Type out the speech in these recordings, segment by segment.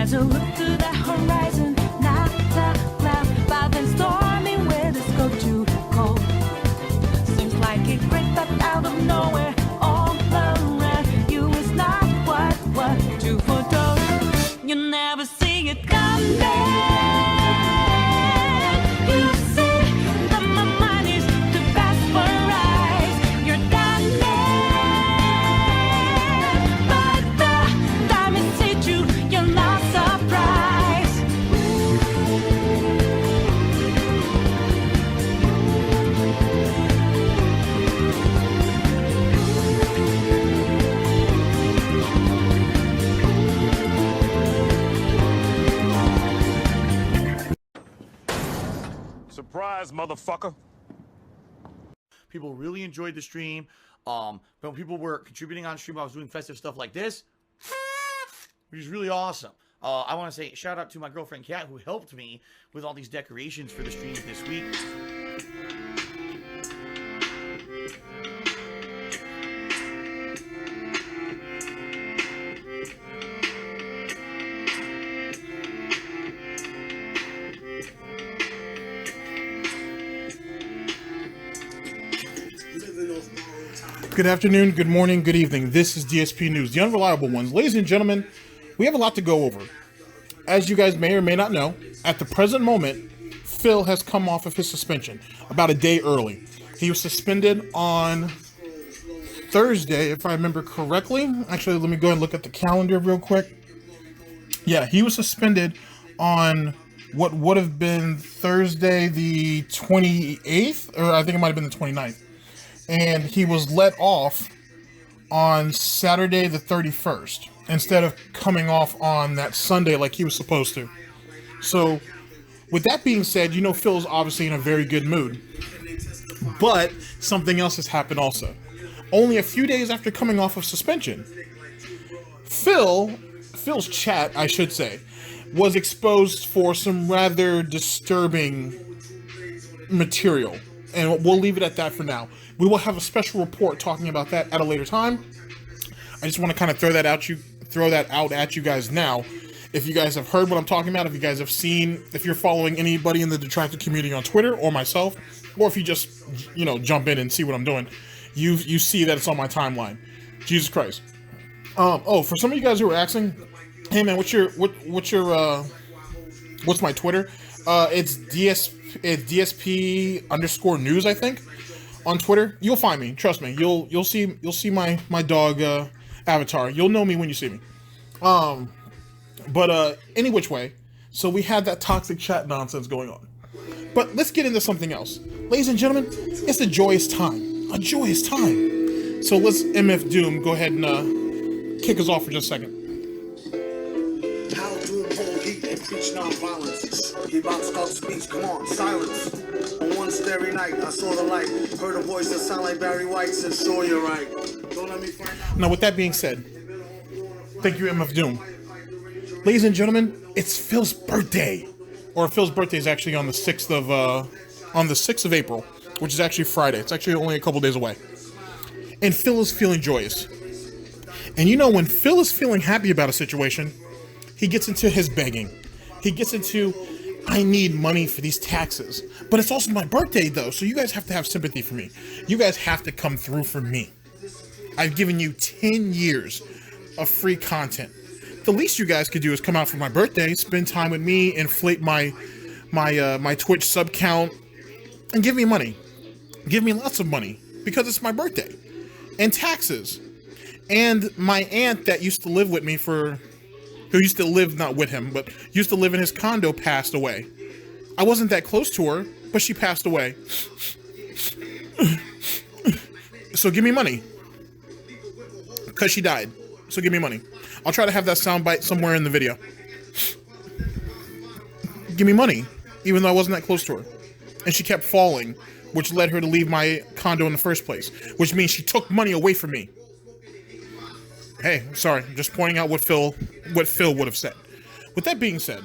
As I look to the horizon, not a cloud, but then stormy weather's go too cold. Seems like it crept up out of nowhere, all around you is not what you foretold. You never see it coming. You see that my mind is too fast for eyes. You're done, but the time is hit you, you're not surprised. Surprise, motherfucker. People really enjoyed the stream. But when people were contributing on stream, I was doing festive stuff like this, which is really awesome. I want to say shout out to my girlfriend Kat, who helped me with all these decorations for the streams this week. Good afternoon, good morning, good evening. This is DSP News, the unreliable ones. Ladies and gentlemen, we have a lot to go over. As you guys may or may not know, at the present moment, Phil has come off of his suspension about a day early. He was suspended on Thursday, if I remember correctly. Actually, let me go and look at the calendar real quick. Yeah, he was suspended on what would have been Thursday the 28th, or I think it might have been the 29th. And he was let off on Saturday the 31st instead of coming off on that Sunday like he was supposed to. So, with that being said, you know Phil's obviously in a very good mood. But something else has happened also. Only a few days after coming off of suspension, Phil's chat, I should say, was exposed for some rather disturbing material. And we'll leave it at that for now. We will have a special report talking about that at a later time. I just want to kind of throw that out at you guys now. If you guys have heard what I'm talking about, if you guys have seen, if you're following anybody in the detractor community on Twitter or myself, or if you just, jump in and see what I'm doing, you see that it's on my timeline. Jesus Christ. For some of you guys who are asking, hey man, what's my Twitter? It's DSP_news, I think, on Twitter. You'll find me. Trust me. You'll see my dog avatar. You'll know me when you see me. But any which way. So we had that toxic chat nonsense going on. But let's get into something else. Ladies and gentlemen, it's a joyous time. A joyous time. So let's MF Doom go ahead and kick us off for just a second. How Doom hold heat and preach non-violence. He about to start speech, come on, silence. On one starry night, I saw the light. Heard a voice that sounded like Barry White, said, sure, you're right. Don't let me find out. Now, with that being said, thank you, MF Doom. Ladies and gentlemen, it's Phil's birthday. Or Phil's birthday is actually on the 6th of April, which is actually Friday. It's actually only a couple days away. And Phil is feeling joyous. And when Phil is feeling happy about a situation, he gets into his begging. He gets into, I need money for these taxes. But it's also my birthday, though, so you guys have to have sympathy for me. You guys have to come through for me. I've given you 10 years of free content. The least you guys could do is come out for my birthday, spend time with me, inflate my Twitch sub count, and give me money. Give me lots of money, because it's my birthday. And taxes. And my aunt that used to live with me who used to live, not with him, but used to live in his condo, passed away. I wasn't that close to her, but she passed away. So give me money. Because she died. So give me money. I'll try to have that soundbite somewhere in the video. Give me money, even though I wasn't that close to her. And she kept falling, which led her to leave my condo in the first place, which means she took money away from me. Hey, sorry, I'm just pointing out what Phil would have said. With that being said,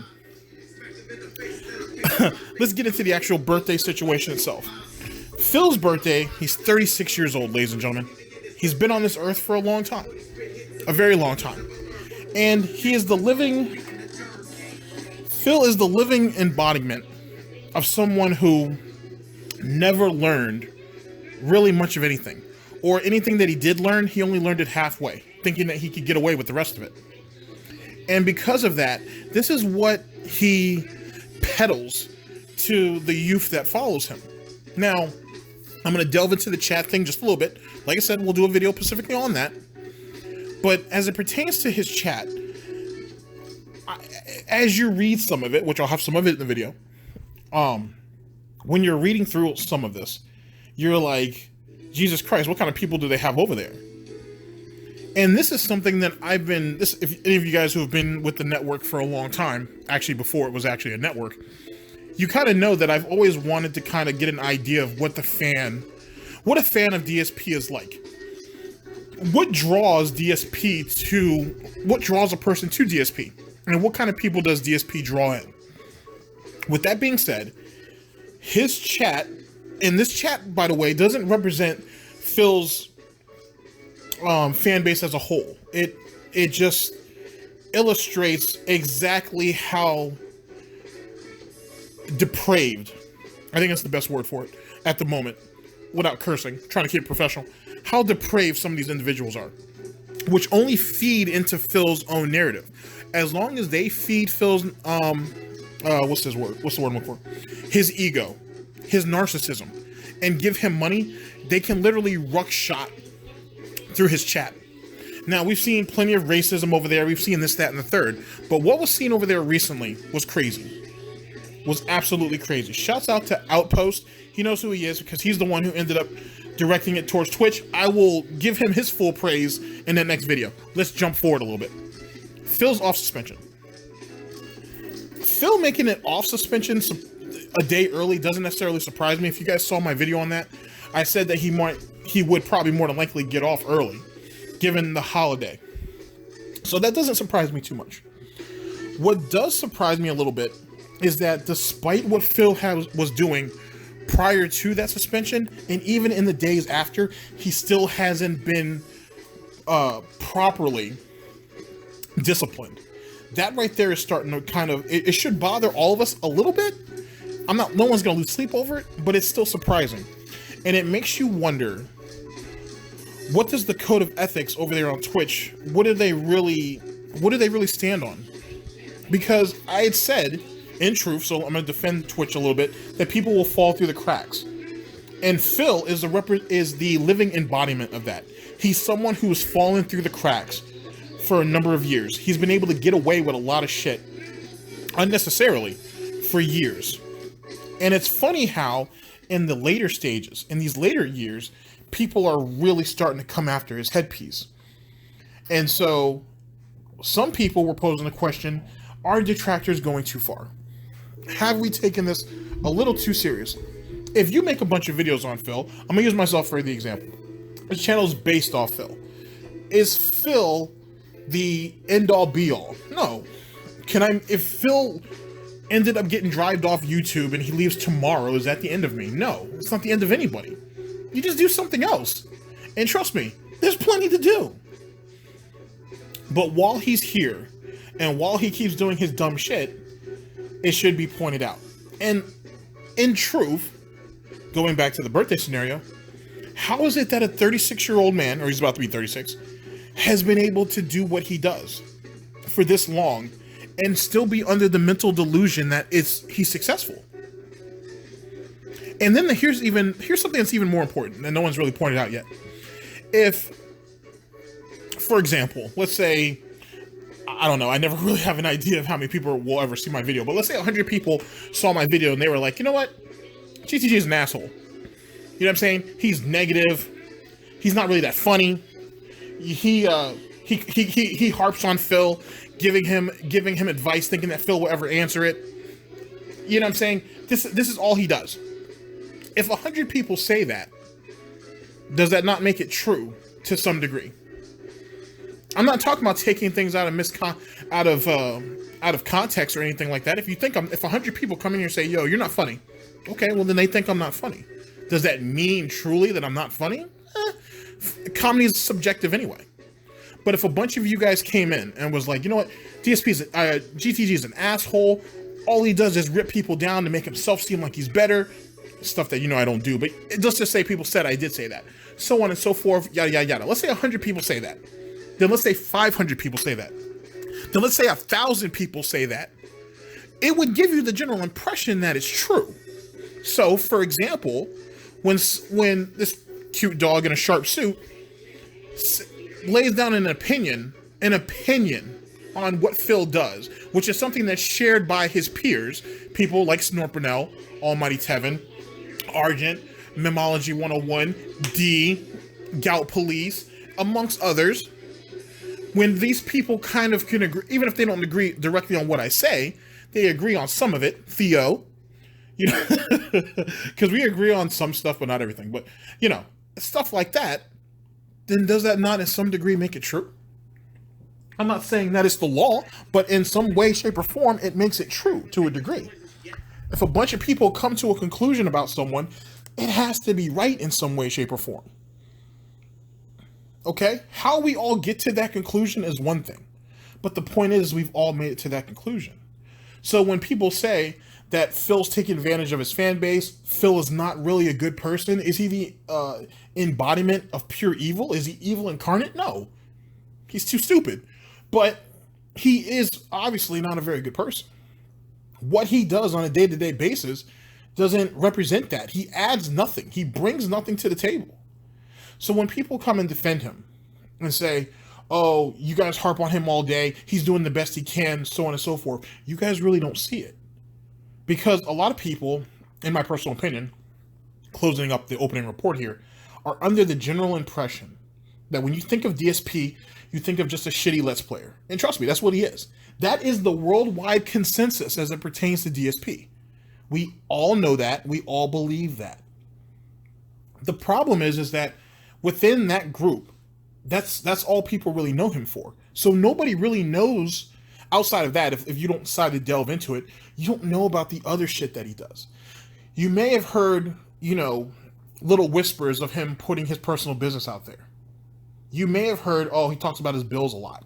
let's get into the actual birthday situation itself. Phil's birthday, he's 36 years old, ladies and gentlemen. He's been on this earth for a long time. A very long time. And he is the living Phil is the living embodiment of someone who never learned really much of anything. Or anything that he did learn, he only learned it halfway, thinking that he could get away with the rest of it. And because of that, this is what he peddles to the youth that follows him. Now, I'm going to delve into the chat thing just a little bit. Like I said, we'll do a video specifically on that. But as it pertains to his chat, as you read some of it, which I'll have some of it in the video, when you're reading through some of this, you're like, Jesus Christ, what kind of people do they have over there? And this is something that if any of you guys who have been with the network for a long time, actually before it was actually a network, you kind of know that I've always wanted to kind of get an idea of what a fan of DSP is like. What draws a person to DSP? And what kind of people does DSP draw in? With that being said, his chat, and this chat, by the way, doesn't represent Phil's fan base as a whole. It just illustrates exactly how depraved, I think that's the best word for it at the moment, without cursing, trying to keep it professional, how depraved some of these individuals are, which only feed into Phil's own narrative. As long as they feed Phil's, what's the word I'm looking for? His ego, his narcissism, and give him money, they can literally ruckshot through his chat. Now, we've seen plenty of racism over there. We've seen this, that, and the third. But what was seen over there recently was crazy. Was absolutely crazy. Shouts out to Outpost. He knows who he is because he's the one who ended up directing it towards Twitch. I will give him his full praise in that next video. Let's jump forward a little bit. Phil's off suspension. Phil making it off suspension a day early doesn't necessarily surprise me. If you guys saw my video on that, I said that he would probably more than likely get off early, given the holiday. So that doesn't surprise me too much. What does surprise me a little bit is that despite what Phil was doing prior to that suspension, and even in the days after, he still hasn't been properly disciplined. That right there is starting to kind of, it should bother all of us a little bit. No one's gonna lose sleep over it, but it's still surprising. And it makes you wonder, what does the code of ethics over there on Twitch, what do they really stand on? Because I had said, in truth, so I'm gonna defend Twitch a little bit, that people will fall through the cracks. And Phil is the living embodiment of that. He's someone who has fallen through the cracks for a number of years. He's been able to get away with a lot of shit unnecessarily for years. And it's funny how in the later stages, in these later years, people are really starting to come after his headpiece. And so some people were posing the question, are detractors going too far? Have we taken this a little too seriously? If you make a bunch of videos on Phil, I'm gonna use myself for the example. This channel is based off Phil. Is Phil the end-all be-all? No. If Phil ended up getting drived off YouTube and he leaves tomorrow, is that the end of me? No, it's not the end of anybody. You just do something else. And trust me, there's plenty to do. But while he's here, and while he keeps doing his dumb shit, it should be pointed out. And in truth, going back to the birthday scenario, how is it that a 36-year-old man, or he's about to be 36, has been able to do what he does for this long and still be under the mental delusion that he's successful? And then here's something that's even more important and no one's really pointed out yet. If, for example, let's say, I don't know, I never really have an idea of how many people will ever see my video, but let's say 100 people saw my video and they were like, you know what? GTG is an asshole. You know what I'm saying? He's negative. He's not really that funny. He harps on Phil, giving him advice, thinking that Phil will ever answer it. You know what I'm saying? This is all he does. If 100 people say that, does that not make it true to some degree? I'm not talking about taking things out of context or anything like that. If 100 people come in here and say, "Yo, you're not funny," okay, well then they think I'm not funny. Does that mean truly that I'm not funny? Comedy is subjective anyway. But if a bunch of you guys came in and was like, you know what, GTG is an asshole, all he does is rip people down to make himself seem like he's better. Stuff that, I don't do, but let's just say people said I did say that. So on and so forth, yada, yada, yada. Let's say 100 people say that. Then let's say 500 people say that. Then let's say 1,000 people say that. It would give you the general impression that it's true. So, for example, when this cute dog in a sharp suit lays down an opinion on what Phil does, which is something that's shared by his peers, people like Snort, Burnell, Almighty Tevin, Argent, Memology 101, D, Gout Police, amongst others. When these people kind of can agree, even if they don't agree directly on what I say, they agree on some of it. Theo, because we agree on some stuff, but not everything. But, stuff like that, then does that not in some degree make it true? I'm not saying that it's the law, but in some way, shape, or form, it makes it true to a degree. If a bunch of people come to a conclusion about someone, it has to be right in some way, shape, or form. Okay? How we all get to that conclusion is one thing. But the point is, we've all made it to that conclusion. So when people say that Phil's taking advantage of his fan base, Phil is not really a good person, is he the embodiment of pure evil? Is he evil incarnate? No. He's too stupid. But he is obviously not a very good person. What he does on a day-to-day basis doesn't represent that. He adds nothing. He brings nothing to the table. So when people come and defend him and say, oh, you guys harp on him all day, he's doing the best he can, so on and so forth, you guys really don't see it. Because a lot of people, in my personal opinion, closing up the opening report here, are under the general impression that when you think of DSP, you think of just a shitty Let's Player. And trust me, that's what he is. That is the worldwide consensus as it pertains to DSP. We all know that. We all believe that. The problem is that within that group, that's all people really know him for. So nobody really knows, outside of that, if you don't decide to delve into it, you don't know about the other shit that he does. You may have heard, little whispers of him putting his personal business out there. You may have heard, oh, he talks about his bills a lot.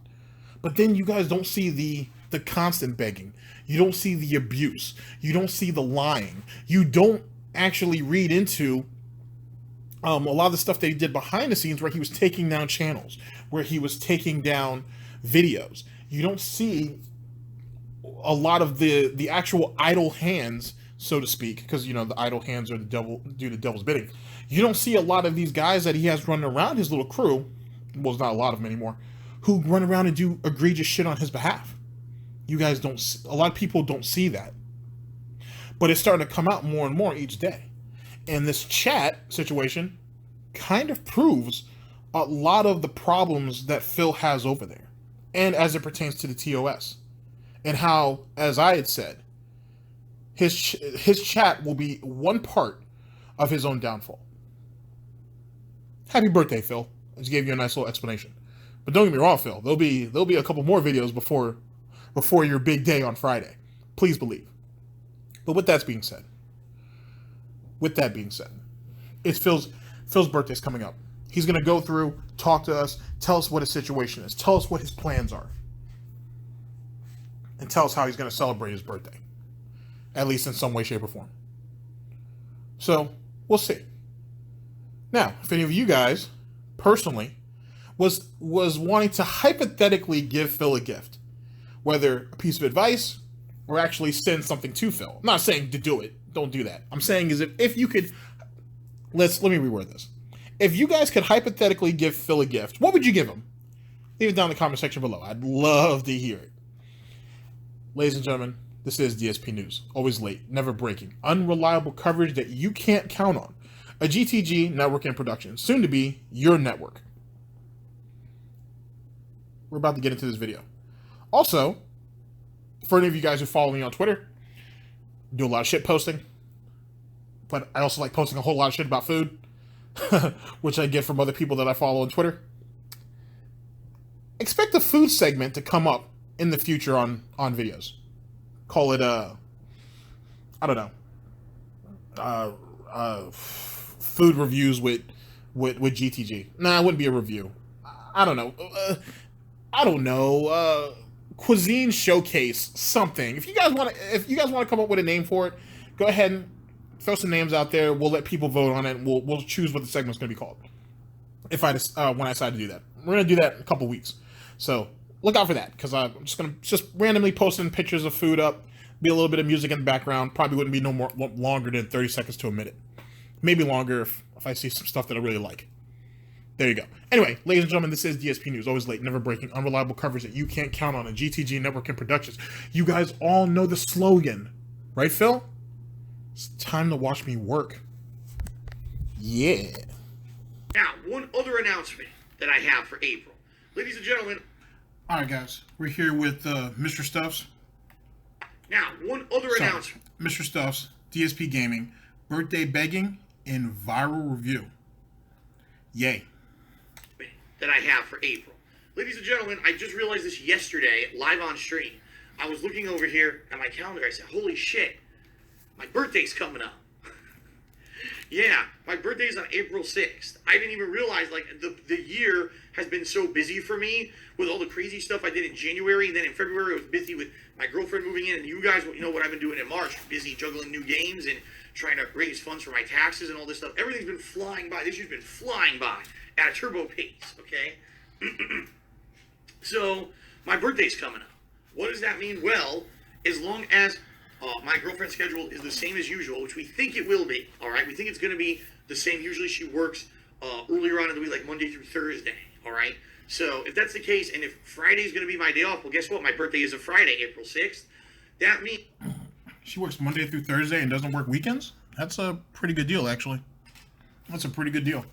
But then you guys don't see the constant begging. You don't see the abuse. You don't see the lying. You don't actually read into a lot of the stuff that he did behind the scenes, where he was taking down channels, where he was taking down videos. You don't see a lot of the actual idle hands, so to speak, because the idle hands are do the devil's bidding. You don't see a lot of these guys that he has running around his little crew. Well, it's not a lot of them anymore, who run around and do egregious shit on his behalf. You guys don't. A lot of people don't see that, but it's starting to come out more and more each day. And this chat situation kind of proves a lot of the problems that Phil has over there, and as it pertains to the TOS, and how, as I had said, his chat will be one part of his own downfall. Happy birthday, Phil. I just gave you a nice little explanation. But don't get me wrong, Phil. There'll be a couple more videos before your big day on Friday. Please believe. But with that being said, it's Phil's birthday's coming up. He's going to go through, talk to us, tell us what his situation is, tell us what his plans are, and tell us how he's going to celebrate his birthday, at least in some way, shape, or form. So, we'll see. Now, if any of you guys, personally, was wanting to hypothetically give Phil a gift, whether a piece of advice or actually send something to Phil. I'm not saying to do it. Don't do that. I'm saying is if you could, let me reword this. If you guys could hypothetically give Phil a gift, what would you give him? Leave it down in the comment section below. I'd love to hear it. Ladies and gentlemen, this is DSP News. Always late, never breaking. Unreliable coverage that you can't count on. A GTG network and production. Soon to be your network. We're about to get into this video. Also, for any of you guys who follow me on Twitter, do a lot of shit posting, but I also like posting a whole lot of shit about food, which I get from other people that I follow on Twitter. Expect a food segment to come up in the future on videos. Call it I don't know, food reviews with GTG. Nah, it wouldn't be a review. I don't know. cuisine showcase, something. If you guys want to come up with a name for it, go ahead and throw some names out there. We'll let people vote on it. And we'll choose what the segment's going to be called. If I when I decide to do that, we're going to do that in a couple weeks. So look out for that, because I'm just randomly posting pictures of food up, be a little bit of music in the background. Probably wouldn't be no more longer than 30 seconds to a minute, maybe longer if I see some stuff that I really like. There you go. Anyway, ladies and gentlemen, this is DSP News. Always late, never breaking, unreliable coverage that you can't count on. A GTG Network and Productions. You guys all know the slogan, right, Phil? It's time to watch me work. Yeah. Now, one other announcement that I have for April. Ladies and gentlemen. All right, guys. We're here with Mr. Stuffs. Now, one other announcement. Mr. Stuffs, DSP Gaming, birthday begging, and viral review. Yay. That I have for April. Ladies and gentlemen, I just realized this yesterday, live on stream. I was looking over here at my calendar. I said, holy shit, my birthday's coming up. Yeah, my birthday's on April 6th. I didn't even realize, like, the year has been so busy for me with all the crazy stuff I did in January, and then in February I was busy with my girlfriend moving in, and you guys, you know what I've been doing in March, busy juggling new games and trying to raise funds for my taxes and all this stuff. Everything's been flying by. This year's been flying by at a turbo pace, okay? So, my birthday's coming up. What does that mean? Well, as long as my girlfriend's schedule is the same as usual, which we think it will be, all right? We think it's going to be the same. Usually she works earlier on in the week, like Monday through Thursday, all right? So, if that's the case, and if Friday's going to be my day off, well, guess what? My birthday is a Friday, April 6th. That means... She works Monday through Thursday and doesn't work weekends? That's a pretty good deal, actually. That's a pretty good deal.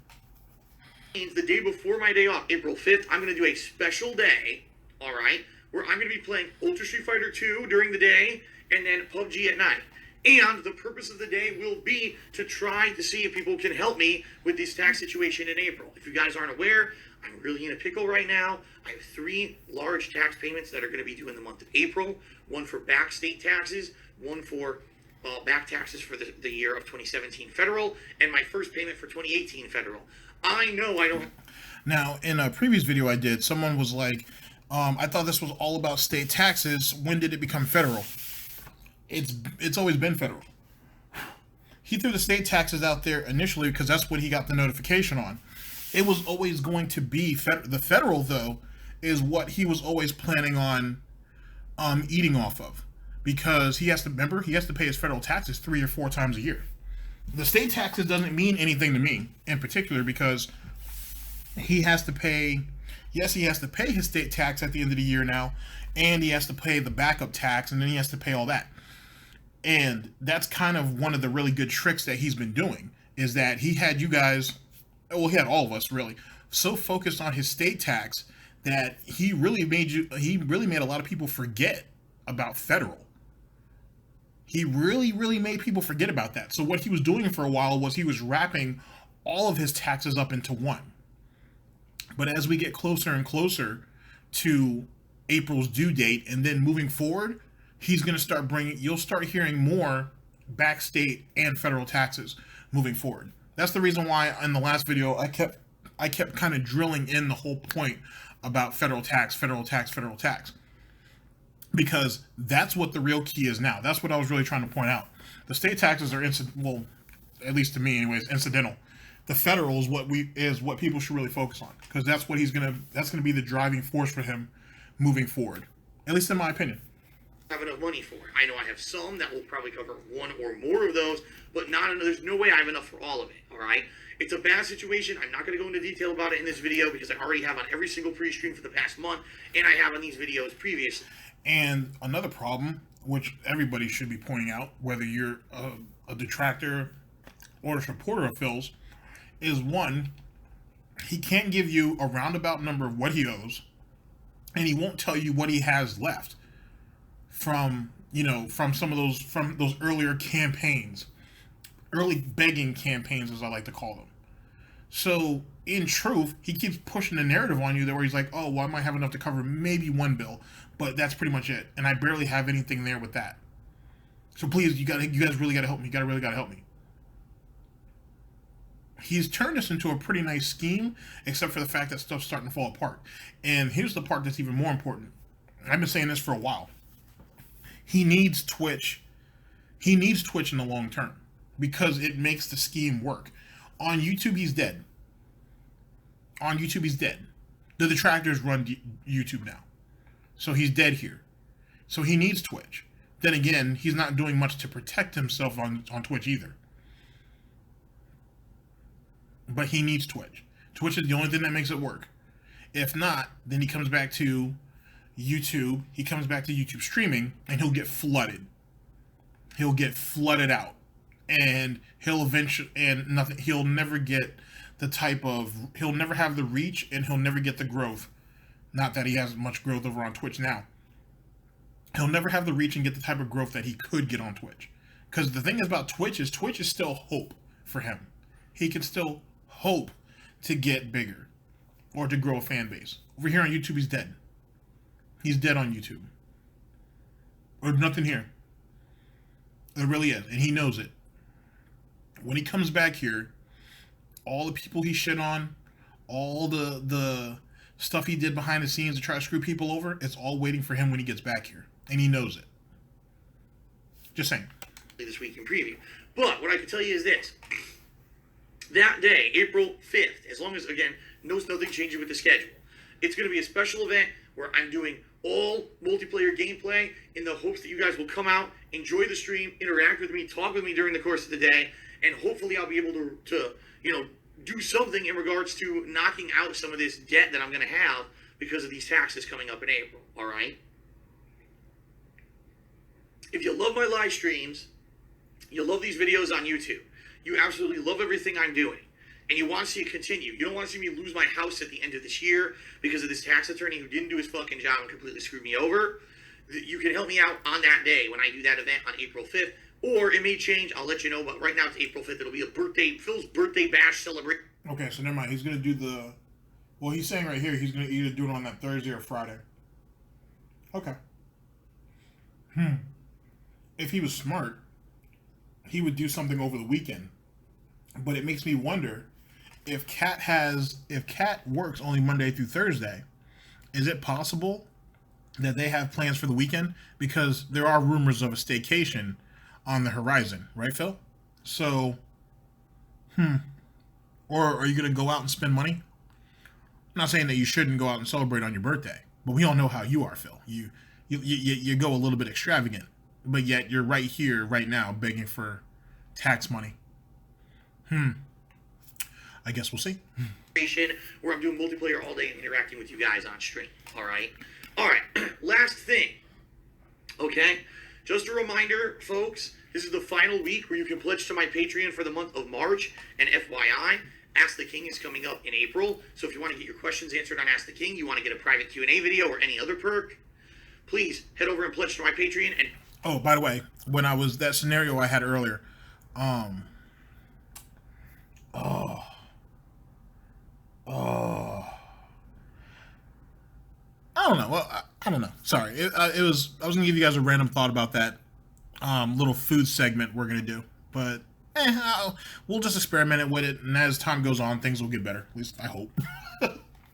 The day before my day off, April 5th, I'm going to do a special day, all right, where I'm going to be playing Ultra Street Fighter 2 during the day and then PUBG at night. And the purpose of the day will be to try to see if people can help me with this tax situation in April. If you guys aren't aware, I'm really in a pickle right now. I have 3 large tax payments that are going to be due in the month of April. One for back state taxes, one for back taxes for the year of 2017 federal, and my first payment for 2018 federal. I know I don't... Now, in a previous video I did, someone was like, I thought this was all about state taxes. When did it become federal? It's always been federal. He threw the state taxes out there initially because that's what he got the notification on. It was always going to be the federal, though, is what he was always planning on eating off of, because he has to pay his federal taxes 3 or 4 times a year. The state taxes doesn't mean anything to me in particular, because he has to pay, yes, he has to pay his state tax at the end of the year now, and he has to pay the backup tax, and then he has to pay all that. And that's kind of one of the really good tricks that he's been doing, is that he had you guys, well, he had all of us really, so focused on his state tax that he really made a lot of people forget about federal. He really made people forget about that. So what he was doing for a while was he was wrapping all of his taxes up into one. But as we get closer and closer to April's due date, and then moving forward, he's going to start you'll start hearing more back state and federal taxes moving forward. That's the reason why in the last video I kept kind of drilling in the whole point about federal tax, because that's what the real key is now. That's what I was really trying to point out. The state taxes are well, at least to me anyways, incidental. The federal is what people should really focus on, because that's what that's gonna be the driving force for him moving forward, at least in my opinion. Have enough money for it. I know I have some that will probably cover one or more of those, but not enough. There's no way I have enough for all of it. All right, it's a bad situation. I'm not going to go into detail about it in this video because I already have on every single pre-stream for the past month, and I have on these videos previously. And another problem, which everybody should be pointing out, whether you're a detractor or a supporter of Phil's, is one, he can't give you a roundabout number of what he owes, and he won't tell you what he has left from those earlier campaigns, early begging campaigns, as I like to call them. So in truth, he keeps pushing the narrative on you there where he's like, oh, well, I might have enough to cover maybe one bill, but that's pretty much it, and I barely have anything there with that. So please, you guys really gotta help me. You really gotta help me. He's turned this into a pretty nice scheme, except for the fact that stuff's starting to fall apart. And here's the part that's even more important. I've been saying this for a while. He needs Twitch. He needs Twitch in the long term because it makes the scheme work. On YouTube, he's dead. On YouTube, he's dead. The detractors run YouTube now. So he's dead here. So he needs Twitch. Then again, he's not doing much to protect himself on Twitch either. But he needs Twitch. Twitch is the only thing that makes it work. If not, then he comes back to YouTube. He comes back to YouTube streaming, and he'll get flooded. He'll get flooded out, and he'll eventually He'll never get the type of. He'll never have the reach, and he'll never get the growth. Not that he has much growth over on Twitch now. He'll never have the reach and get the type of growth that he could get on Twitch. Because the thing is about Twitch is still hope for him. He can still hope to get bigger or to grow a fan base. Over here on YouTube, he's dead. He's dead on YouTube. Or nothing here. There really is. And he knows it. When he comes back here, all the people he shit on, all the stuff he did behind the scenes to try to screw people over, it's all waiting for him when he gets back here. And he knows it. Just saying. This week in preview. But what I can tell you is this. That day, April 5th, as long as, again, nothing changing with the schedule, it's going to be a special event where I'm doing all multiplayer gameplay in the hopes that you guys will come out, enjoy the stream, interact with me, talk with me during the course of the day, and hopefully I'll be able to do something in regards to knocking out some of this debt that I'm going to have because of these taxes coming up in April, all right? If you love my live streams, you love these videos on YouTube, you absolutely love everything I'm doing, and you want to see it continue. You don't want to see me lose my house at the end of this year because of this tax attorney who didn't do his fucking job and completely screwed me over. You can help me out on that day when I do that event on April 5th, or it may change. I'll let you know, but right now it's April 5th. It'll be Phil's birthday bash celebration. Okay, so never mind. He's going to do well, he's saying right here he's going to either do it on that Thursday or Friday. Okay. If he was smart, he would do something over the weekend. But it makes me wonder if Cat works only Monday through Thursday, is it possible that they have plans for the weekend? Because there are rumors of a staycation on the horizon, right, Phil? So, or are you going to go out and spend money? I'm not saying that you shouldn't go out and celebrate on your birthday, but we all know how you are, Phil. You go a little bit extravagant, but yet you're right here, right now, begging for tax money. I guess we'll see. Where I'm doing multiplayer all day and interacting with you guys on stream. All right. Last thing. Okay. Just a reminder, folks. This is the final week where you can pledge to my Patreon for the month of March. And FYI, Ask the King is coming up in April. So if you want to get your questions answered on Ask the King, you want to get a private Q&A video or any other perk, please head over and pledge to my Patreon. And oh, by the way, when I was that scenario I had earlier, I don't know. Well, I don't know. Sorry. I was going to give you guys a random thought about that little food segment we're going to do. But we'll just experiment with it. And as time goes on, things will get better. At least I hope.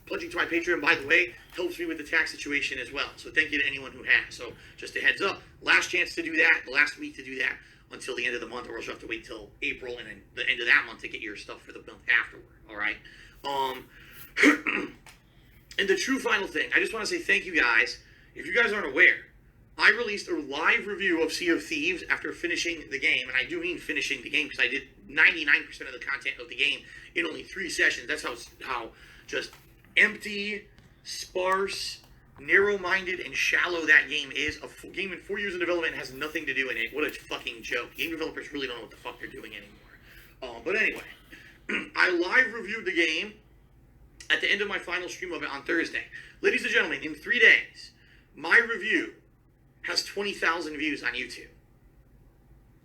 Pledging to my Patreon, by the way, helps me with the tax situation as well. So thank you to anyone who has. So just a heads up. Last chance to do that. The last week to do that until the end of the month. Or else you'll have to wait till April and then the end of that month to get your stuff for the month afterward. All right? And the true final thing, I just want to say thank you guys. If you guys aren't aware, I released a live review of Sea of Thieves after finishing the game. And I do mean finishing the game because I did 99% of the content of the game in only 3 sessions. That's how just empty, sparse, narrow-minded, and shallow that game is. A game in 4 years of development has nothing to do in it. What a fucking joke. Game developers really don't know what the fuck they're doing anymore. But anyway, I live reviewed the game at the end of my final stream of it on Thursday. Ladies and gentlemen, in 3 days, my review has 20,000 views on YouTube.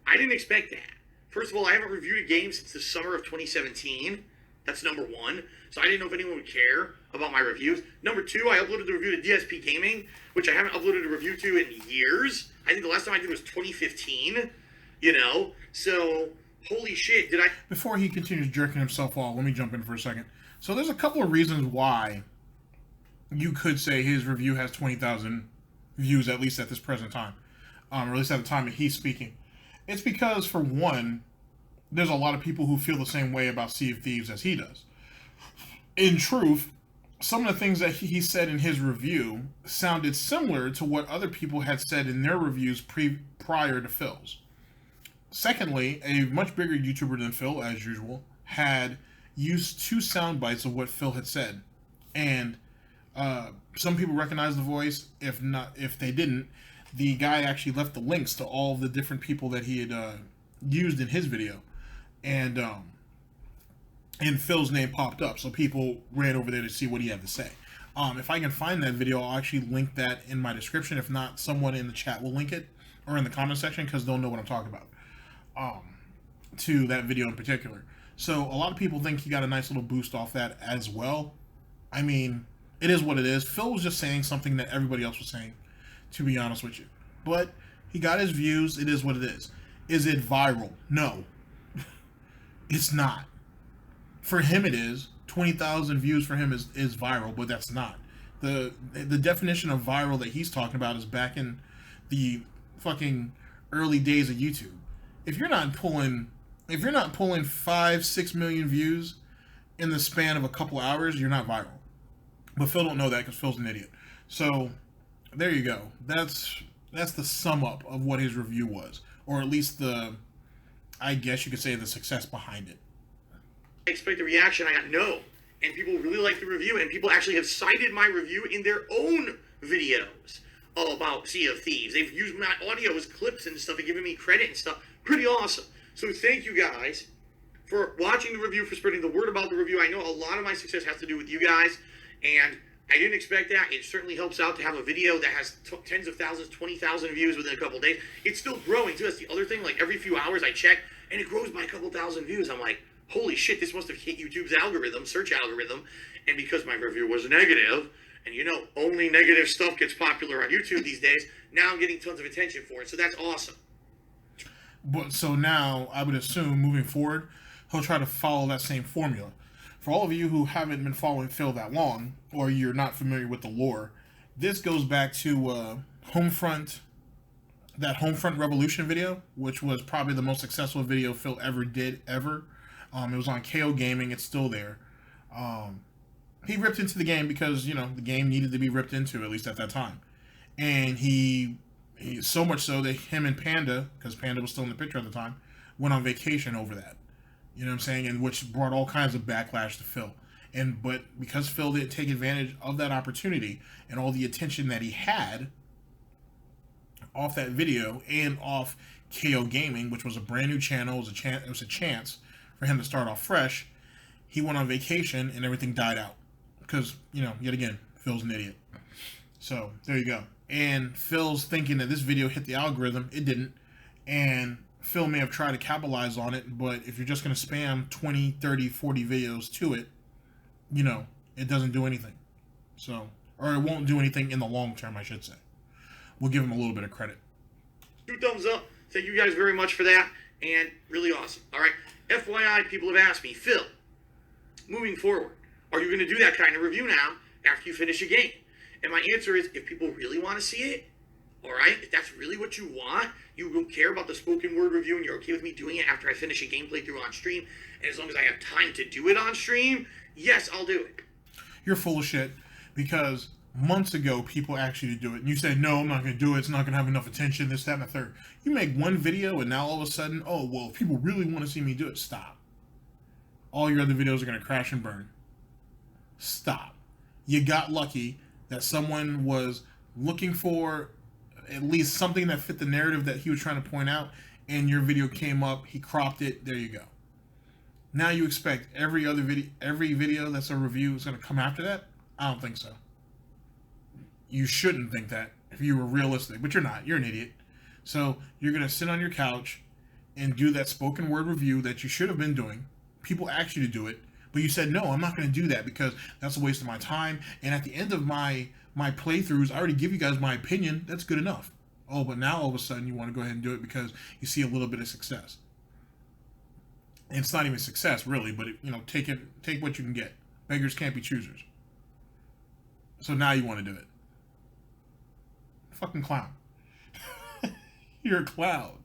I didn't expect that. First of all, I haven't reviewed a game since the summer of 2017. That's number one. So I didn't know if anyone would care about my reviews. Number two, I uploaded the review to Dspgaming, which I haven't uploaded a review to in years. I think the last time I did was 2015. So holy shit, did I... Before he continues jerking himself off, let me jump in for a second. So there's a couple of reasons why you could say his review has 20,000 views, at least at this present time, or at least at the time that he's speaking. It's because, for one, there's a lot of people who feel the same way about Sea of Thieves as he does. In truth, some of the things that he said in his review sounded similar to what other people had said in their reviews prior to Phil's. Secondly, a much bigger YouTuber than Phil, as usual, had used 2 sound bites of what Phil had said. And some people recognized the voice. If they didn't, the guy actually left the links to all the different people that he had used in his video. And Phil's name popped up, so people ran over there to see what he had to say. If I can find that video, I'll actually link that in my description. If not, someone in the chat will link it, or in the comment section, because they'll know what I'm talking about, to that video in particular. So a lot of people think he got a nice little boost off that as well. I mean, it is what it is. Phil was just saying something that everybody else was saying, to be honest with you. But he got his views. It is what it is. Is it viral? No. It's not. For him it is. 20,000 views for him is viral, but that's not. The definition of viral that he's talking about is back in the fucking early days of YouTube. If you're not pulling 5-6 million views in the span of a couple hours, you're not viral. But Phil don't know that because Phil's an idiot. So there you go. That's the sum up of what his review was, or at least I guess you could say the success behind it. I expect a reaction. I got no. And people really like the review, and people actually have cited my review in their own videos about Sea of Thieves. They've used my audio as clips and stuff and given me credit and stuff. Pretty awesome. So thank you guys for watching the review, for spreading the word about the review. I know a lot of my success has to do with you guys, and I didn't expect that. It certainly helps out to have a video that has tens of thousands, 20,000 views within a couple days. It's still growing, too. That's the other thing. Like, every few hours I check, and it grows by a couple thousand views. I'm like, holy shit, this must have hit YouTube's algorithm, search algorithm. And because my review was negative, and you know, only negative stuff gets popular on YouTube these days, now I'm getting tons of attention for it. So that's awesome. But so now, I would assume, moving forward, he'll try to follow that same formula. For all of you who haven't been following Phil that long, or you're not familiar with the lore, this goes back to Homefront Revolution video, which was probably the most successful video Phil ever did, ever. It was on KO Gaming. It's still there. He ripped into the game because, you know, the game needed to be ripped into, at least at that time. And he so much so that him and Panda, because Panda was still in the picture at the time, went on vacation over that. You know what I'm saying? And which brought all kinds of backlash to Phil. But because Phil didn't take advantage of that opportunity and all the attention that he had off that video and off KO Gaming, which was a brand new channel, it was a chance for him to start off fresh, he went on vacation and everything died out. Because, you know, yet again, Phil's an idiot. So, there you go. And Phil's thinking that this video hit the algorithm. It didn't. And Phil may have tried to capitalize on it, but if you're just going to spam 20, 30, 40 videos to it, you know, it doesn't do anything. So, or it won't do anything in the long term, I should say. We'll give him a little bit of credit. 2 thumbs up. Thank you guys very much for that. And really awesome. All right. FYI, people have asked me, Phil, moving forward, are you going to do that kind of review now after you finish a game? And my answer is, if people really want to see it, all right, if that's really what you want, you don't care about the spoken word review and you're okay with me doing it after I finish a gameplay through on stream, and as long as I have time to do it on stream, yes, I'll do it. You're full of shit, because months ago people asked you to do it, and you said, no, I'm not going to do it, it's not going to have enough attention, this, that, and the third. You make one video, and now all of a sudden, oh, well, if people really want to see me do it, stop. All your other videos are going to crash and burn. Stop. You got lucky that someone was looking for at least something that fit the narrative that he was trying to point out, and your video came up, he cropped it, there you go. Now you expect every video that's a review is going to come after that? I don't think so. You shouldn't think that if you were realistic, but you're not. You're an idiot. So you're going to sit on your couch and do that spoken word review that you should have been doing. People asked you to do it, but you said, no, I'm not going to do that because that's a waste of my time. And at the end of my playthroughs, I already give you guys my opinion. That's good enough. Oh, but now all of a sudden you want to go ahead and do it because you see a little bit of success. And it's not even success, really, but you know, take what you can get. Beggars can't be choosers. So now you want to do it. Fucking clown. You're a clown.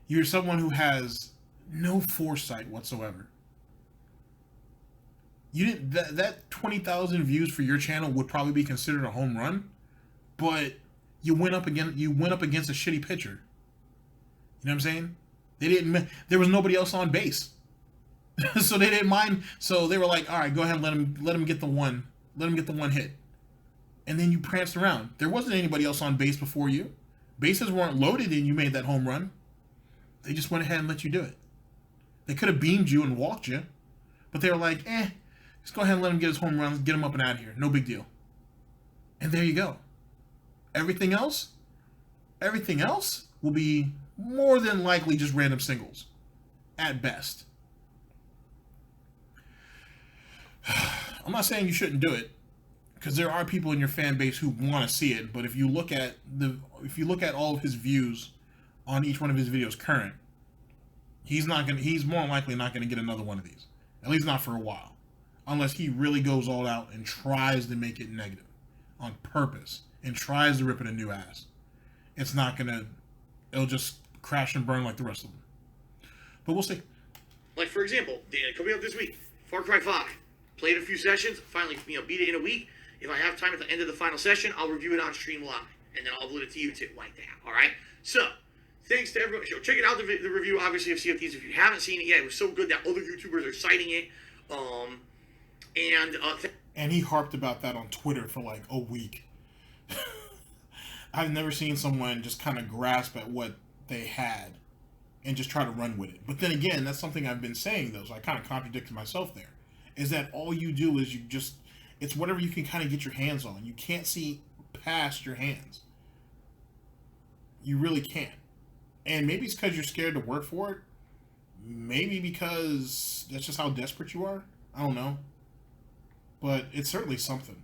You're someone who has no foresight whatsoever. You didn't that 20,000 views for your channel would probably be considered a home run, but you went up against a shitty pitcher. You know what I'm saying? There was nobody else on base. So they didn't mind. So they were like, "All right, go ahead and let him get the one. Let him get the one hit." And then you pranced around. There wasn't anybody else on base before you. Bases weren't loaded and you made that home run. They just went ahead and let you do it. They could have beamed you and walked you, but they were like, just go ahead and let him get his home run, get him up and out of here. No big deal. And there you go. Everything else will be more than likely just random singles, at best. I'm not saying you shouldn't do it, because there are people in your fan base who want to see it. But if you look at all of his views on each one of his videos current, he's more likely not gonna get another one of these. At least not for a while, unless he really goes all out and tries to make it negative on purpose and tries to rip it a new ass. It'll just crash and burn like the rest of them. But we'll see. Like, for example, coming up this week, Far Cry 5. Played a few sessions, finally, beat it in a week. If I have time at the end of the final session, I'll review it on stream live. And then I'll upload it to YouTube like that, alright? So, thanks to everyone. So check it out, the review, obviously, of Sea of Thieves. If you haven't seen it yet, it was so good that other YouTubers are citing it. And he harped about that on Twitter for like a week. I've never seen someone just kind of grasp at what they had and just try to run with it. But then again, that's something I've been saying, though, so I kind of contradicted myself there. Is that all you do is it's whatever you can kind of get your hands on. You can't see past your hands. You really can't. And maybe it's because you're scared to work for it. Maybe because that's just how desperate you are. I don't know. But it's certainly something.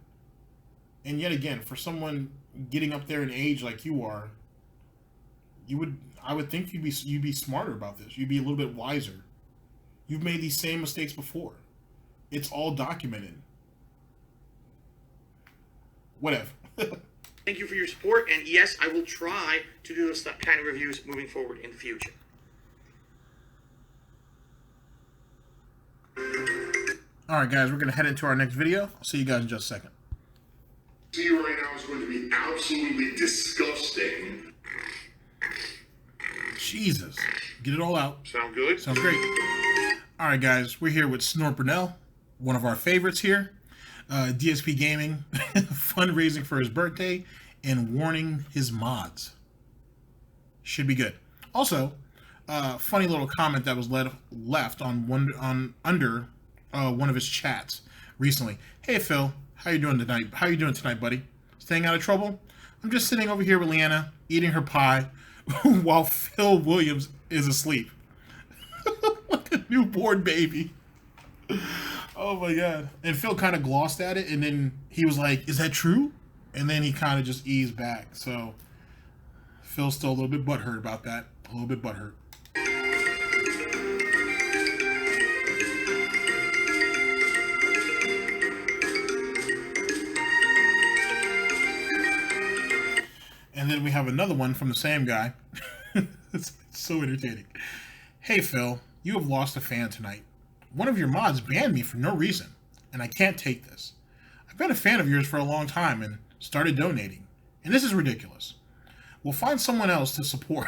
And yet again, for someone getting up there in age like you are, I would think you'd be smarter about this. You'd be a little bit wiser. You've made these same mistakes before. It's all documented. Whatever. Thank you for your support, and yes, I will try to do those kind of reviews moving forward in the future. Alright guys, we're going to head into our next video. I'll see you guys in just a second. See you right now is going to be absolutely disgusting. Jesus. Get it all out. Sound good? Sounds great. Alright guys, we're here with Snort Burnell, one of our favorites here. Dspgaming, fundraising for his birthday, and warning his mods. Should be good. Also, funny little comment that was left under one of his chats recently. Hey Phil, how you doing tonight? How you doing tonight, buddy? Staying out of trouble? I'm just sitting over here with Leanna, eating her pie, while Phil Williams is asleep. Like a newborn baby. Oh my god. And Phil kind of glossed at it, and then he was like, is that true? And then he kind of just eased back. So Phil's still a little bit butthurt about that. A little bit butthurt. And then we have another one from the same guy. It's so entertaining. Hey Phil, you have lost a fan tonight. One of your mods banned me for no reason, and I can't take this. I've been a fan of yours for a long time and started donating, and this is ridiculous. We'll find someone else to support.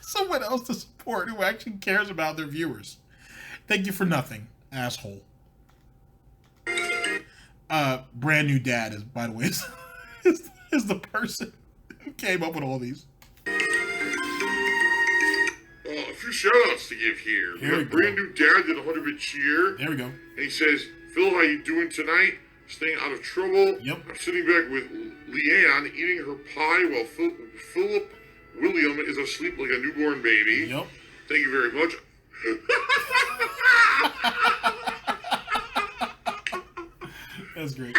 Someone else to support who actually cares about their viewers. Thank you for nothing, asshole. Brand new dad is, by the way, is the person who came up with all these. A few shout-outs to give here. We got brand new dad did 100-bit cheer. There we go. And he says, Phil, how you doing tonight? Staying out of trouble. Yep. I'm sitting back with Leanne eating her pie while Philip William is asleep like a newborn baby. Yep. Thank you very much. That's great.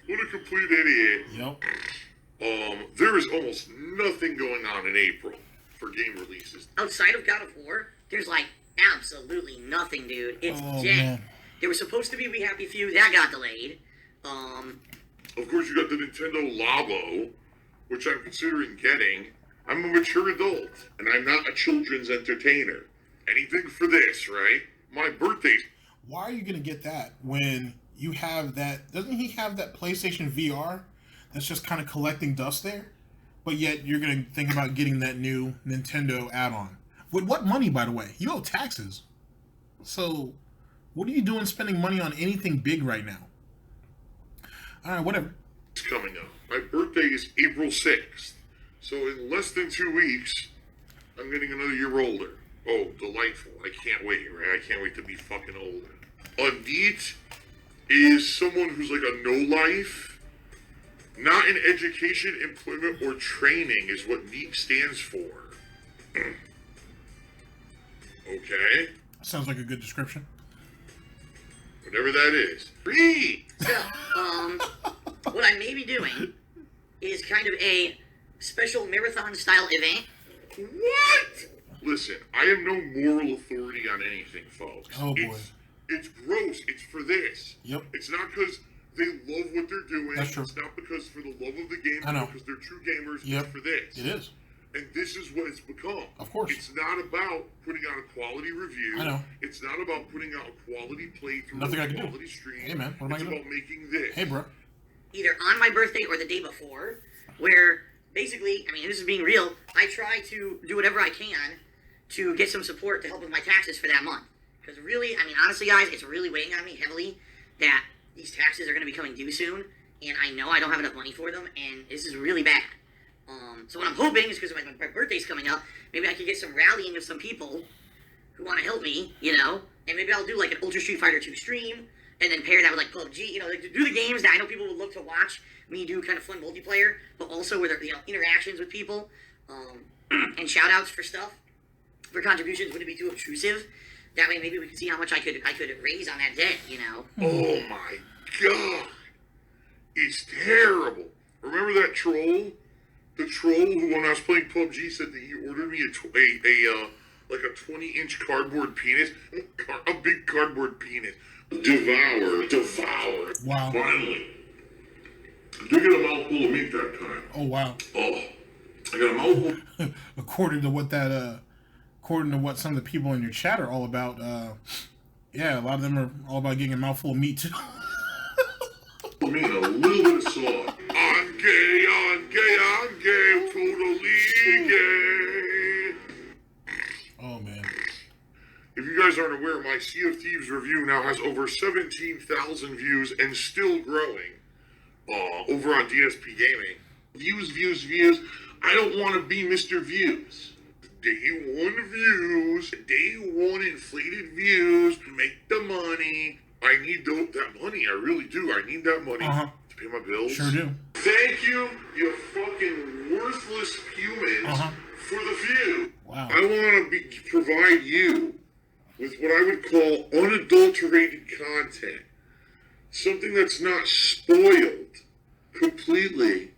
What a complete idiot. Yep. There is almost nothing going on in April for game releases. Outside of God of War, there's like absolutely nothing, dude. It's dead. Man. There was supposed to be We Happy Few, that got delayed. Of course, you got the Nintendo Labo, which I'm considering getting. I'm a mature adult, and I'm not a children's entertainer. Anything for this, right? My birthday's... Why are you going to get that when you have that... Doesn't he have that PlayStation VR that's just kind of collecting dust there? But yet you're going to think about getting that new Nintendo add-on. With what money, by the way? You owe taxes. So, what are you doing spending money on anything big right now? Alright, whatever. It's coming up. My birthday is April 6th. So in less than 2 weeks, I'm getting another year older. Oh, delightful. I can't wait, right? I can't wait to be fucking older. A NEET is someone who's like a no-life. Not in education, employment, or training is what NEET stands for. Okay? Sounds like a good description. Whatever that is. Read! So, what I may be doing is kind of a special marathon-style event. What? Listen, I am no moral authority on anything, folks. Oh, boy. It's gross. It's for this. Yep. It's not because they love what they're doing. That's true. It's not because for the love of the game. I know. Because they're true gamers. Yep. It's for this. It is. And this is what it's become. Of course. It's not about putting out a quality review. I know. It's not about putting out a quality playthrough. Nothing or I a can do. quality stream. Hey, man, what am I It's gonna do? about making this. Hey, bro. Either on my birthday or the day before, where basically, I mean, this is being real, I try to do whatever I can to get some support to help with my taxes for that month. Because really, I mean, honestly, guys, it's really weighing on me heavily that these taxes are going to be coming due soon, and I know I don't have enough money for them, and this is really bad. So what I'm hoping is because my birthday's coming up, maybe I can get some rallying of some people who want to help me, you know, and maybe I'll do like an Ultra Street Fighter 2 stream, and then pair that with like PUBG, you know, like, do the games that I know people would love to watch me do kind of fun multiplayer, but also with, you know, interactions with people, and shout outs for stuff, for contributions wouldn't be too obtrusive. That way maybe we could see how much I could raise on that day, you know. Oh my god. It's terrible. Remember that troll? The troll who, when I was playing PUBG, said that he ordered me like a 20-inch cardboard penis, a big cardboard penis. Devour. Wow. Finally. I did get a mouthful of meat that time. Oh, wow. Oh, I got a mouthful. According to what some of the people in your chat are all about, yeah, a lot of them are all about getting a mouthful of meat too. I mean, a little bit of sauce. I'm gay, totally gay. Oh, man. If you guys aren't aware, my Sea of Thieves review now has over 17,000 views and still growing over on Dspgaming. Views. I don't want to be Mr. Views. Day one views, day one inflated views, make the money. I need that money, I really do. I need that money to pay my bills. Sure do. Thank you, you fucking worthless humans, for the view. Wow. I want to provide you with what I would call unadulterated content. Something that's not spoiled completely.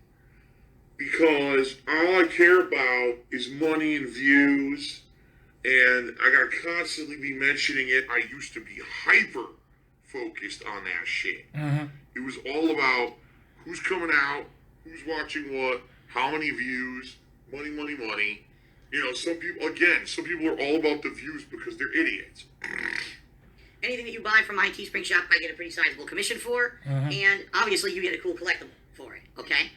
Because all I care about is money and views, and I gotta constantly be mentioning it. I used to be hyper focused on that shit. It was all about who's coming out, who's watching what, how many views, money. You know, some people are all about the views because they're idiots. Anything that you buy from my Teespring shop, I get a pretty sizable commission for, and obviously you get a cool collectible for it, okay?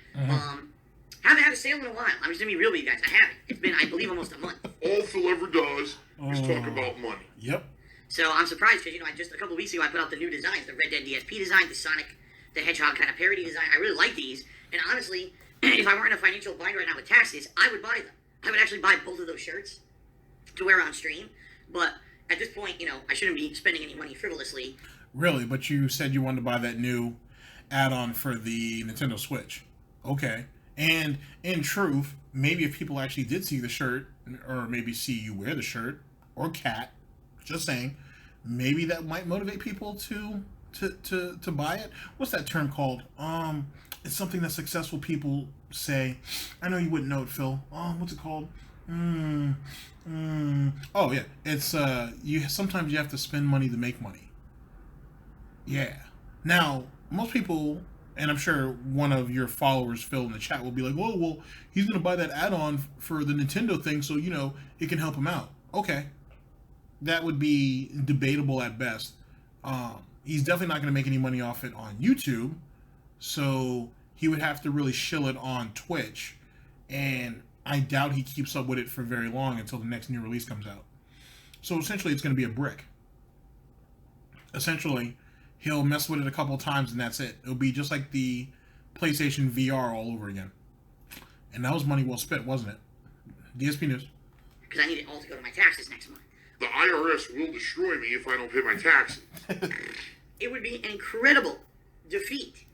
Haven't had a sale in a while. I'm just gonna be real with you guys. I haven't. It's been, I believe, almost a month. All Phil ever does is talk about money. Yep. So I'm surprised because, you know, just a couple weeks ago I put out the new designs, the Red Dead DSP design, the Sonic the Hedgehog kind of parody design. I really like these, and honestly, if I weren't in a financial bind right now with taxes, I would buy them. I would actually buy both of those shirts to wear on stream, but at this point, you know, I shouldn't be spending any money frivolously. Really? But you said you wanted to buy that new add-on for the Nintendo Switch. Okay. And in truth, maybe if people actually did see the shirt, or maybe see you wear the shirt, or Cat, just saying, maybe that might motivate people to buy it. What's that term called? It's something that successful people say. I know you wouldn't know it, Phil. What's it called? Oh yeah, it's sometimes you have to spend money to make money. Yeah. Now, most people and I'm sure one of your followers, Phil, in the chat will be like, "Oh, well, he's gonna buy that add-on for the Nintendo thing, so it can help him out." Okay, that would be debatable at best. He's definitely not gonna make any money off it on YouTube, so he would have to really shill it on Twitch, and I doubt he keeps up with it for very long until the next new release comes out. So essentially, it's gonna be a brick. Essentially, he'll mess with it a couple times and that's it. It'll be just like the PlayStation VR all over again. And that was money well spent, wasn't it? DSP News. Because I need it all to go to my taxes next month. The IRS will destroy me if I don't pay my taxes. It would be an incredible defeat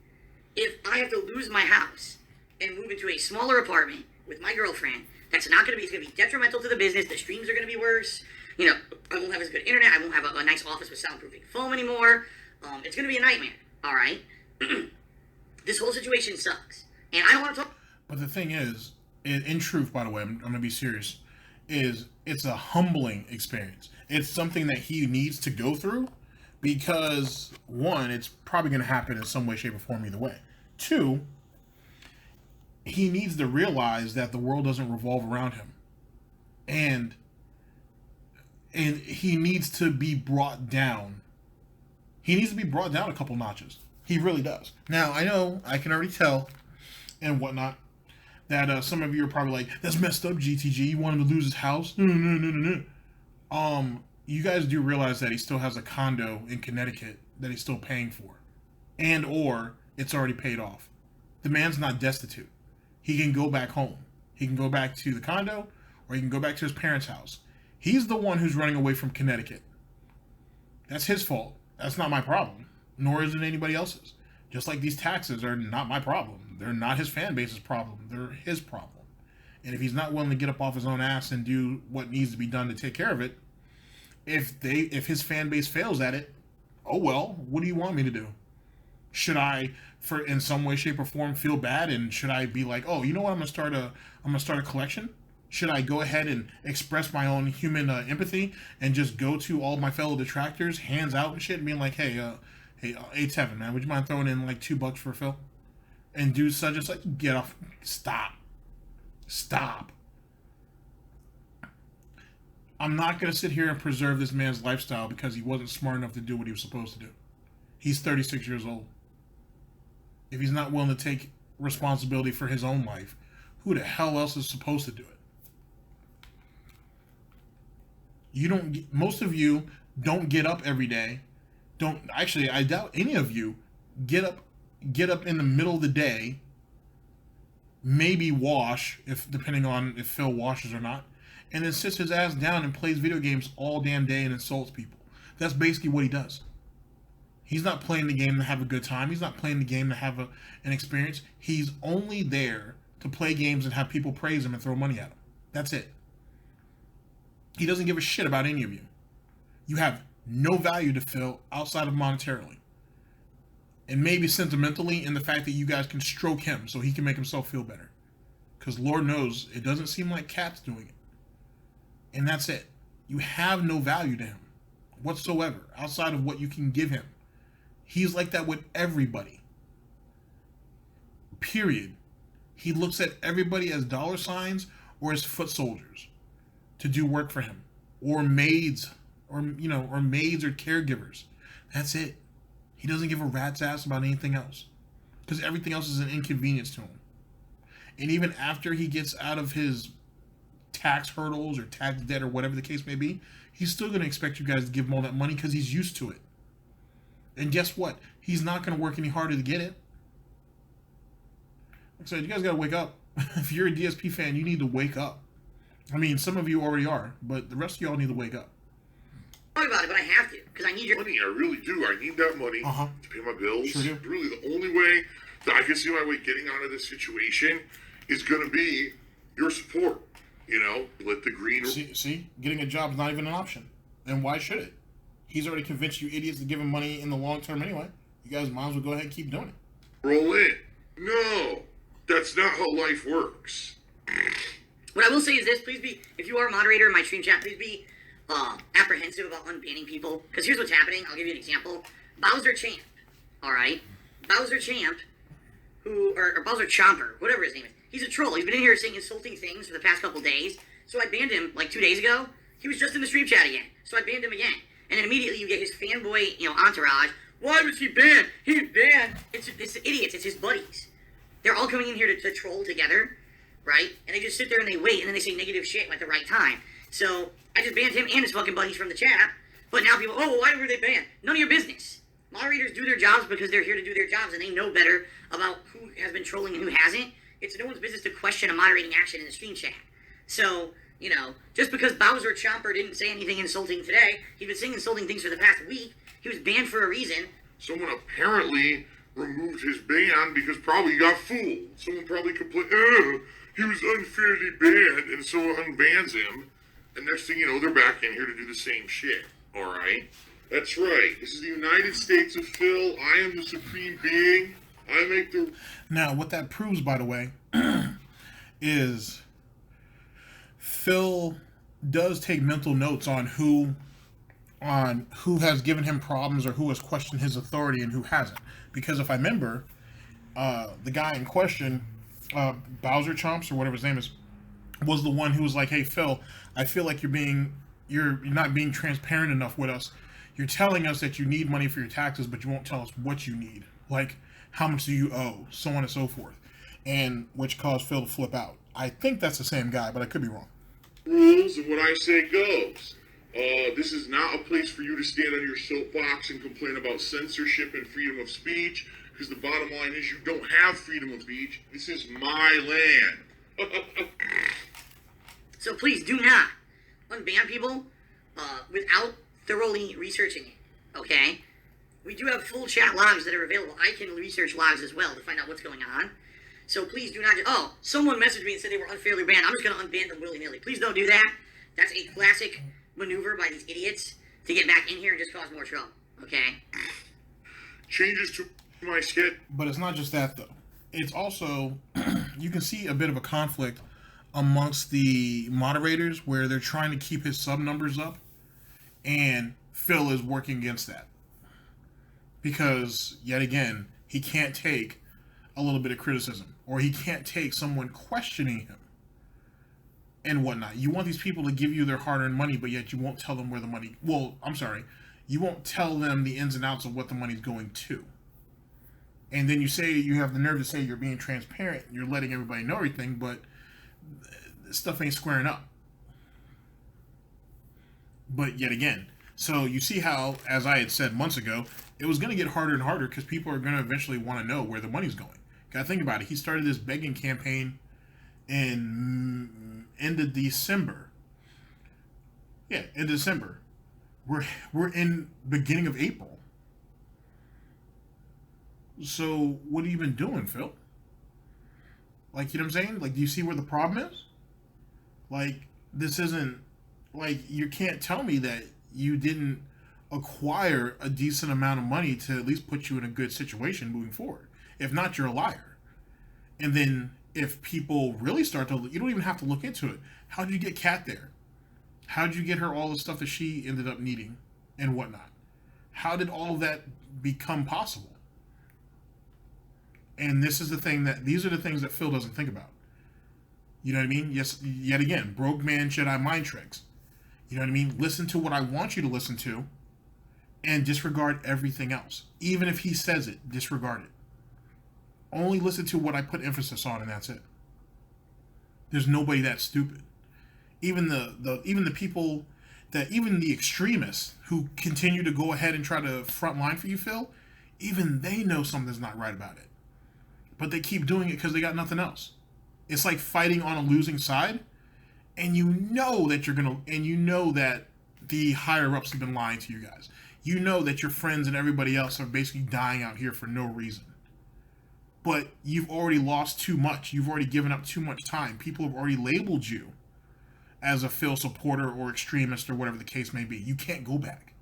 if I have to lose my house and move into a smaller apartment with my girlfriend. That's not going to be, it's going to be detrimental to the business. The streams are going to be worse. I won't have as good internet. I won't have a nice office with soundproofing foam anymore. It's going to be a nightmare, all right? This whole situation sucks. And I don't want to talk... But the thing is, in truth, by the way, I'm going to be serious, is it's a humbling experience. It's something that he needs to go through because, one, it's probably going to happen in some way, shape, or form either way. Two, he needs to realize that the world doesn't revolve around him. And he needs to be brought down. He needs to be brought down a couple notches. He really does. Now, I know, I can already tell, and whatnot, that some of you are probably like, that's messed up, GTG. You want him to lose his house? No. You guys do realize that he still has a condo in Connecticut that he's still paying for. And or it's already paid off. The man's not destitute. He can go back home. He can go back to the condo, or he can go back to his parents' house. He's the one who's running away from Connecticut. That's his fault. That's not my problem. Nor is it anybody else's. Just like these taxes are not my problem. They're not his fan base's problem. They're his problem. And if he's not willing to get up off his own ass and do what needs to be done to take care of it, if his fan base fails at it, oh well, what do you want me to do? Should I, in some way, shape, or form, feel bad? And should I be like, oh, you know what? I'm gonna start a collection? Should I go ahead and express my own human empathy and just go to all my fellow detractors, hands out and shit, and being like, hey, 8-7, man, would you mind throwing in like $2 for Phil? And do such and such? Get off. Stop. I'm not going to sit here and preserve this man's lifestyle because he wasn't smart enough to do what he was supposed to do. He's 36 years old. If he's not willing to take responsibility for his own life, who the hell else is supposed to do it? Most of you don't get up every day. I doubt any of you get up in the middle of the day, maybe wash, depending on if Phil washes or not, and then sits his ass down and plays video games all damn day and insults people. That's basically what he does. He's not playing the game to have a good time. He's not playing the game to have an experience. He's only there to play games and have people praise him and throw money at him. That's it. He doesn't give a shit about any of you. You have no value to Phil outside of monetarily. And maybe sentimentally in the fact that you guys can stroke him so he can make himself feel better. Because Lord knows, it doesn't seem like Cat's doing it. And that's it. You have no value to him whatsoever outside of what you can give him. He's like that with everybody. Period. He looks at everybody as dollar signs or as foot soldiers to do work for him, or maids, or maids or caregivers. That's it. He doesn't give a rat's ass about anything else because everything else is an inconvenience to him. And even after he gets out of his tax hurdles or tax debt or whatever the case may be, he's still going to expect you guys to give him all that money because he's used to it. And guess what? He's not going to work any harder to get it. Like I said, you guys got to wake up. If you're a DSP fan, you need to wake up. I mean, some of you already are, but the rest of y'all need to wake up. Sorry about it, but I have to, because I need your Money, I really do. I need that money to pay my bills. Sure do. Really, the only way that I can see my way getting out of this situation is going to be your support. Let the green... See? Getting a job is not even an option. And why should it? He's already convinced you idiots to give him money in the long term anyway. You guys might as well go ahead and keep doing it. Roll in. No, that's not how life works. What I will say is this, please be, if you are a moderator in my stream chat, please be apprehensive about unbanning people. Because here's what's happening. I'll give you an example. Bowser Champ, alright? Bowser Champ or Bowser Chomper, whatever his name is. He's a troll. He's been in here saying insulting things for the past couple days. So I banned him like 2 days ago. He was just in the stream chat again. So I banned him again. And then immediately you get his fanboy, entourage. Why was he banned? He's banned. It's idiots. It's his buddies. They're all coming in here to troll together, right? And they just sit there and they wait, and then they say negative shit at the right time. So I just banned him and his fucking buddies from the chat. But now people, why were they banned? None of your business. Moderators do their jobs because they're here to do their jobs, and they know better about who has been trolling and who hasn't. It's no one's business to question a moderating action in the stream chat. So, just because Bowser Chomper didn't say anything insulting today, he's been saying insulting things for the past week. He was banned for a reason. Someone apparently removed his ban because probably he got fooled. Someone probably complained, he was unfairly banned, and so unbans him. And next thing you know, they're back in here to do the same shit. Alright? That's right. This is the United States of Phil. I am the supreme being. I make the... Now, what that proves, by the way, is Phil does take mental notes on who has given him problems or who has questioned his authority and who hasn't. Because if I remember, the guy in question, Bowser Chomps or whatever his name is, was the one who was like, "Hey Phil, I feel like you're not being transparent enough with us. You're telling us that you need money for your taxes, but you won't tell us what you need. Like, how much do you owe? So on and so forth." And which caused Phil to flip out. I think that's the same guy, but I could be wrong. Rules, and what I say goes. This is not a place for you to stand on your soapbox and complain about censorship and freedom of speech, because the bottom line is you don't have freedom of speech. This is my land. So please do not unban people without thoroughly researching it, okay? We do have full chat logs that are available. I can research logs as well to find out what's going on. So please do not just, someone messaged me and said they were unfairly banned. I'm just going to unban them willy-nilly. Please don't do that. That's a classic maneuver by these idiots to get back in here and just cause more trouble, okay? Changes to my skit. But it's not just that, though. It's also, you can see a bit of a conflict amongst the moderators where they're trying to keep his sub numbers up, and Phil is working against that. Because, yet again, he can't take a little bit of criticism, or he can't take someone questioning him and whatnot. You want these people to give you their hard-earned money, but yet you won't tell them where the money... Well, I'm sorry. You won't tell them the ins and outs of what the money's going to. And then you have the nerve to say you're being transparent, you're letting everybody know everything, but this stuff ain't squaring up. But yet again, so you see how, as I had said months ago, it was going to get harder and harder because people are going to eventually want to know where the money's going. Gotta think about it. He started this begging campaign in end of December. Yeah, in December. We're in beginning of April. So what have you been doing, Phil? Like, you know what I'm saying? Like, do you see where the problem is? Like, this isn't, like, you can't tell me that you didn't acquire a decent amount of money to at least put you in a good situation moving forward. If not, you're a liar. And then if people really start to, you don't even have to look into it. How did you get Kat there? How did you get her all the stuff that she ended up needing and whatnot? How did all of that become possible? And this is the thing these are the things that Phil doesn't think about. You know what I mean? Yes, yet again, broke man Jedi mind tricks. You know what I mean? Listen to what I want you to listen to and disregard everything else. Even if he says it, disregard it. Only listen to what I put emphasis on, and that's it. There's nobody that stupid. Even the people even the extremists who continue to go ahead and try to front line for you, Phil, even they know something's not right about it. But they keep doing it because they got nothing else. It's like fighting on a losing side, and you know that the higher ups have been lying to you guys. You know that your friends and everybody else are basically dying out here for no reason. But you've already lost too much. You've already given up too much time. People have already labeled you as a Phil supporter or extremist or whatever the case may be. You can't go back.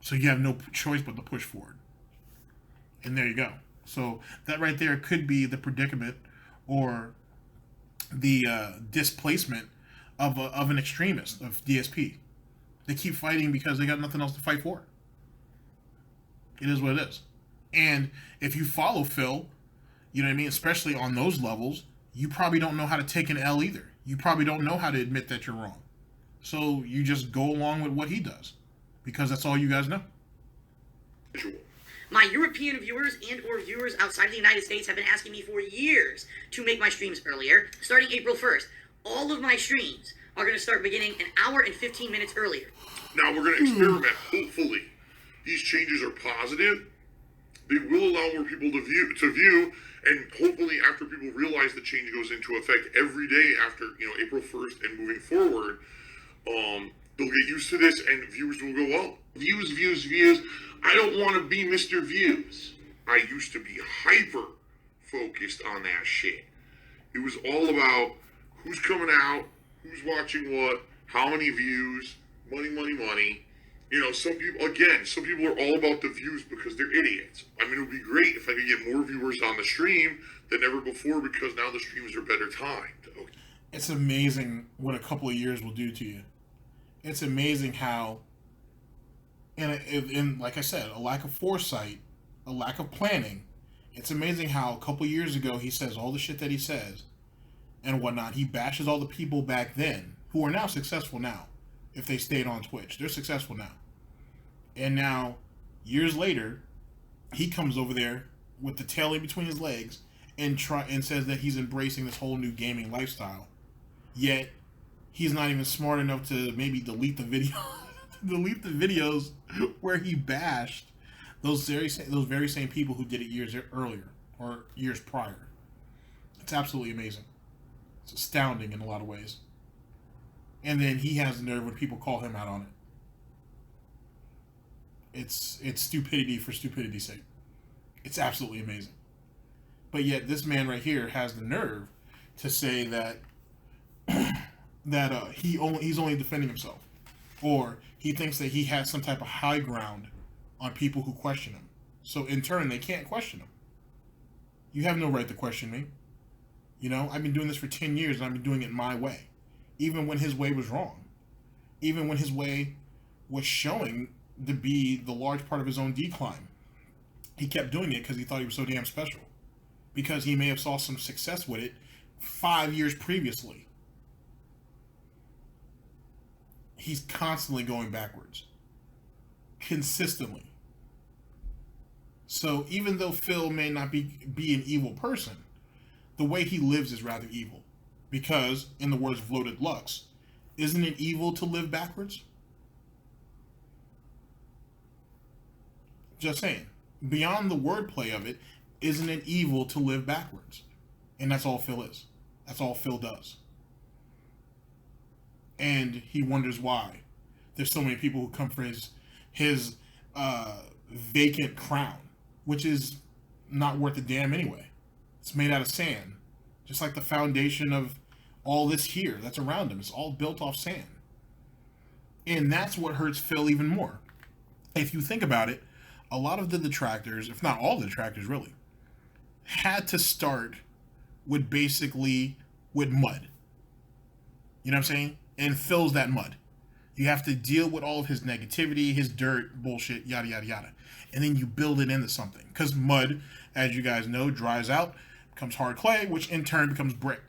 So you have no choice but to push forward. And there you go. So that right there could be the predicament or the displacement of an extremist, of DSP. They keep fighting because they got nothing else to fight for. It is what it is. And if you follow Phil, You know what I mean? Especially on those levels, you probably don't know how to take an L either. You probably don't know how to admit that you're wrong. So you just go along with what he does, because that's all you guys know. My European viewers and or viewers outside of the United States have been asking me for years to make my streams earlier, starting April 1st. All of my streams are going to start beginning an hour and 15 minutes earlier. Now we're going to experiment. Hopefully, these changes are positive. They will allow more people to view, and hopefully, after people realize the change goes into effect every day after April 1st and moving forward, they'll get used to this, and viewers will go up. Views. I don't want to be Mr. Views. I used to be hyper focused on that shit. It was all about who's coming out, who's watching what, how many views, money. Some people are all about the views because they're idiots. I mean, it would be great if I could get more viewers on the stream than ever before, because now the streams are better timed. Okay. It's amazing what a couple of years will do to you. It's amazing how, and like I said, a lack of foresight, a lack of planning. It's amazing how a couple of years ago he says all the shit that he says and whatnot. He bashes all the people back then who are now successful now. If they stayed on Twitch, they're successful now. And now, years later, he comes over there with the tail in between his legs and says that he's embracing this whole new gaming lifestyle. Yet, he's not even smart enough to maybe delete the videos where he bashed those very same people who did it years earlier or years prior. It's absolutely amazing. It's astounding in a lot of ways. And then he has the nerve when people call him out on it. It's stupidity for stupidity's sake. It's absolutely amazing. But yet this man right here has the nerve to say that he's only defending himself, or he thinks that he has some type of high ground on people who question him. So in turn, they can't question him. You have no right to question me. I've been doing this for 10 years and I've been doing it my way. Even when his way was wrong. Even when his way was showing to be the large part of his own decline. He kept doing it because he thought he was so damn special. Because he may have saw some success with it 5 years previously. He's constantly going backwards. Consistently. So even though Phil may not be an evil person, the way he lives is rather evil. Because, in the words of Loaded Lux, isn't it evil to live backwards? Just saying. Beyond the wordplay of it, isn't it evil to live backwards? And that's all Phil is. That's all Phil does. And he wonders why there's so many people who come for his vacant crown, which is not worth a damn anyway. It's made out of sand. Just like the foundation of all this here that's around him. It's all built off sand. And that's what hurts Phil even more. If you think about it, a lot of the detractors, if not all the detractors really, had to start with mud. You know what I'm saying? And Phil's that mud. You have to deal with all of his negativity, his dirt, bullshit, yada, yada, yada. And then you build it into something. Because mud, as you guys know, dries out, becomes hard clay, which in turn becomes brick.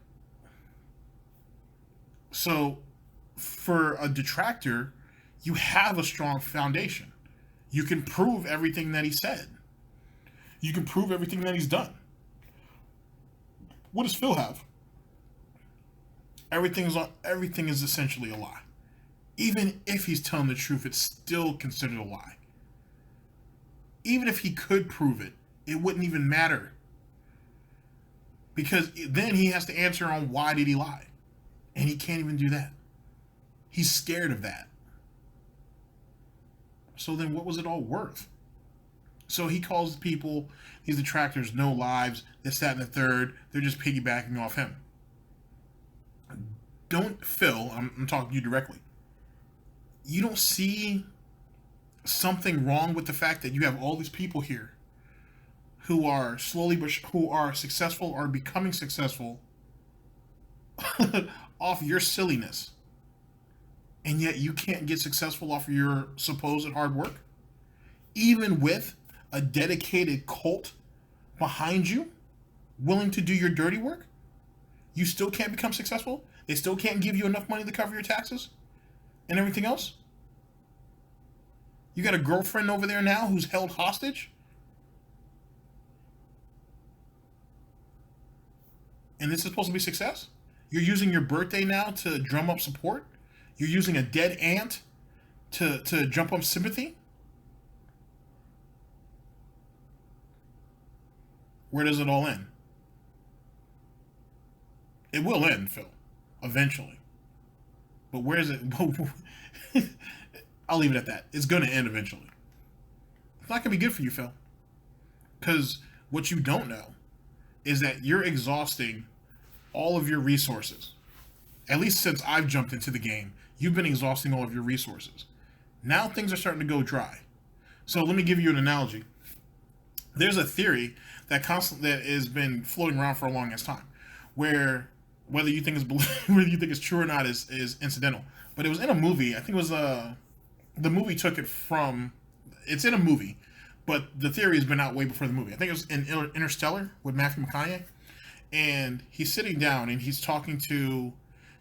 So, for a detractor, you have a strong foundation. You can prove everything that he said. You can prove everything that he's done. What does Phil have? Everything is essentially a lie. Even if he's telling the truth, it's still considered a lie. Even if he could prove it, it wouldn't even matter. Because then he has to answer on why did he lie. And he can't even do that. He's scared of that. So then what was it all worth? So he calls people, these detractors, no lives, this, that, and the third. They're just piggybacking off him. Phil, I'm talking to you directly. You don't see something wrong with the fact that you have all these people here who are who are successful or becoming successful off your silliness, and yet you can't get successful off of your supposed hard work, even with a dedicated cult behind you? willing to do your dirty work, you still can't become successful? They still can't give you enough money to cover your taxes and everything else? You got a girlfriend over there now who's held hostage? And this is supposed to be success? You're using your birthday now to drum up support? You're using a dead aunt to jump up sympathy? Where does it all end? It will end, Phil. Eventually. But where is it? I'll leave it at that. It's going to end eventually. It's not going to be good for you, Phil. Because what you don't know is that you're exhausting all of your resources. At least since I've jumped into the game, you've been exhausting all of your resources. Now things are starting to go dry. So let me give you an analogy. There's a theory that has been floating around for a long time, where whether you think it's true or not is incidental. But it was in a movie. I think it was the movie took it from. It's in a movie, but the theory has been out way before the movie. I think it was in Interstellar with Matthew McConaughey, and he's sitting down and he's talking to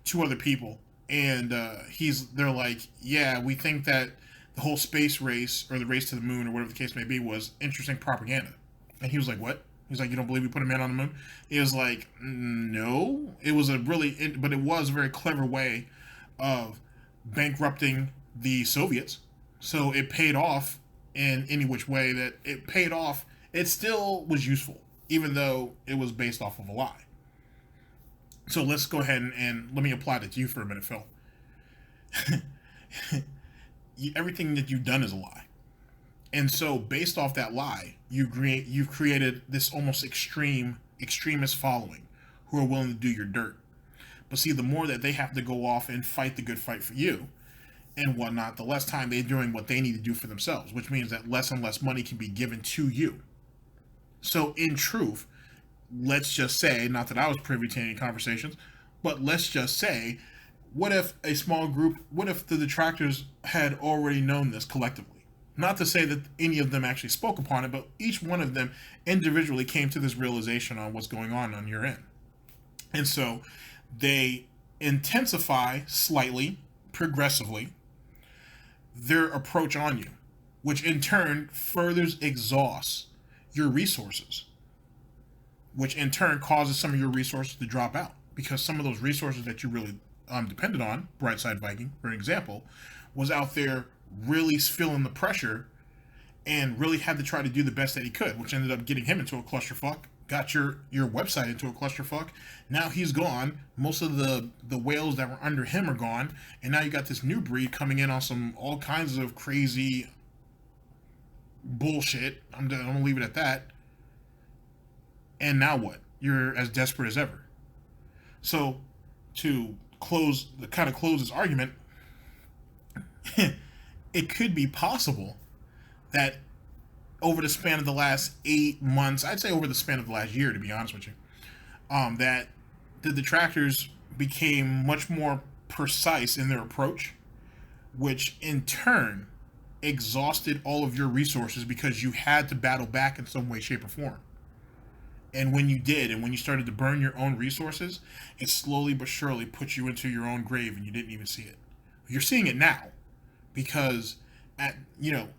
two other people, and they're like, yeah, we think that the whole space race or the race to the moon or whatever the case may be was interesting propaganda. And he was like, what? He's like, you don't believe we put a man on the moon? He was like, no. It was but it was a very clever way of bankrupting the Soviets. So it paid off in any which way that it paid off. It still was useful, even though it was based off of a lie. So let's go ahead and let me apply that to you for a minute, Phil. Everything that you've done is a lie. And so based off that lie, you've created this almost extremist following who are willing to do your dirt. But see, the more that they have to go off and fight the good fight for you and whatnot, the less time they're doing what they need to do for themselves, which means that less and less money can be given to you. So in truth, let's just say, not that I was privy to any conversations, but let's just say, what if the detractors had already known this collectively? Not to say that any of them actually spoke upon it, but each one of them individually came to this realization on what's going on your end. And so they intensify slightly, progressively, their approach on you, which in turn furthers exhausts your resources, which in turn causes some of your resources to drop out, because some of those resources that you really depended on, Brightside Viking, for example, was out there really feeling the pressure and really had to try to do the best that he could, which ended up getting him into a clusterfuck, got your website into a clusterfuck. Now he's gone. Most of the whales that were under him are gone, and now you got this new breed coming in on all kinds of crazy bullshit. I'm gonna leave it at that. And now what? You're as desperate as ever. So to close this argument, it could be possible that over the span of the last 8 months, I'd say over the span of the last year, to be honest with you, that the detractors became much more precise in their approach, which in turn exhausted all of your resources because you had to battle back in some way, shape, or form. And when you did, and when you started to burn your own resources, it slowly but surely put you into your own grave, and you didn't even see it. You're seeing it now, because at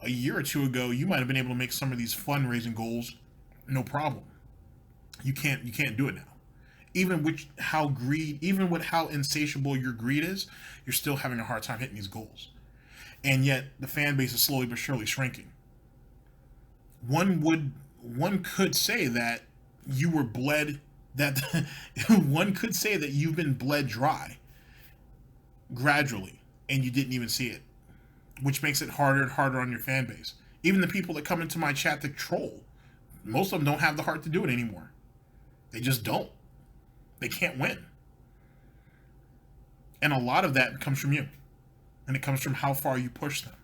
a year or two ago, you might have been able to make some of these fundraising goals, no problem. You can't do it now. Even with how insatiable your greed is, you're still having a hard time hitting these goals. And yet the fan base is slowly but surely shrinking. One could say that you were bled, one could say that you've been bled dry gradually, and you didn't even see it, which makes it harder and harder on your fan base. Even the people that come into my chat to troll, most of them don't have the heart to do it anymore. They just don't. They can't win. And a lot of that comes from you. And it comes from how far you push them,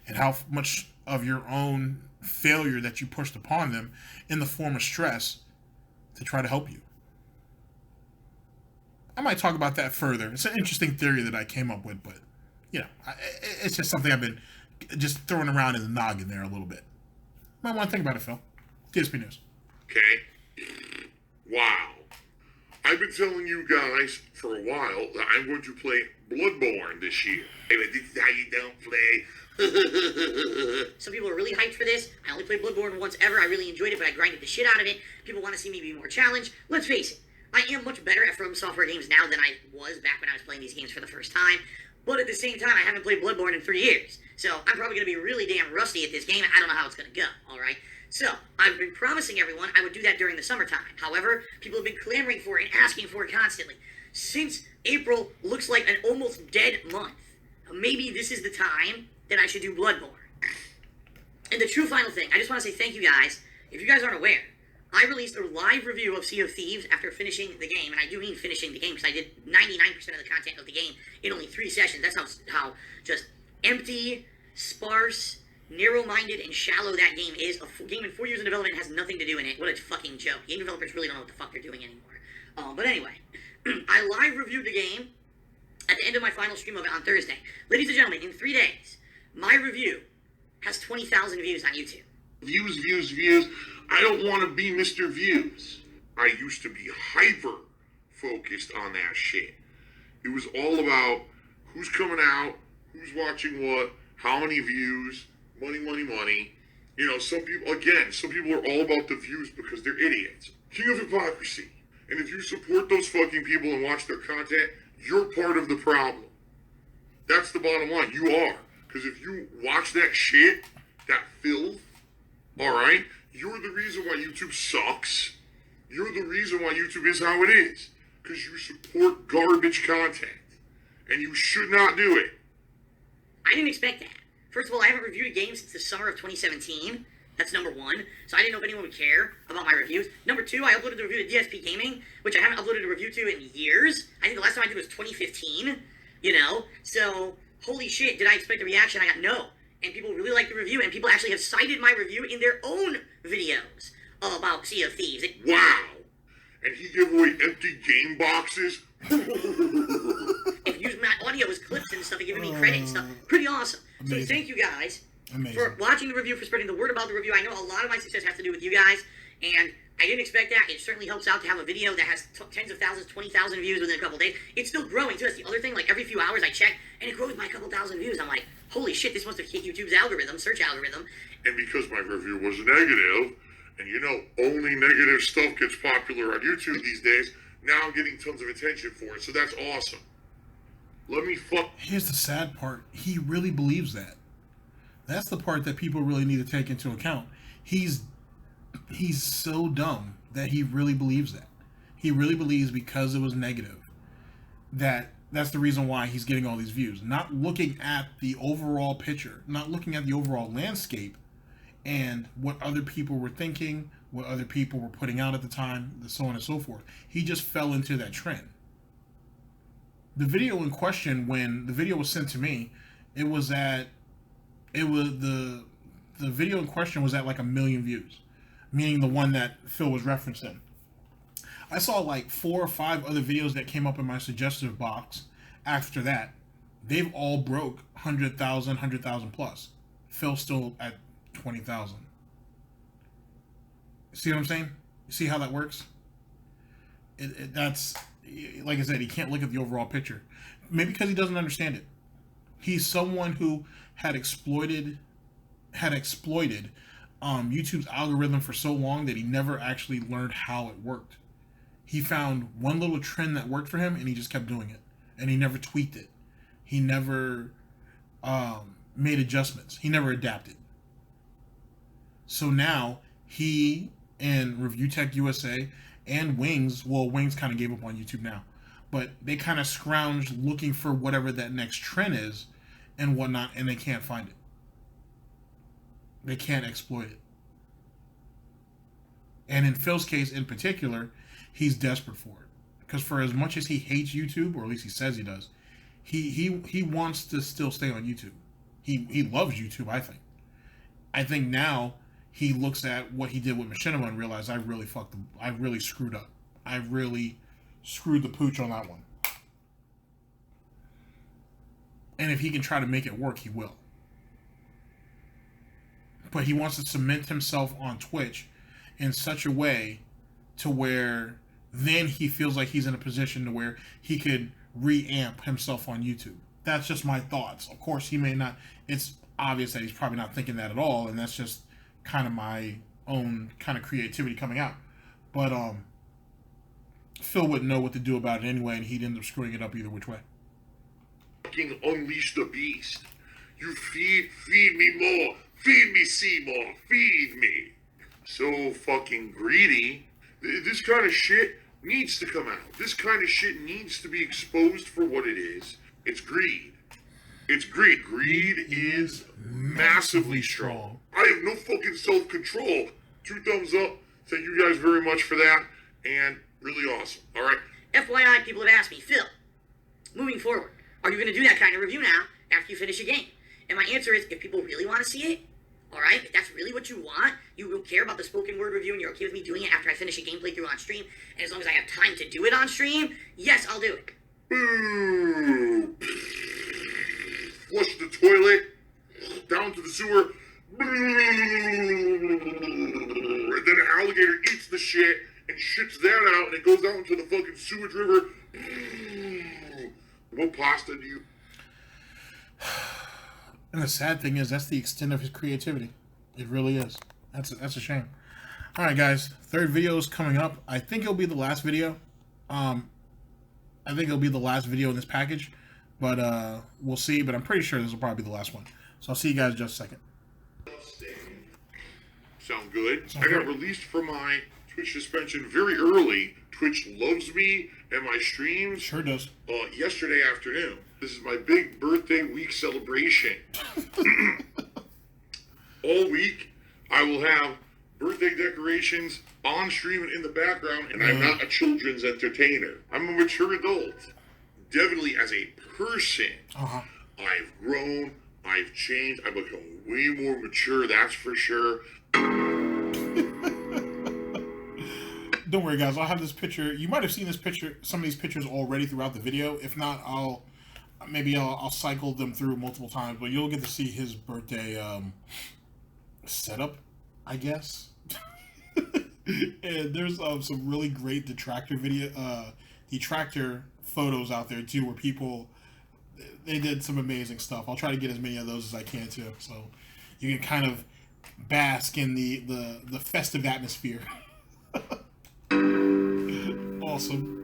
and how much of your own failure that you pushed upon them in the form of stress to try to help you. I might talk about that further. It's an interesting theory that I came up with, but it's just something I've been just throwing around in the noggin there a little bit. Might want to think about it, Phil. DSP News. Okay. Wow. I've been telling you guys for a while that I'm going to play Bloodborne this year. Hey, but this is how you don't play. Some people are really hyped for this. I only played Bloodborne once ever. I really enjoyed it, but I grinded the shit out of it. People want to see me be more challenged. Let's face it, I am much better at From Software games now than I was back when I was playing these games for the first time. But at the same time, I haven't played Bloodborne in 3 years. So I'm probably going to be really damn rusty at this game. I don't know how it's going to go, alright? So, I've been promising everyone I would do that during the summertime. However, people have been clamoring for it and asking for it constantly. Since April looks like an almost dead month, maybe this is the time that I should do Bloodborne. And the true final thing, I just want to say thank you guys. If you guys aren't aware, I released a live review of Sea of Thieves after finishing the game, and I do mean finishing the game because I did 99% of the content of the game in only 3 sessions. That's how just empty, sparse, narrow-minded, and shallow that game is. A game in 4 years of development has nothing to do in it. What a fucking joke. Game developers really don't know what the fuck they're doing anymore. But anyway, I live reviewed the game at the end of my final stream of it on Thursday. Ladies and gentlemen, in 3 days, my review has 20,000 views on YouTube. Views, views, views. I don't want to be Mr. Views. I used to be hyper focused on that shit. It was all about who's coming out, who's watching what, how many views, money, money, money. You know, some people are all about the views because they're idiots. King of hypocrisy. And if you support those fucking people and watch their content, you're part of the problem. That's the bottom line. You are. Because if you watch that shit, that filth, alright, you're the reason why YouTube sucks. You're the reason why YouTube is how it is. Because you support garbage content. And you should not do it. I didn't expect that. First of all, I haven't reviewed a game since the summer of 2017. That's number one. So I didn't know if anyone would care about my reviews. Number two, I uploaded the review to Dspgaming, which I haven't uploaded a review to in years. I think the last time I did was 2015. You know? So, holy shit, did I expect a reaction? I got no. And people really like the review, and people actually have cited my review in their own videos about Sea of Thieves. Wow! And he gave away empty game boxes? If you use my audio as clips and stuff and giving me credit and stuff. Pretty awesome. Amazing. So thank you guys Amazing. for watching the review, for spreading the word about the review. I know a lot of my success has to do with you guys, and I didn't expect that. It certainly helps out to have a video that has tens of thousands, 20,000 views within a couple days. It's still growing, too. That's the other thing. Like, every few hours I check, and it grows by a couple thousand views. I'm like, holy shit, this must have hit YouTube's algorithm, search algorithm. And because my review was negative, and you know, only negative stuff gets popular on YouTube these days, now I'm getting tons of attention for it, so that's awesome. Let me Here's the sad part. He really believes that. That's the part that people really need to take into account. He's so dumb that he really believes that. He really believes because it was negative that's the reason why he's getting all these views. Not looking at the overall picture, not looking at the overall landscape and what other people were thinking, what other people were putting out at the time, so on and so forth. He just fell into that trend. The video in question, when the video was sent to me, the video in question was at like 1 million views, meaning the one that Phil was referencing. I saw like 4 or 5 other videos that came up in my suggestive box after that. They've all broke 100,000 plus. Phil's still at 20,000. See what I'm saying? You see how that works? That's, like I said, he can't look at the overall picture. Maybe because he doesn't understand it. He's someone who had exploited YouTube's algorithm for so long that he never actually learned how it worked. He found one little trend that worked for him, and he just kept doing it. And he never tweaked it. He never made adjustments. He never adapted. So now, he and Review Tech USA and Wings kind of gave up on YouTube now, but they kind of scrounged looking for whatever that next trend is and whatnot, and they can't find it. They can't exploit it. And in Phil's case in particular, he's desperate for it. Because for as much as he hates YouTube, or at least he says he does, he wants to still stay on YouTube. He loves YouTube, I think. I think now he looks at what he did with Machinima and realized I really screwed up. I really screwed the pooch on that one. And if he can try to make it work, he will. But he wants to cement himself on Twitch in such a way to where then he feels like he's in a position to where he could reamp himself on YouTube. That's just my thoughts. Of course, he may not. It's obvious that he's probably not thinking that at all, and that's just kind of my own kind of creativity coming out. But Phil wouldn't know what to do about it anyway, and he'd end up screwing it up either which way. Fucking unleash the beast. You feed me more. Feed me, Seymour. Feed me. So fucking greedy. This kind of shit needs to come out. This kind of shit needs to be exposed for what it is. It's greed. It's greed. Greed is massively strong. I have no fucking self-control. 2 thumbs up. Thank you guys very much for that. And really awesome. All right. FYI, people have asked me, Phil, moving forward, are you going to do that kind of review now after you finish a game? And my answer is, if people really want to see it, all right, if that's really what you want, you don't care about the spoken word review and you're okay with me doing it after I finish a gameplay through on stream, and as long as I have time to do it on stream, yes, I'll do it. Boo! Flush the toilet, down to the sewer, and then an alligator eats the shit and shits that out, and it goes out into the fucking sewage river. What pasta do you... And the sad thing is, that's the extent of his creativity. It really is. That's a shame. All right, guys. 3rd video is coming up. I think it'll be the last video. I think it'll be the last video in this package. But we'll see. But I'm pretty sure this will probably be the last one. So I'll see you guys in just a second. Sound good? I got released from my Twitch suspension very early. Twitch loves me and my streams. Sure does. Yesterday afternoon. This is my big birthday week celebration. All week, I will have birthday decorations on stream and in the background, and I'm not a children's entertainer. I'm a mature adult. Definitely as a person, I've grown, I've changed, I've become way more mature, that's for sure. Don't worry, guys. I'll have this picture. You might have seen this picture, some of these pictures already throughout the video. If not, I'll cycle them through multiple times. But you'll get to see his birthday setup, I guess. And there's some really great detractor photos out there too, where people they did some amazing stuff. I'll try to get as many of those as I can too, so you can kind of bask in the festive atmosphere. Awesome.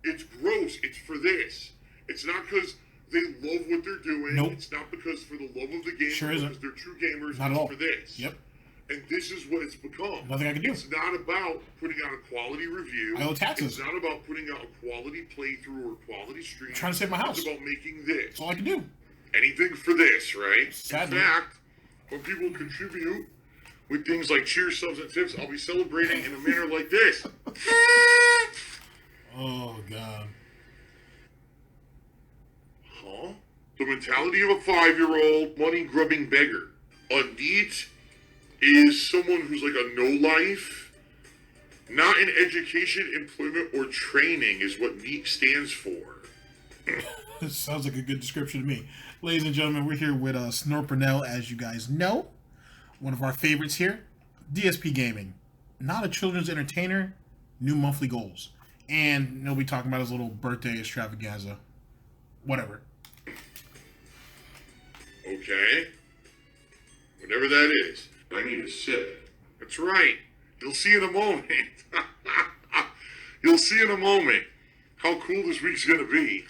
It's gross. It's for this. It's not because they love what they're doing. Nope. It's not because for the love of the game. Sure isn't. Because they're true gamers. Not at it's all. for this. Yep. And this is what it's become. Nothing I can do. It's not about putting out a quality review. I owe taxes. It's not about putting out a quality playthrough or quality stream. I'm trying to save my house. It's about making this. That's all I can do. Anything for this, right? Sadly. In fact, when people contribute with things like cheers, subs, and tips, I'll be celebrating in a manner like this. Oh, God. Huh? The mentality of a 5-year-old money-grubbing beggar. A NEET is someone who's like a no-life. Not in education, employment, or training is what NEET stands for. This sounds like a good description to me. Ladies and gentlemen, we're here with Snort Burnell, as you guys know. One of our favorites here. Dspgaming. Not a children's entertainer. New monthly goals. And he'll be talking about his little birthday extravaganza. Whatever. Okay. Whatever that is. I need a sip. That's right. You'll see in a moment. You'll see in a moment how cool this week's going to be.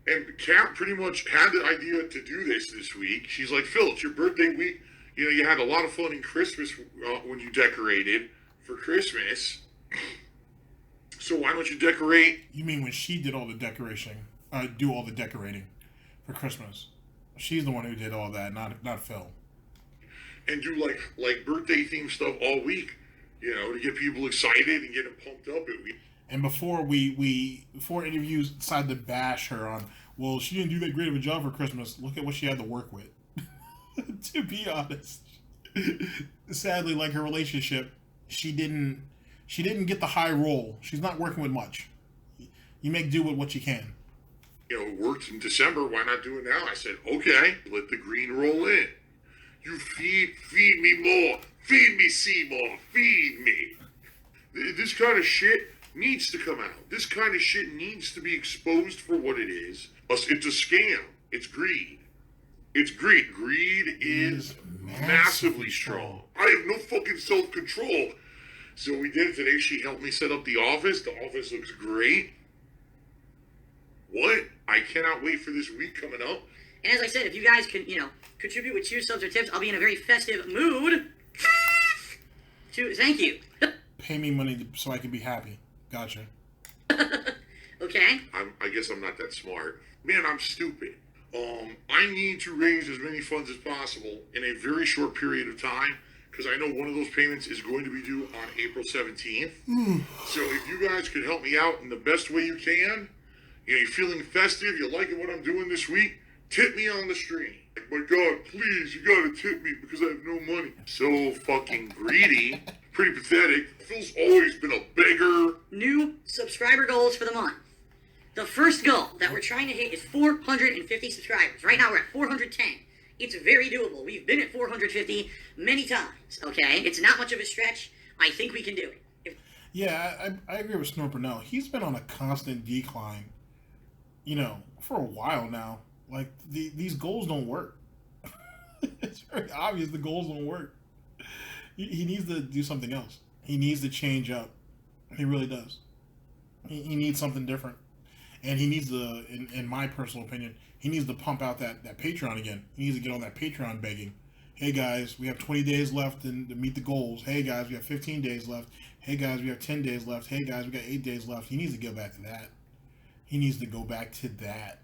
And Kat pretty much had the idea to do this week. She's like, Phil, it's your birthday week. You know, you had a lot of fun in Christmas when you decorated for Christmas. So why don't you decorate? You mean when she did all the decoration, do all the decorating for Christmas? She's the one who did all that, not Phil. And do like birthday themed stuff all week, you know, to get people excited and get them pumped up. And before before any of you decided to bash her on, well, she didn't do that great of a job for Christmas, look at what she had to work with. To be honest, sadly, like her relationship, she didn't get the high roll. She's not working with much. You make do with what you can. You know, it worked in December. Why not do it now? I said, okay, let the green roll in. You feed me more. Feed me, Seymour. Feed me. This kind of shit needs to come out. This kind of shit needs to be exposed for what it is. It's a scam. It's greed. It's greed. Greed is massively strong. I have no fucking self-control. So we did it today. She helped me set up the office. The office looks great. What? I cannot wait for this week coming up. And as I said, if you guys can, contribute with cheers, subs, or tips, I'll be in a very festive mood to thank you. Pay me money so I can be happy. Gotcha. Okay. I guess I'm not that smart. Man, I'm stupid. I need to raise as many funds as possible in a very short period of time because I know one of those payments is going to be due on April 17th. So if you guys could help me out in the best way you can, you're feeling festive, you're liking what I'm doing this week, tip me on the stream. Like, my God, please, you gotta tip me because I have no money. So fucking greedy. Pretty pathetic. Phil's always been a beggar. New subscriber goals for the month. The first goal that we're trying to hit is 450 subscribers. Right now we're at 410. It's very doable. We've been at 450 many times, okay? It's not much of a stretch. I think we can do it. Yeah, I agree with Snort Burnell. He's been on a constant decline, for a while now. Like, these goals don't work. It's very obvious the goals don't work. He needs to do something else. He needs to change up. He really does. He needs something different. And he needs to, in my personal opinion, he needs to pump out that Patreon again. He needs to get on that Patreon begging. Hey guys, we have 20 days left to meet the goals. Hey guys, we have 15 days left. Hey guys, we have 10 days left. Hey guys, we got 8 days left. He needs to go back to that. He needs to go back to that.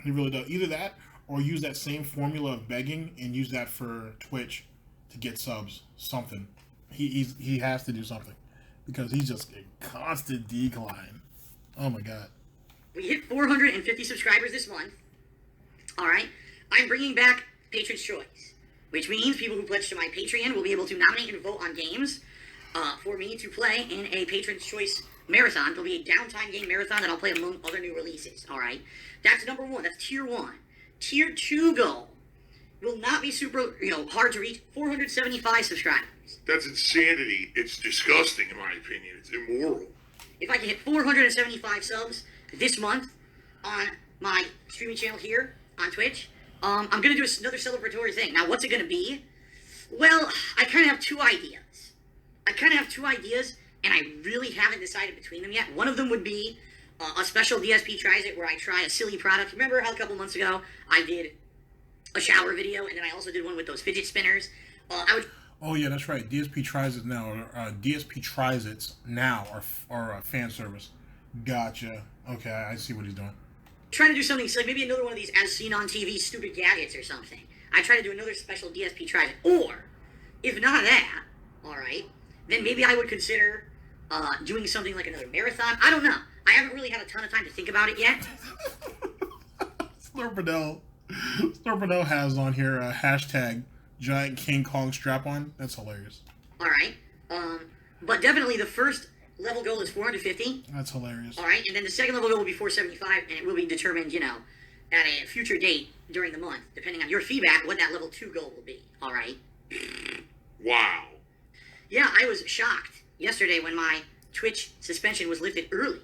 He really does. Either that or use that same formula of begging and use that for Twitch to get subs. Something. He has to do something because he's just in constant decline. Oh my God. We hit 450 subscribers this month. All right. I'm bringing back Patron's Choice, which means people who pledge to my Patreon will be able to nominate and vote on games for me to play in a Patron's Choice marathon. There'll be a downtime game marathon that I'll play among other new releases. All right. That's number one. That's tier 1. Tier 2 goal will not be super, hard to reach. 475 subscribers. That's insanity. It's disgusting, in my opinion. It's immoral. If I can hit 475 subs this month on my streaming channel here on Twitch, I'm going to do another celebratory thing. Now, what's it going to be? Well, I kind of have two ideas. And I really haven't decided between them yet. One of them would be a special DSP Tries It where I try a silly product. Remember how a couple months ago I did a shower video, and then I also did one with those fidget spinners? Oh yeah, that's right. DSP Tries It now. DSP Tries It now are a fan service. Gotcha. Okay, I see what he's doing. Trying to do something silly, maybe another one of these as seen on TV stupid gadgets or something. I try to do another special DSP Tries It. Or, if not that, alright, then maybe I would consider doing something like another marathon. I don't know. I haven't really had a ton of time to think about it yet. Snort Burnell has on here a hashtag Giant King Kong strap-on. That's hilarious. Alright. But definitely the first level goal is 450. That's hilarious. Alright, and then the second level goal will be 475, and it will be determined, at a future date during the month, depending on your feedback, what that level 2 goal will be. Alright? Wow. Yeah, I was shocked yesterday when my Twitch suspension was lifted early.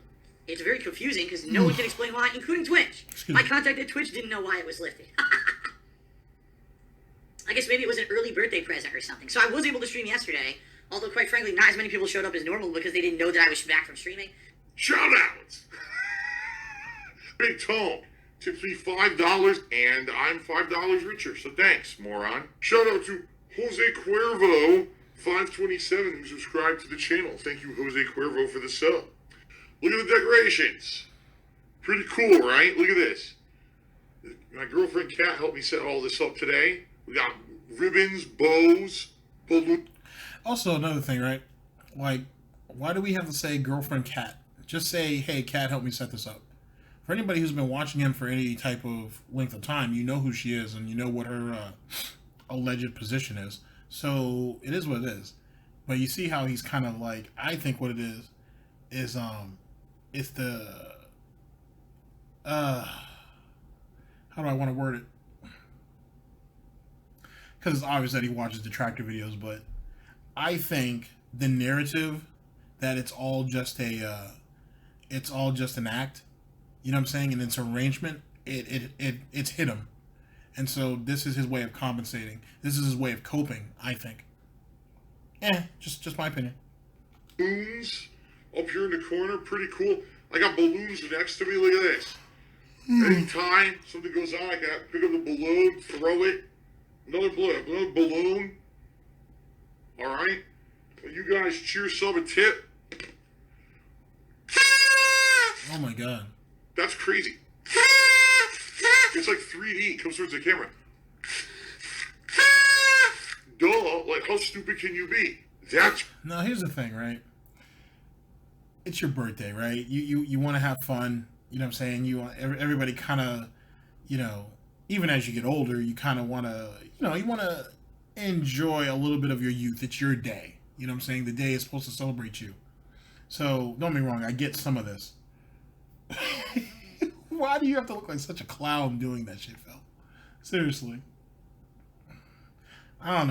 It's very confusing because no one can explain why, including Twitch. My contact at Twitch didn't know why it was lifted. I guess maybe it was an early birthday present or something. So I was able to stream yesterday, although quite frankly, not as many people showed up as normal because they didn't know that I was back from streaming. Shout outs! Big Tone tips me $5 and I'm $5 richer, so thanks, moron. Shout out to Jose Cuervo 527 who subscribed to the channel. Thank you, Jose Cuervo, for the sub. Look at the decorations. Pretty cool, right? Look at this. My girlfriend Kat helped me set all this up today. We got ribbons, bows, balloons. Also, another thing, right? Like, why do we have to say girlfriend Kat? Just say, hey, Kat, help me set this up. For anybody who's been watching him for any type of length of time, you know who she is and you know what her alleged position is. So, it is what it is. But you see how he's kind of like, I think what it is it's the, how do I want to word it? because it's obvious that he watches detractor videos, but I think the narrative that it's all just an act, you know what I'm saying, and it's arrangement, it's hit him. And so this is his way of compensating. This is his way of coping, I think. Just my opinion. Balloons up here in the corner, pretty cool. I got balloons next to me, look at this. Anytime something goes on, I can pick up the balloon, throw it. Another balloon. Alright? Well, you guys cheer yourself a tip. Oh my god. That's crazy. It's like 3D, comes towards the camera. Duh, like how stupid can you be? That's... Now here's the thing, right? It's your birthday, right? You want to have fun, you know what I'm saying? You want everybody kind of, you know, even as you get older, you kind of want to, you know, you want to enjoy a little bit of your youth. It's your day. You know what I'm saying? The day is supposed to celebrate you. So, don't get me wrong, I get some of this. Why do you have to look like such a clown doing that shit, Phil? Seriously. I don't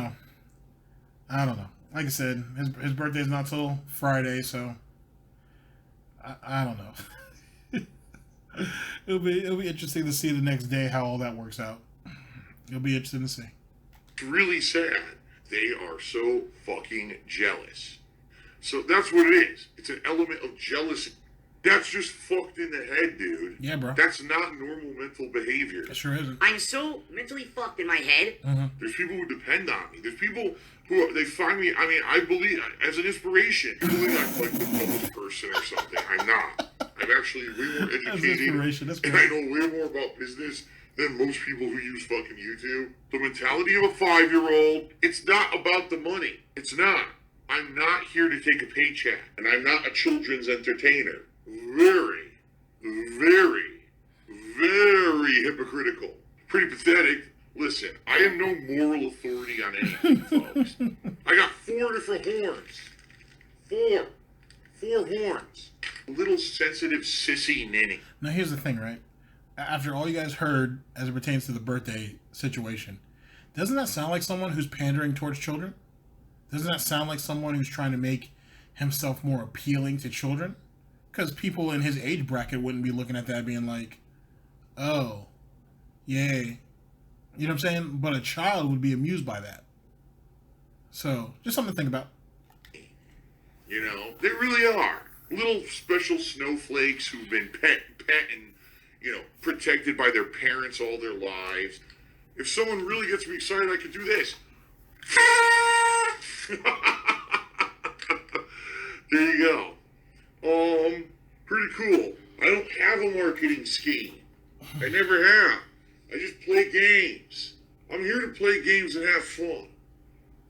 know. Like I said, his birthday's not till Friday, so I don't know. It'll be interesting to see the next day how all that works out. It'll be interesting to see. really sad. They are so fucking jealous. So that's what it is. It's an element of jealousy. That's just fucked in the head, dude. Yeah, bro. That's not normal mental behavior. It sure isn't. I'm so mentally fucked in my head. Mm-hmm. There's people who depend on me. There's people who, they find me, I mean, I believe, as an inspiration. You believe I'm like the dumbest person or something. I'm not. I'm actually way more educated. That's and I know way more about business than most people who use fucking YouTube. The mentality of a 5-year-old, it's not about the money. It's not. I'm not here to take a paycheck. And I'm not a children's entertainer. Very, very, very hypocritical. Pretty pathetic. Listen, I am no moral authority on anything, folks. I got 4 different horns. 4 horns. Little sensitive sissy ninny. Now here's the thing, right? After all you guys heard as it pertains to the birthday situation, doesn't that sound like someone who's pandering towards children? Doesn't that sound like someone who's trying to make himself more appealing to children? Because people in his age bracket wouldn't be looking at that being like, oh, yay. You know what I'm saying? But a child would be amused by that. So, just something to think about. You know, they really are. Little special snowflakes who've been pet and, you know, protected by their parents all their lives. If someone really gets me excited, I could do this. There you go. Pretty cool. I don't have a marketing scheme. I never have. I just play games. I'm here to play games and have fun.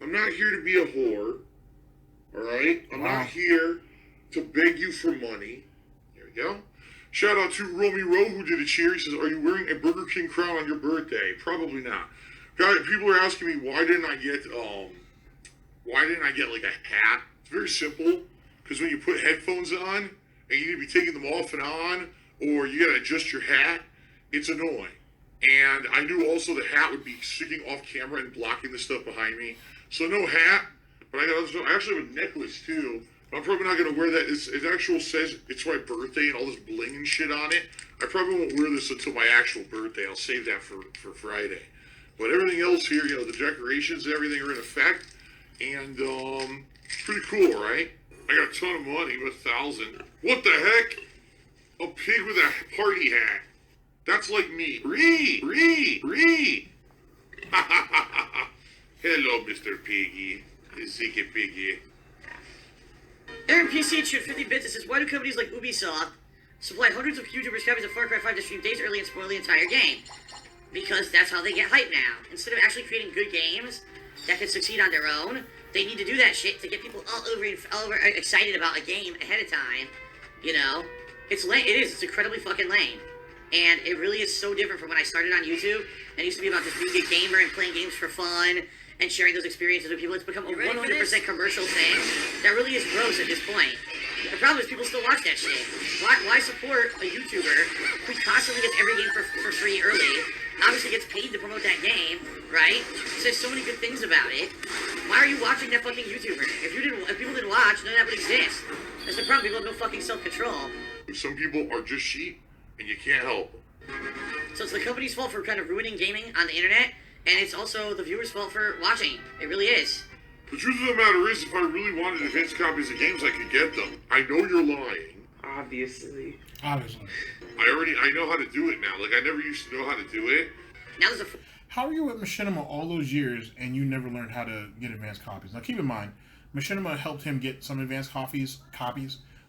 I'm not here to be a whore. Alright? I'm not here to beg you for money. There we go. Shout out to Romy Rowe who did a cheer. He says, are you wearing a Burger King crown on your birthday? Probably not. Guys, people are asking me why didn't I get like a hat? It's very simple. Because when you put headphones on and you need to be taking them off and on, or you gotta adjust your hat, it's annoying. And I knew also the hat would be sticking off camera and blocking the stuff behind me. So no hat, but I actually have a necklace too. But I'm probably not gonna wear that. It actually says it's my birthday and all this bling and shit on it. I probably won't wear this until my actual birthday. I'll save that for Friday. But everything else here, you know, the decorations and everything are in effect. And pretty cool, right? I got a ton of money, 1,000. What the heck? A pig with a party hat. That's like me. Ree. Hello, Mr. Piggy. Zeke Piggy. Aaron PC at 50 bits. It says, why do companies like Ubisoft supply hundreds of YouTubers copies of Far Cry 5 to stream days early and spoil the entire game? Because that's how they get hype now. Instead of actually creating good games that can succeed on their own, they need to do that shit to get people all over excited about a game ahead of time. You know? It's lame. It is. It's incredibly fucking lame. And it really is so different from when I started on YouTube. And it used to be about just being a gamer and playing games for fun and sharing those experiences with people. It's become a 100% commercial thing that really is gross at this point. The problem is people still watch that shit. Why support a YouTuber who constantly gets every game for free early, obviously gets paid to promote that game, right? Says so many good things about it. Why are you watching that fucking YouTuber? If people didn't watch, none of that would exist. That's the problem. People have no fucking self-control. Some people are just sheep, and you can't help them. So it's the company's fault for kind of ruining gaming on the internet, and it's also the viewer's fault for watching. It really is. The truth of the matter is, if I really wanted advanced copies of games, I could get them. I know you're lying. Obviously. I know how to do it now. Like, I never used to know how to do it. Now there's a... How are you with Machinima all those years and you never learned how to get advanced copies? Now keep in mind, Machinima helped him get some advanced copies,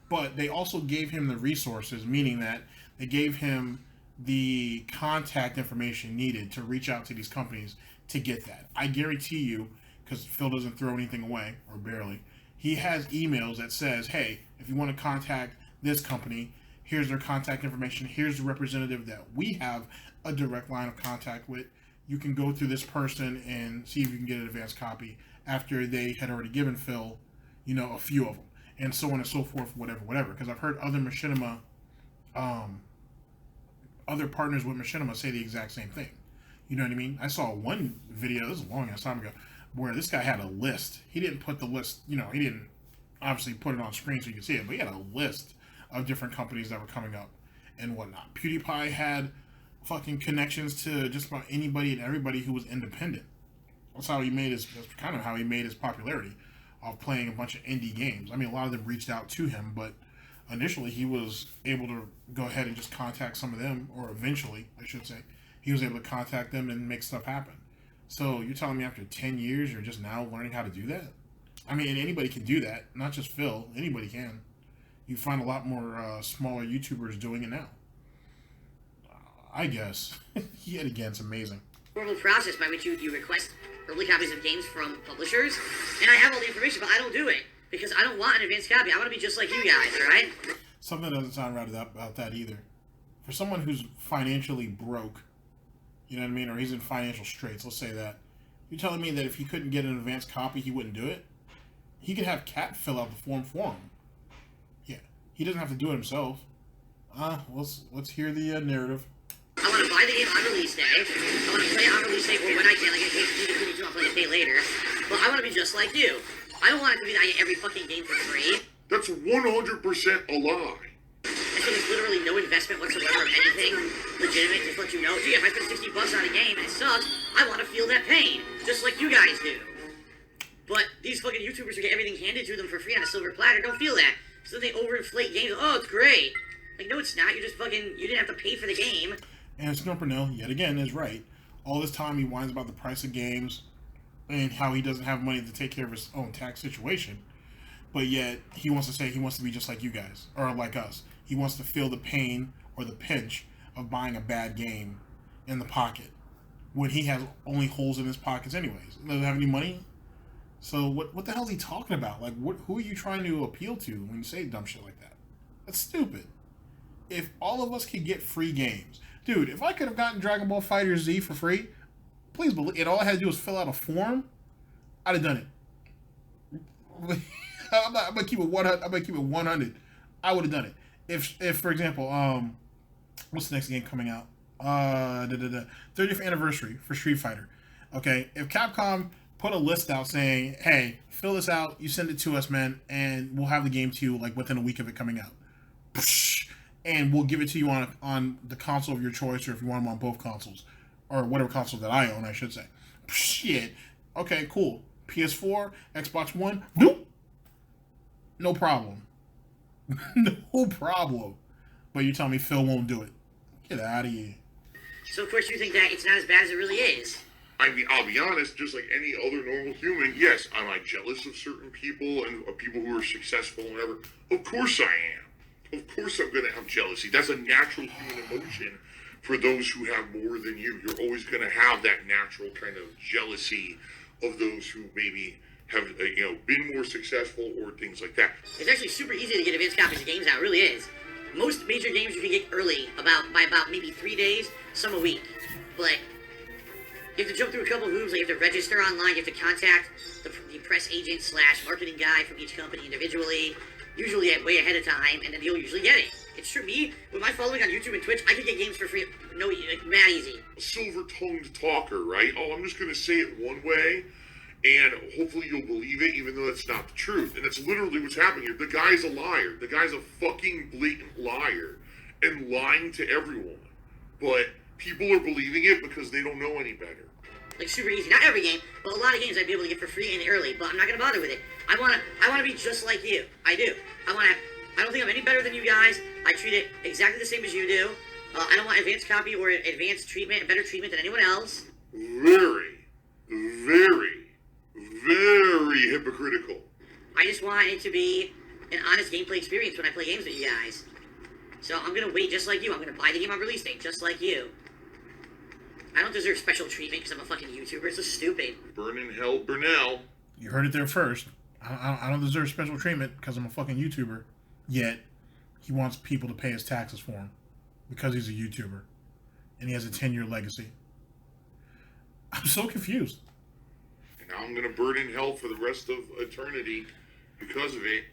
but they also gave him the resources, meaning that they gave him the contact information needed to reach out to these companies to get that. I guarantee you, because Phil doesn't throw anything away, or barely, he has emails that says, hey, if you want to contact this company, here's their contact information, here's the representative that we have a direct line of contact with. You can go through this person and see if you can get an advanced copy after they had already given Phil, a few of them, and so on and so forth, whatever. Because I've heard other Machinima, other partners with Machinima say the exact same thing. You know what I mean? I saw one video, this is a long ass time ago, where this guy had a list. He didn't put the list, he didn't obviously put it on screen so you can see it, but he had a list of different companies that were coming up and whatnot. PewDiePie had fucking connections to just about anybody and everybody who was independent. That's how he made his, that's kind of how he made his popularity, of playing a bunch of indie games. I mean, a lot of them reached out to him, but initially he was able to go ahead and just contact some of them, or eventually, I should say, he was able to contact them and make stuff happen. So you're telling me after 10 years you're just now learning how to do that? I mean, and anybody can do that, not just Phil. Anybody can. You find a lot more smaller YouTubers doing it now. I guess. Yet again, it's amazing. Normal process by which you request early copies of games from publishers, and I have all the information, but I don't do it because I don't want an advanced copy. I want to be just like you guys, all right? Something doesn't sound right about that either. For someone who's financially broke, you know what I mean, or he's in financial straits, let's say that, you're telling me that if he couldn't get an advanced copy, he wouldn't do it? He could have Kat fill out the form for him. Yeah, he doesn't have to do it himself. Let's hear the narrative. I want to buy the game on release day. I want to play it on release day or when I can. Like, in case you need to, I'll play it a day later. But I want to be just like you. I don't want it to be that I get every fucking game for free. That's 100% a lie. And so there's literally no investment whatsoever of anything legitimate. Just let you know, gee, if I spend $60 on a game and it sucks, I want to feel that pain. Just like you guys do. But these fucking YouTubers who get everything handed to them for free on a silver platter don't feel that. So they overinflate games. Oh, it's great. Like, no, it's not. You're just fucking, you didn't have to pay for the game. And Snort Burnell, yet again, is right. All this time he whines about the price of games and how he doesn't have money to take care of his own tax situation. But yet, he wants to say he wants to be just like you guys, or like us. He wants to feel the pain or the pinch of buying a bad game in the pocket when he has only holes in his pockets anyways. He doesn't have any money. So what the hell is he talking about? Like, who are you trying to appeal to when you say dumb shit like that? That's stupid. If all of us could get free games... Dude, if I could have gotten Dragon Ball FighterZ for free, please believe it, all I had to do was fill out a form, I'd have done it. I'm gonna keep it 100. I'm gonna keep it 100. I would have done it. If for example, what's the next game coming out? 30th anniversary for Street Fighter. Okay, if Capcom put a list out saying, hey, fill this out, you send it to us, man, and we'll have the game to you like within a week of it coming out. And we'll give it to you on the console of your choice, or if you want them on both consoles, or whatever console that I own, I should say. Shit. Okay, cool. PS4, Xbox One, nope. No problem. No problem. But you tell me Phil won't do it. Get out of here. So of course you think that it's not as bad as it really is. I mean, I'll be honest, just like any other normal human, yes, am I jealous of certain people and of people who are successful and whatever? Of course I am. Of course I'm going to have jealousy. That's a natural human emotion for those who have more than you. You're always going to have that natural kind of jealousy of those who maybe have, been more successful or things like that. It's actually super easy to get advanced copies of games now. It really is. Most major games you can get early by about maybe 3 days, some a week. But you have to jump through a couple hoops. Like you have to register online. You have to contact the press agent / marketing guy from each company individually. usually way ahead of time, and then you'll usually get it. It's true. Me, with my following on YouTube and Twitch, I could get games for free. No, like, mad easy. A silver-tongued talker, right? Oh, I'm just going to say it one way, and hopefully you'll believe it, even though that's not the truth. And that's literally what's happening here. The guy's a liar. The guy's a fucking blatant liar and lying to everyone. But people are believing it because they don't know any better. Like, super easy. Not every game, but a lot of games I'd be able to get for free and early, but I'm not going to bother with it. I wanna be just like you. I do. I don't think I'm any better than you guys. I treat it exactly the same as you do. I don't want advanced copy or advanced treatment and better treatment than anyone else. Very, very, very hypocritical. I just want it to be an honest gameplay experience when I play games with you guys. So I'm going to wait just like you. I'm going to buy the game on release date just like you. I don't deserve special treatment because I'm a fucking YouTuber. It's so stupid. Burn in hell, Burnell. You heard it there first. I don't deserve special treatment because I'm a fucking YouTuber. Yet, he wants people to pay his taxes for him because he's a YouTuber. And he has a 10-year legacy. I'm so confused. And now I'm going to burn in hell for the rest of eternity because of it.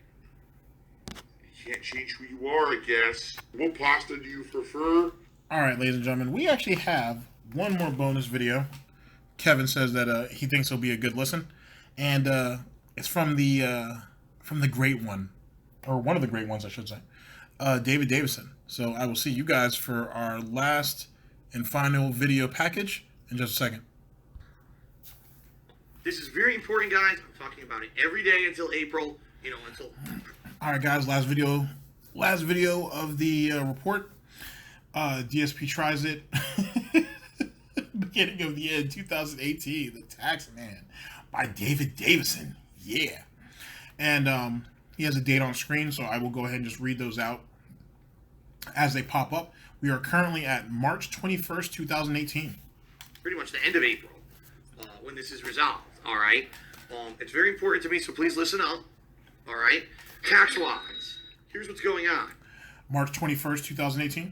You can't change who you are, I guess. What pasta do you prefer? Alright, ladies and gentlemen, we actually have one more bonus video. Kevin says that he thinks it'll be a good listen. And it's from the great one. Or one of the great ones, I should say. Davidson. So I will see you guys for our last and final video package in just a second. This is very important, guys. I'm talking about it every day until April. Until... Alright, guys, last video of the report. DSP tries it. Beginning of the end, 2018, The Tax Man by Davidson. Yeah. And he has a date on screen, so I will go ahead and just read those out as they pop up. We are currently at March 21st, 2018. Pretty much the end of April when this is resolved, all right? It's very important to me, so please listen up, all right? Tax-wise, here's what's going on. March 21st, 2018.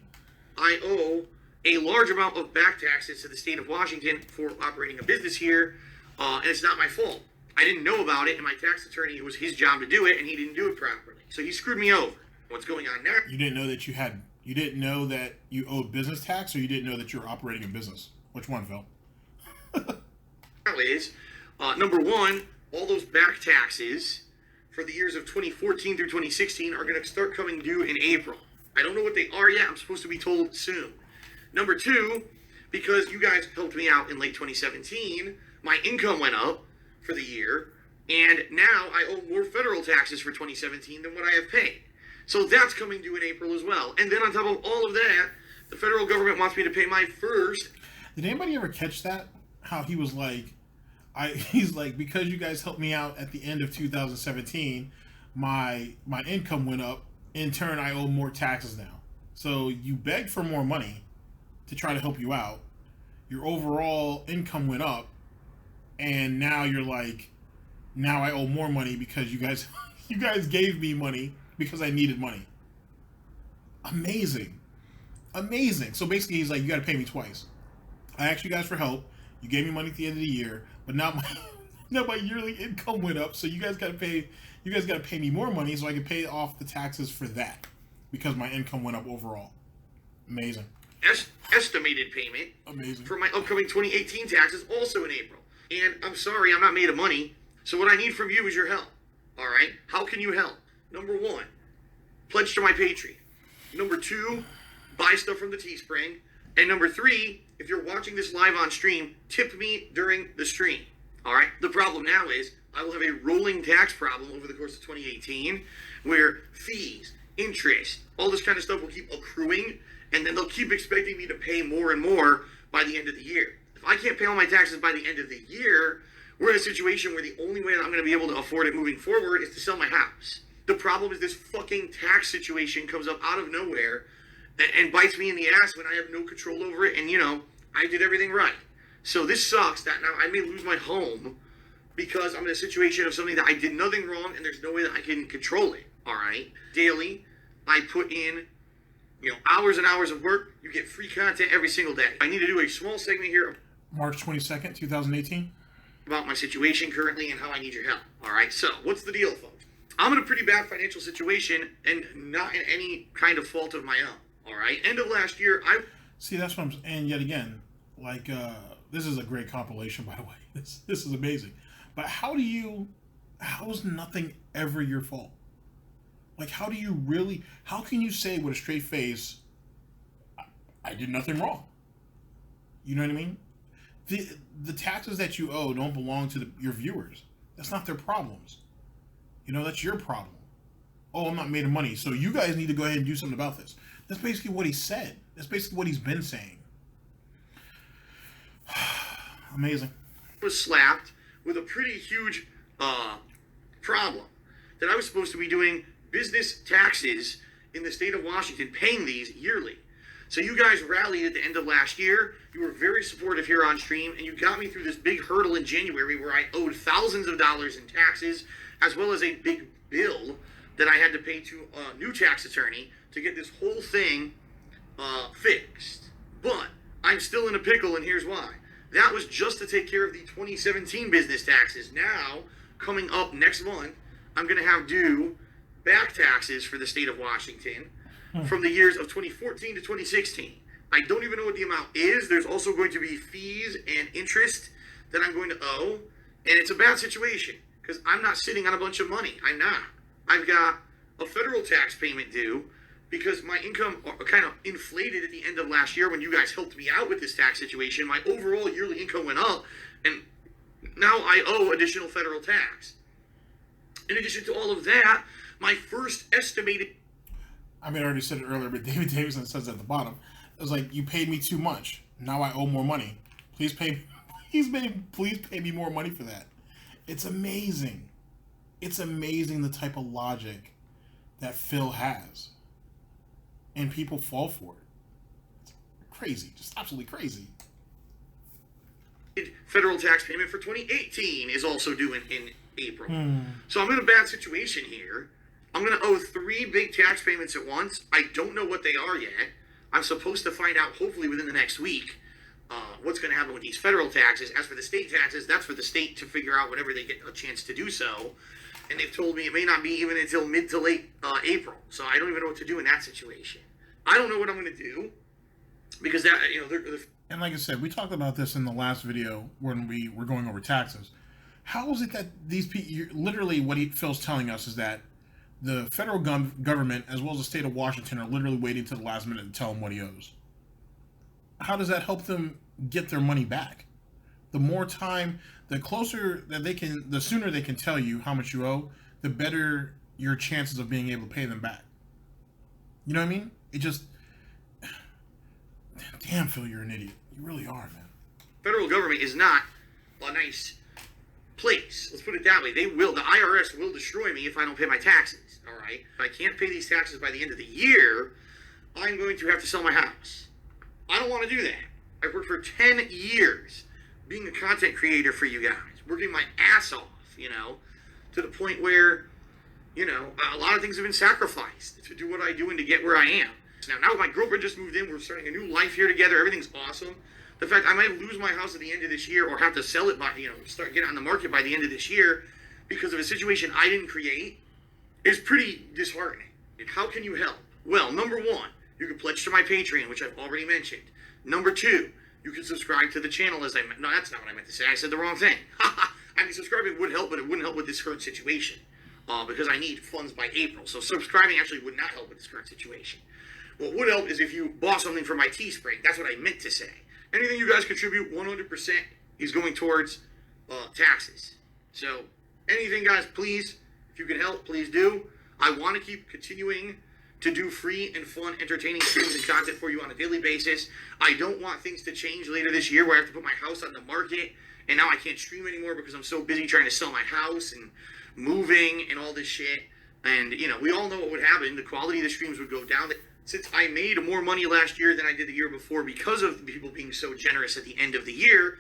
I owe a large amount of back taxes to the state of Washington for operating a business here, and it's not my fault. I didn't know about it, and my tax attorney, it was his job to do it, and he didn't do it properly. So he screwed me over. What's going on now? You didn't know that you didn't know that you owed business tax, or you didn't know that you were operating a business? Which one, Phil? Is, number one, all those back taxes for the years of 2014 through 2016 are going to start coming due in April. I don't know what they are yet. I'm supposed to be told soon. Number two, because you guys helped me out in late 2017, my income went up for the year, and now I owe more federal taxes for 2017 than what I have paid. So that's coming due in April as well. And then on top of all of that, the federal government wants me to pay my first. Did anybody ever catch that? How he was like, he's like, because you guys helped me out at the end of 2017, my income went up. In turn, I owe more taxes now. So you begged for more money to try to help you out. Your overall income went up, and now you're like, now I owe more money because you guys gave me money because I needed money. Amazing. So basically, he's like, you got to pay me twice. I asked you guys for help. You gave me money at the end of the year, but now my yearly income went up. So you guys got to pay me more money so I can pay off the taxes for that because my income went up overall. Amazing. Estimated payment. Amazing. For my upcoming 2018 taxes, also in April. And I'm sorry, I'm not made of money. So what I need from you is your help. All right? How can you help? Number one, pledge to my Patreon. Number two, buy stuff from the Teespring. And number three, if you're watching this live on stream, tip me during the stream. All right? The problem now is I will have a rolling tax problem over the course of 2018 where fees, interest, all this kind of stuff will keep accruing, and then they'll keep expecting me to pay more and more by the end of the year. If I can't pay all my taxes by the end of the year, we're in a situation where the only way that I'm going to be able to afford it moving forward is to sell my house. The problem is this fucking tax situation comes up out of nowhere and bites me in the ass when I have no control over it, and, I did everything right. So this sucks that now I may lose my home because I'm in a situation of something that I did nothing wrong and there's no way that I can control it, all right? Daily, I put in, hours and hours of work. You get free content every single day. I need to do a small segment here March 22nd, 2018. about my situation currently and how I need your help, all right? So, what's the deal, folks? I'm in a pretty bad financial situation and not in any kind of fault of my own. All right. End of last year, See, that's what I'm. And yet again, like this is a great compilation, by the way. This is amazing. But how is nothing ever your fault? Like, how can you say with a straight face, I did nothing wrong? You know what I mean? The taxes that you owe don't belong to your viewers. That's not their problems. You know, that's your problem. Oh, I'm not made of money, so you guys need to go ahead and do something about this. That's basically what he said. That's basically what he's been saying. Amazing. was slapped with a pretty huge problem that I was supposed to be doing business taxes in the state of Washington, paying these yearly. So you guys rallied at the end of last year. You were very supportive here on stream, and you got me through this big hurdle in January where I owed thousands of dollars in taxes, as well as a big bill that I had to pay to a new tax attorney to get this whole thing fixed. But I'm still in a pickle, and here's why. That was just to take care of the 2017 business taxes. Now, coming up next month, I'm going to have due back taxes for the state of Washington from the years of 2014 to 2016. I don't even know what the amount is. There's also going to be fees and interest that I'm going to owe. And it's a bad situation because I'm not sitting on a bunch of money. I'm not. I've got a federal tax payment due because my income kind of inflated at the end of last year when you guys helped me out with this tax situation. My overall yearly income went up, and now I owe additional federal tax. In addition to all of that, my first estimated... I mean, I already said it earlier, but David Davidson says at the bottom, it was like, you paid me too much. Now I owe more money. Please pay me more money for that. It's amazing. It's amazing the type of logic that Phil has. And people fall for it. It's crazy. Just absolutely crazy. Federal tax payment for 2018 is also due in April. So I'm in a bad situation here. I'm going to owe 3 big tax payments at once. I don't know what they are yet. I'm supposed to find out hopefully within the next week what's going to happen with these federal taxes. As for the state taxes, that's for the state to figure out whenever they get a chance to do so. And they've told me it may not be even until mid to late April. So I don't even know what to do in that situation. I don't know what I'm going to do because that, you know, they're and like I said, we talked about this in the last video when we were going over taxes. How is it that these people, literally what Phil's telling us is that the federal government, as well as the state of Washington, are literally waiting to the last minute to tell him what he owes. How does that help them get their money back? The more time, the closer that they can, the sooner they can tell you how much you owe, the better your chances of being able to pay them back. You know what I mean? It just, damn, Phil, you're an idiot. You really are, man. Federal government is not a nice place. Let's put it that way. The IRS will destroy me if I don't pay my taxes. All right. If I can't pay these taxes by the end of the year, I'm going to have to sell my house. I don't want to do that. I've worked for 10 years being a content creator for you guys, working my ass off, you know, to the point where, you know, a lot of things have been sacrificed to do what I do and to get where I am. Now my girlfriend just moved in. We're starting a new life here together. Everything's awesome. The fact I might lose my house at the end of this year or have to sell it by, you know, get it on the market by the end of this year because of a situation I didn't create is pretty disheartening. And how can you help? Well, number 1, you can pledge to my Patreon, which I've already mentioned. Number 2, you can subscribe to the channel as I meant. No, that's not what I meant to say. I said the wrong thing. I mean, subscribing would help, but it wouldn't help with this current situation because I need funds by April. So subscribing actually would not help with this current situation. What would help is if you bought something from my Teespring. That's what I meant to say. Anything you guys contribute, 100% is going towards taxes. So anything, guys, please, if you can help, please do. I want to keep continuing to do free and fun, entertaining streams and content for you on a daily basis. I don't want things to change later this year where I have to put my house on the market and now I can't stream anymore because I'm so busy trying to sell my house and moving and all this shit. And, you know, we all know what would happen. The quality of the streams would go down. Since I made more money last year than I did the year before because of people being so generous at the end of the year,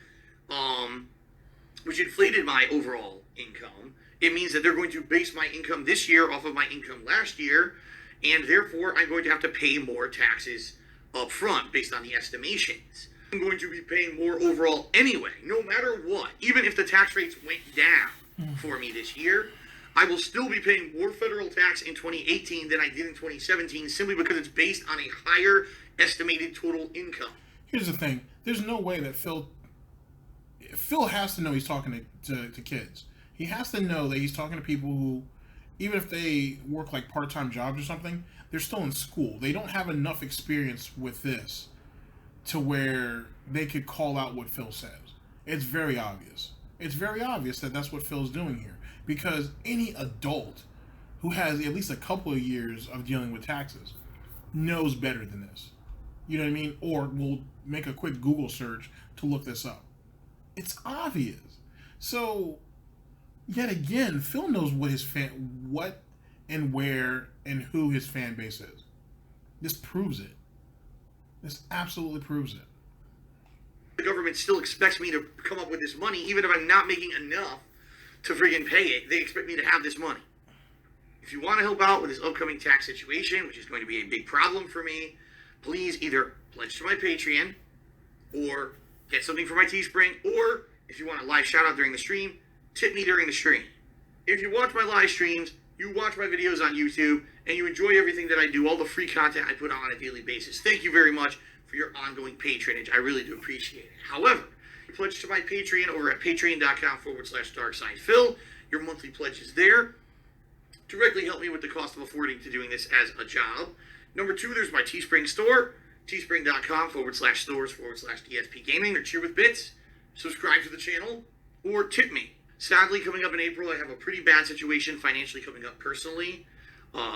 which inflated my overall income, it means that they're going to base my income this year off of my income last year, and therefore I'm going to have to pay more taxes up front based on the estimations. I'm going to be paying more overall anyway, no matter what. Even if the tax rates went down for me this year, I will still be paying more federal tax in 2018 than I did in 2017 simply because it's based on a higher estimated total income. Here's the thing. There's no way that Phil has to know he's talking to kids. He has to know that he's talking to people who, even if they work like part-time jobs or something, they're still in school. They don't have enough experience with this to where they could call out what Phil says. It's very obvious. It's very obvious that that's what Phil's doing here. Because any adult who has at least a couple of years of dealing with taxes knows better than this. You know what I mean? Or will make a quick Google search to look this up. It's obvious. So, yet again, Phil knows what and where and who his fan base is. This proves it. This absolutely proves it. The government still expects me to come up with this money, even if I'm not making enough to friggin' pay it. They expect me to have this money. If you want to help out with this upcoming tax situation, which is going to be a big problem for me, please either pledge to my Patreon or get something for my Teespring, or if you want a live shout out during the stream, tip me during the stream. If you watch my live streams, you watch my videos on YouTube, and you enjoy everything that I do, all the free content I put on a daily basis, thank you very much for your ongoing patronage. I really do appreciate it. However, you pledge to my Patreon over at patreon.com/darksidephil. Your monthly pledge is there. Directly help me with the cost of affording to doing this as a job. Number 2, there's my Teespring store, teespring.com/stores/DSPgaming, or cheer with bits. Subscribe to the channel, or tip me. Sadly, coming up in April, I have a pretty bad situation financially coming up personally.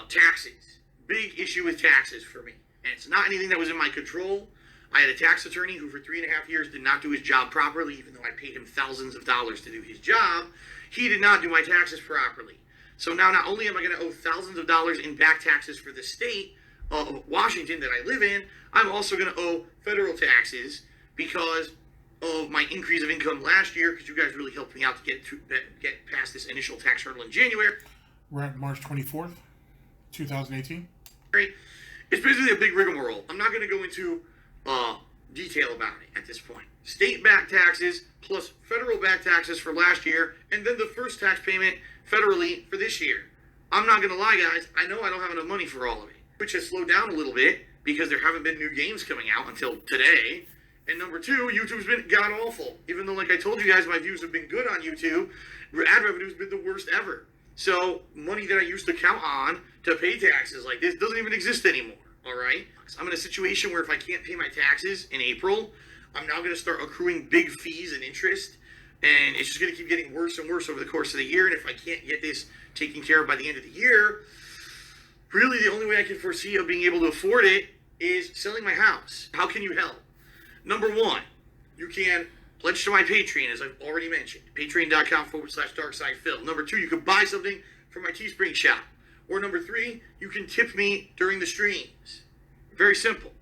Taxes. Big issue with taxes for me. And it's not anything that was in my control. I had a tax attorney who for 3.5 years did not do his job properly, even though I paid him thousands of dollars to do his job. He did not do my taxes properly. So now not only am I going to owe thousands of dollars in back taxes for the state of Washington that I live in, I'm also going to owe federal taxes because of my increase of income last year, because you guys really helped me out to get past this initial tax hurdle in January. We're at March 24th, 2018. It's basically a big rigmarole. I'm not going to go into detail about it at this point. State back taxes plus federal back taxes for last year, and then the first tax payment federally for this year. I'm not going to lie, guys. I know I don't have enough money for all of it, which has slowed down a little bit because there haven't been new games coming out until today. And number 2, YouTube's been god-awful. Even though, like I told you guys, my views have been good on YouTube, ad revenue's been the worst ever. So, money that I used to count on to pay taxes like this doesn't even exist anymore, all right? So I'm in a situation where if I can't pay my taxes in April, I'm now going to start accruing big fees and interest, and it's just going to keep getting worse and worse over the course of the year. And if I can't get this taken care of by the end of the year, really the only way I can foresee of being able to afford it is selling my house. How can you help? Number 1, you can pledge to my Patreon, as I've already mentioned, patreon.com/darksidephil. Number 2, you can buy something from my Teespring shop. Or number 3, you can tip me during the streams. Very simple.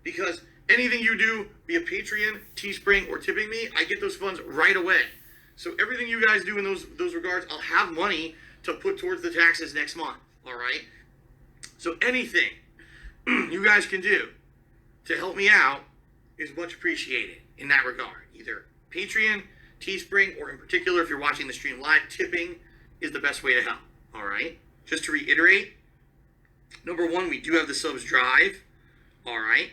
Because anything you do via Patreon, Teespring, or tipping me, I get those funds right away. So everything you guys do in those regards, I'll have money to put towards the taxes next month. All right? So anything you guys can do to help me out is much appreciated in that regard. Either Patreon, Teespring, or in particular, if you're watching the stream live, tipping is the best way to help. All right? Just to reiterate, number 1, we do have the subs drive. All right?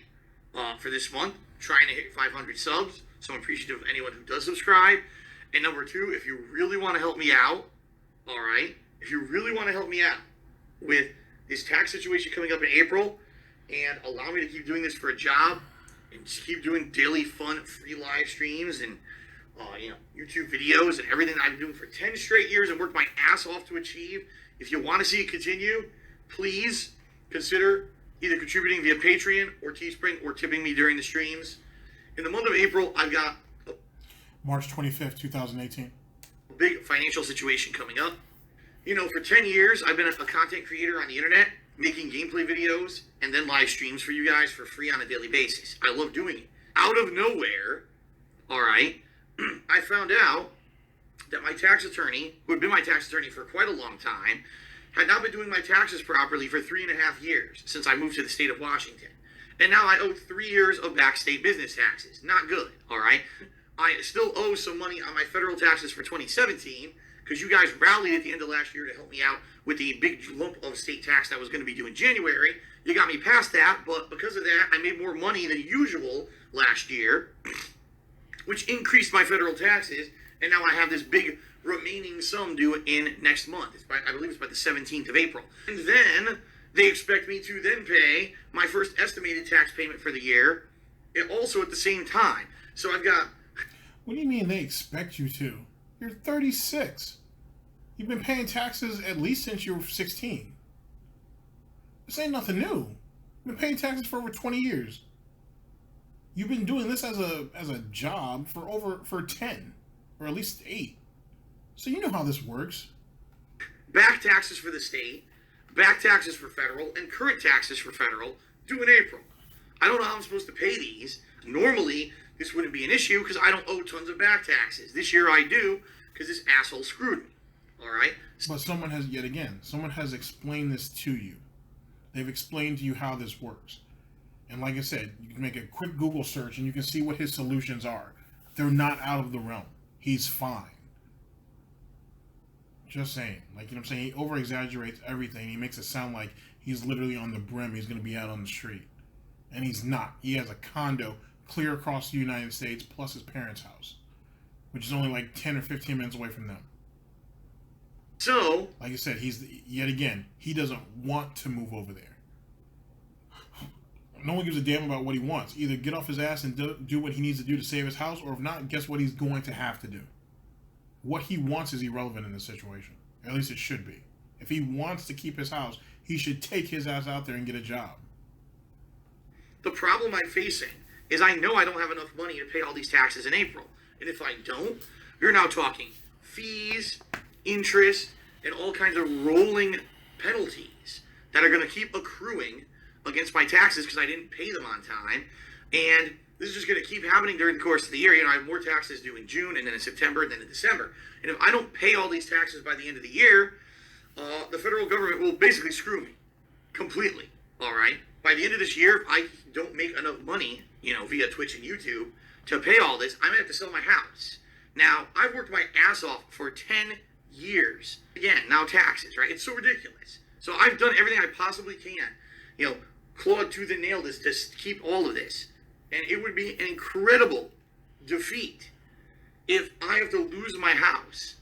For this month, trying to hit 500 subs. So I'm appreciative of anyone who does subscribe. And number 2, if you really want to help me out, all right? If you really want to help me out with this tax situation coming up in April and allow me to keep doing this for a job, and just keep doing daily fun free live streams and YouTube videos and everything that I've been doing for 10 straight years and worked my ass off to achieve. If you want to see it continue, please consider either contributing via Patreon or Teespring or tipping me during the streams. In the month of April, I've got March 25th, 2018. a big financial situation coming up. You know, for 10 years, I've been a content creator on the internet, making gameplay videos and then live streams for you guys for free on a daily basis. I love doing it. Out of nowhere, all right, I found out that my tax attorney, who had been my tax attorney for quite a long time, had not been doing my taxes properly for 3.5 years since I moved to the state of Washington. And now I owe 3 years of back state business taxes. Not good, all right? I still owe some money on my federal taxes for 2017, because you guys rallied at the end of last year to help me out with the big lump of state tax that was going to be due in January. You got me past that, but because of that, I made more money than usual last year, which increased my federal taxes, and now I have this big remaining sum due in next month. I believe it's by the 17th of April. And then they expect me to then pay my first estimated tax payment for the year, and also at the same time. So I've got... What do you mean they expect you to? You're 36. You've been paying taxes at least since you were 16. This ain't nothing new. You've been paying taxes for over 20 years. You've been doing this as a job for 10, or at least 8. So you know how this works. Back taxes for the state, back taxes for federal, and current taxes for federal due in April. I don't know how I'm supposed to pay these. Normally, this wouldn't be an issue because I don't owe tons of back taxes. This year I do because this asshole screwed me. All right? But someone has explained this to you. They've explained to you how this works. And like I said, you can make a quick Google search and you can see what his solutions are. They're not out of the realm. He's fine. Just saying. Like, you know what I'm saying? He over-exaggerates everything. He makes it sound like he's literally on the brim. He's going to be out on the street. And he's not. He has a condo clear across the United States plus his parents' house, which is only like 10 or 15 minutes away from them. So, like I said, yet again, he doesn't want to move over there. No one gives a damn about what he wants. Either get off his ass and do what he needs to do to save his house, or if not, guess what he's going to have to do. What he wants is irrelevant in this situation. At least it should be. If he wants to keep his house, he should take his ass out there and get a job. the problem I'm facing is I know I don't have enough money to pay all these taxes in April. And if I don't, you're now talking fees, interest, and all kinds of rolling penalties that are going to keep accruing against my taxes because I didn't pay them on time. And this is just going to keep happening during the course of the year. You know, I have more taxes due in June, and then in September, and then in December. And if I don't pay all these taxes by the end of the year, the federal government will basically screw me completely. All right? By the end of this year, if I don't make enough money, you know, via Twitch and YouTube to pay all this, I'm going to have to sell my house. Now, I've worked my ass off for 10 years. Again, now taxes, right? It's so ridiculous. So I've done everything I possibly can, you know, clawed tooth and nail to keep all of this. And it would be an incredible defeat if I have to lose my house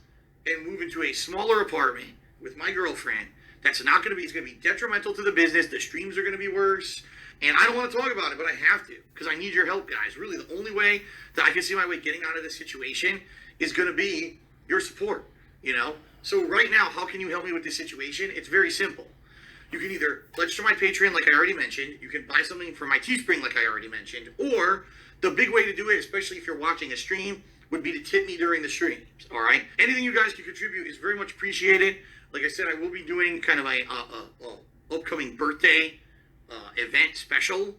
and move into a smaller apartment with my girlfriend. That's not going to be, it's going to be detrimental to the business. The streams are going to be worse. And I don't want to talk about it, but I have to because I need your help, guys. Really, the only way that I can see my way getting out of this situation is going to be your support, you know? So right now, how can you help me with this situation? It's very simple. You can either pledge to my Patreon, like I already mentioned. You can buy something from my Teespring, like I already mentioned. Or the big way to do it, especially if you're watching a stream, would be to tip me during the streams, all right? Anything you guys can contribute is very much appreciated. Like I said, I will be doing kind of a upcoming birthday event special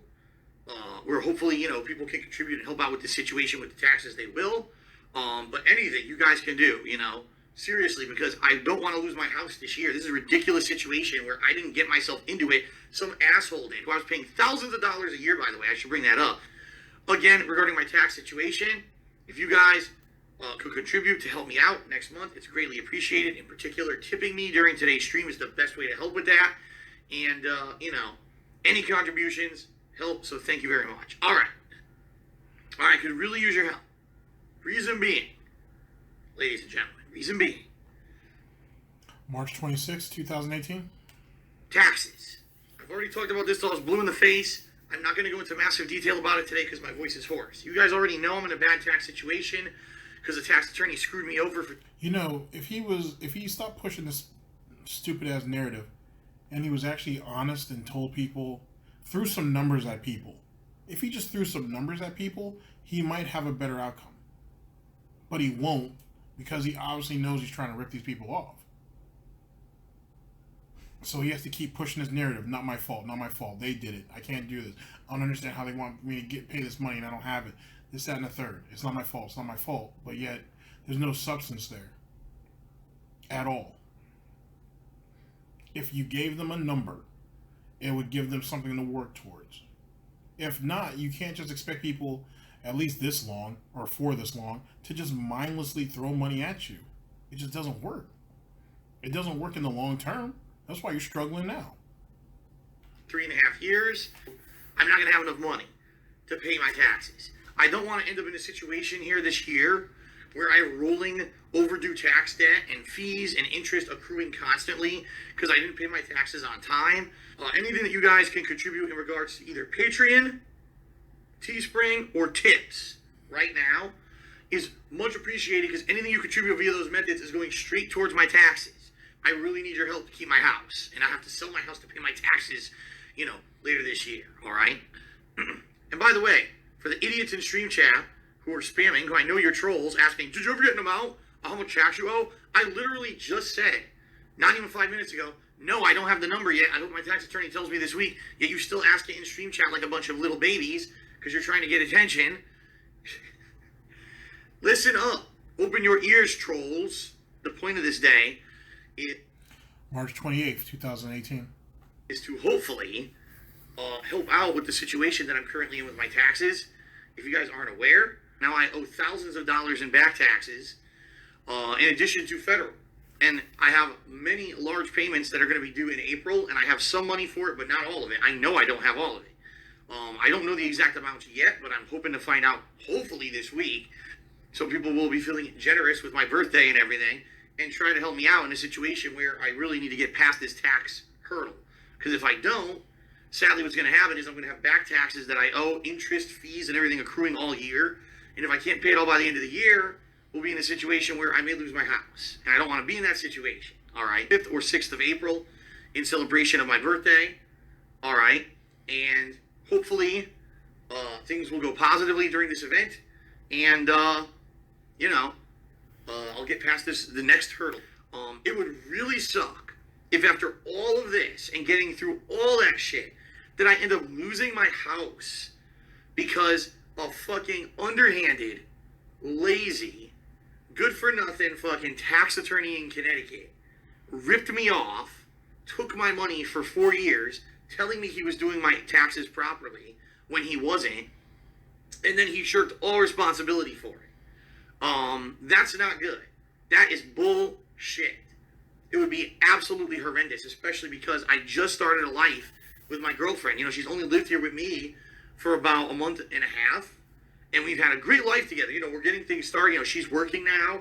where hopefully, you know, people can contribute and help out with the situation with the taxes. They will. But anything you guys can do, you know, seriously, because I don't want to lose my house this year. This is a ridiculous situation where I didn't get myself into it. Some asshole did, who I was paying thousands of dollars a year, by the way. I should bring that up. Again, regarding my tax situation, if you guys could contribute to help me out next month, it's greatly appreciated. In particular, tipping me during today's stream is the best way to help with that. And, you know, any contributions help, so thank you very much. All right. All right, could really use your help. Reason being, ladies and gentlemen, reason being, March 26, 2018. taxes. I've already talked about this till I was blue in the face. I'm not going to go into massive detail about it today because my voice is hoarse. You guys already know I'm in a bad tax situation because the tax attorney screwed me over for... You know, if he stopped pushing this stupid ass narrative and he was actually honest and told people, threw some numbers at people. If he just threw some numbers at people, he might have a better outcome. But he won't, because he obviously knows he's trying to rip these people off. So he has to keep pushing this narrative. Not my fault. Not my fault. They did it. I can't do this. I don't understand how they want me to pay this money and I don't have it. This, that, and the third. It's not my fault. It's not my fault. But yet, there's no substance there. At all. If you gave them a number, it would give them something to work towards. If not, you can't just expect people, at least this long, or for this long, to just mindlessly throw money at you. It just doesn't work. It doesn't work in the long term. That's why you're struggling now. 3.5 years, I'm not going to have enough money to pay my taxes. I don't want to end up in a situation here this year where I'm rolling overdue tax debt and fees and interest accruing constantly because I didn't pay my taxes on time. Anything that you guys can contribute in regards to either Patreon, Teespring, or tips right now is much appreciated, because anything you contribute via those methods is going straight towards my taxes. I really need your help to keep my house, and I have to sell my house to pay my taxes, later this year, all right? And by the way, for the idiots in stream chat who are spamming, who I know you're trolls, asking, did you ever get an amount of how much tax you owe? I literally just said, not even 5 minutes ago, no, I don't have the number yet. I hope my tax attorney tells me this week, yet you still ask it in stream chat like a bunch of little babies because you're trying to get attention. Listen up. Open your ears, trolls. The point of this day March 28th, 2018. is to hopefully help out with the situation that I'm currently in with my taxes. If you guys aren't aware, now I owe thousands of dollars in back taxes in addition to federal. And I have many large payments that are going to be due in April, and I have some money for it, but not all of it. I know I don't have all of it. I don't know the exact amounts yet, but I'm hoping to find out hopefully this week. So people will be feeling generous with my birthday and everything, and try to help me out in a situation where I really need to get past this tax hurdle. Because if I don't, sadly what's going to happen is I'm going to have back taxes that I owe, interest, fees, and everything accruing all year. And if I can't pay it all by the end of the year, we'll be in a situation where I may lose my house. And I don't want to be in that situation. All right. 5th or 6th of April in celebration of my birthday. All right. And hopefully things will go positively during this event. And, I'll get past the next hurdle. It would really suck if after all of this and getting through all that shit, that I end up losing my house because a fucking underhanded, lazy, good-for-nothing fucking tax attorney in Connecticut ripped me off, took my money for 4 years, telling me he was doing my taxes properly when he wasn't, and then he shirked all responsibility for it. That's not good. That is bullshit. It would be absolutely horrendous, especially because I just started a life with my girlfriend. She's only lived here with me for about a month and a half, and we've had a great life together. We're getting things started. She's working now.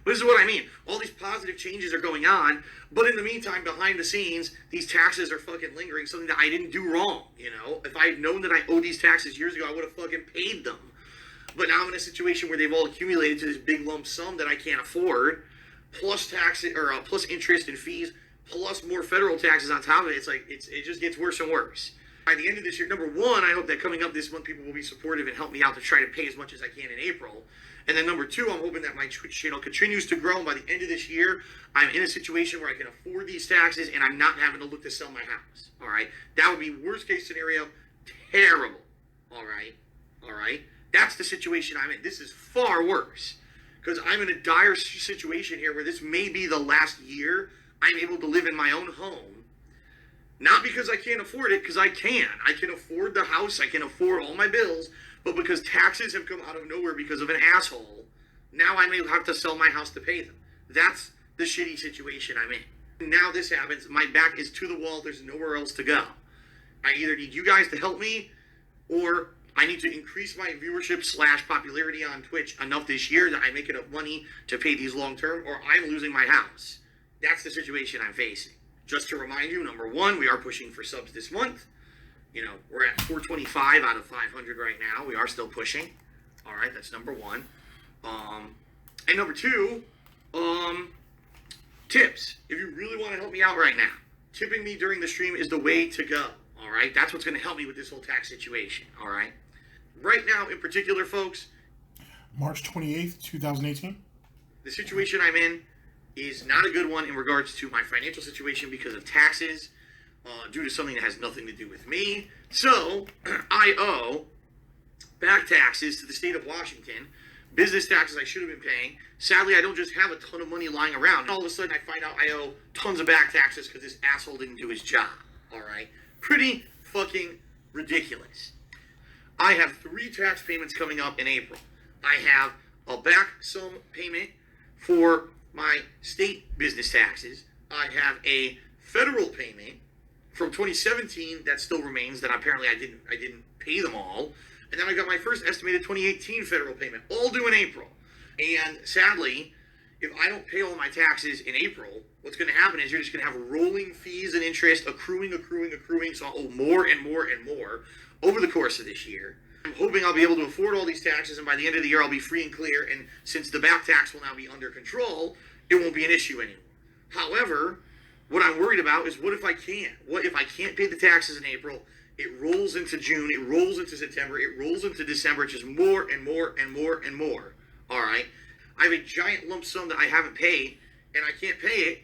But this is what I mean. All these positive changes are going on, but in the meantime, behind the scenes, these taxes are fucking lingering, something that I didn't do wrong, If I had known that I owed these taxes years ago, I would have fucking paid them. But now I'm in a situation where they've all accumulated to this big lump sum that I can't afford, plus taxes, or plus interest and fees, plus more federal taxes on top of it. It's like, it just gets worse and worse. By the end of this year, number one, I hope that coming up this month, people will be supportive and help me out to try to pay as much as I can in April. And then number two, I'm hoping that my Twitch channel continues to grow. And by the end of this year, I'm in a situation where I can afford these taxes and I'm not having to look to sell my house. All right. That would be worst case scenario. Terrible. All right. All right. That's the situation I'm in. This is far worse because I'm in a dire situation here where this may be the last year I'm able to live in my own home. Not because I can't afford it, because I can. I can afford the house. I can afford all my bills. But because taxes have come out of nowhere because of an asshole, now I may have to sell my house to pay them. That's the shitty situation I'm in. Now this happens. My back is to the wall. There's nowhere else to go. I either need you guys to help me, or I need to increase my viewership / popularity on Twitch enough this year that I make enough money to pay these long term, or I'm losing my house. That's the situation I'm facing. Just to remind you, number one, we are pushing for subs this month. We're at 425 out of 500 right now. We are still pushing. All right, that's number one. And number two, tips. If you really want to help me out right now, tipping me during the stream is the way to go. All right, that's what's going to help me with this whole tax situation. All right. Right now, in particular, folks, March 28th, 2018. The situation I'm in is not a good one in regards to my financial situation because of taxes, due to something that has nothing to do with me. So, I owe back taxes to the state of Washington, business taxes I should have been paying. Sadly, I don't just have a ton of money lying around. All of a sudden, I find out I owe tons of back taxes because this asshole didn't do his job. All right? Pretty fucking ridiculous. I have 3 tax payments coming up in April. I have a back sum payment for my state business taxes. I have a federal payment from 2017 that still remains that apparently I didn't pay them all. And then I got my first estimated 2018 federal payment, all due in April. And sadly, if I don't pay all my taxes in April, what's going to happen is you're just going to have rolling fees and interest accruing, so I'll owe more and more and more over the course of this year. I'm hoping I'll be able to afford all these taxes, and by the end of the year I'll be free and clear, and since the back tax will now be under control, it won't be an issue anymore. However, what I'm worried about is what if I can't? What if I can't pay the taxes in April? It rolls into June, it rolls into September, it rolls into December, it's just more and more and more and more. All right? I have a giant lump sum that I haven't paid, and I can't pay it.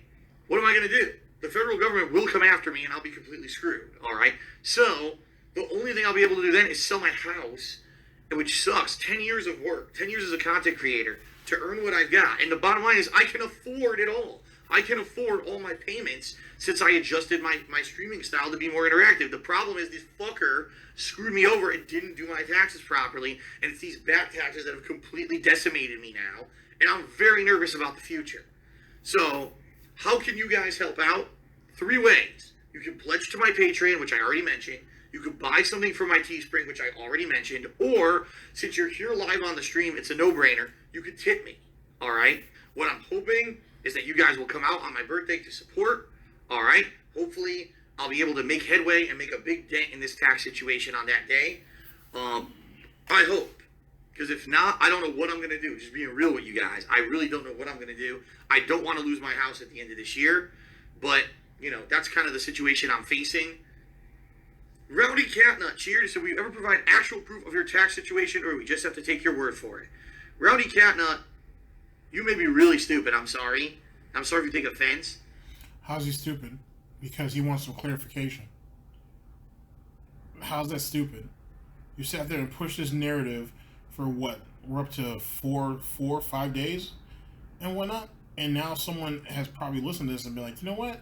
What am I going to do? The federal government will come after me, and I'll be completely screwed. All right? So, the only thing I'll be able to do then is sell my house, which sucks. 10 years of work, 10 years as a content creator to earn what I've got. And the bottom line is I can afford it all. I can afford all my payments since I adjusted my streaming style to be more interactive. The problem is this fucker screwed me over and didn't do my taxes properly, and it's these back taxes that have completely decimated me now, and I'm very nervous about the future. So, how can you guys help out? 3 ways. You can pledge to my Patreon, which I already mentioned. You could buy something from my Teespring, which I already mentioned. Or, since you're here live on the stream, it's a no-brainer. You could tip me. All right? What I'm hoping is that you guys will come out on my birthday to support. All right? Hopefully, I'll be able to make headway and make a big dent in this tax situation on that day. I hope. Because if not, I don't know what I'm going to do. Just being real with you guys. I really don't know what I'm going to do. I don't want to lose my house at the end of this year. But, you know, that's kind of the situation I'm facing. Rowdy Catnut cheered. So, will you ever provide actual proof of your tax situation, or we just have to take your word for it? Rowdy Catnut, you may be really stupid. I'm sorry. I'm sorry if you take offense. How's he stupid? Because he wants some clarification. How's that stupid? You sat there and pushed this narrative for what? We're up to 5 days and whatnot. And now someone has probably listened to this and be like, you know what?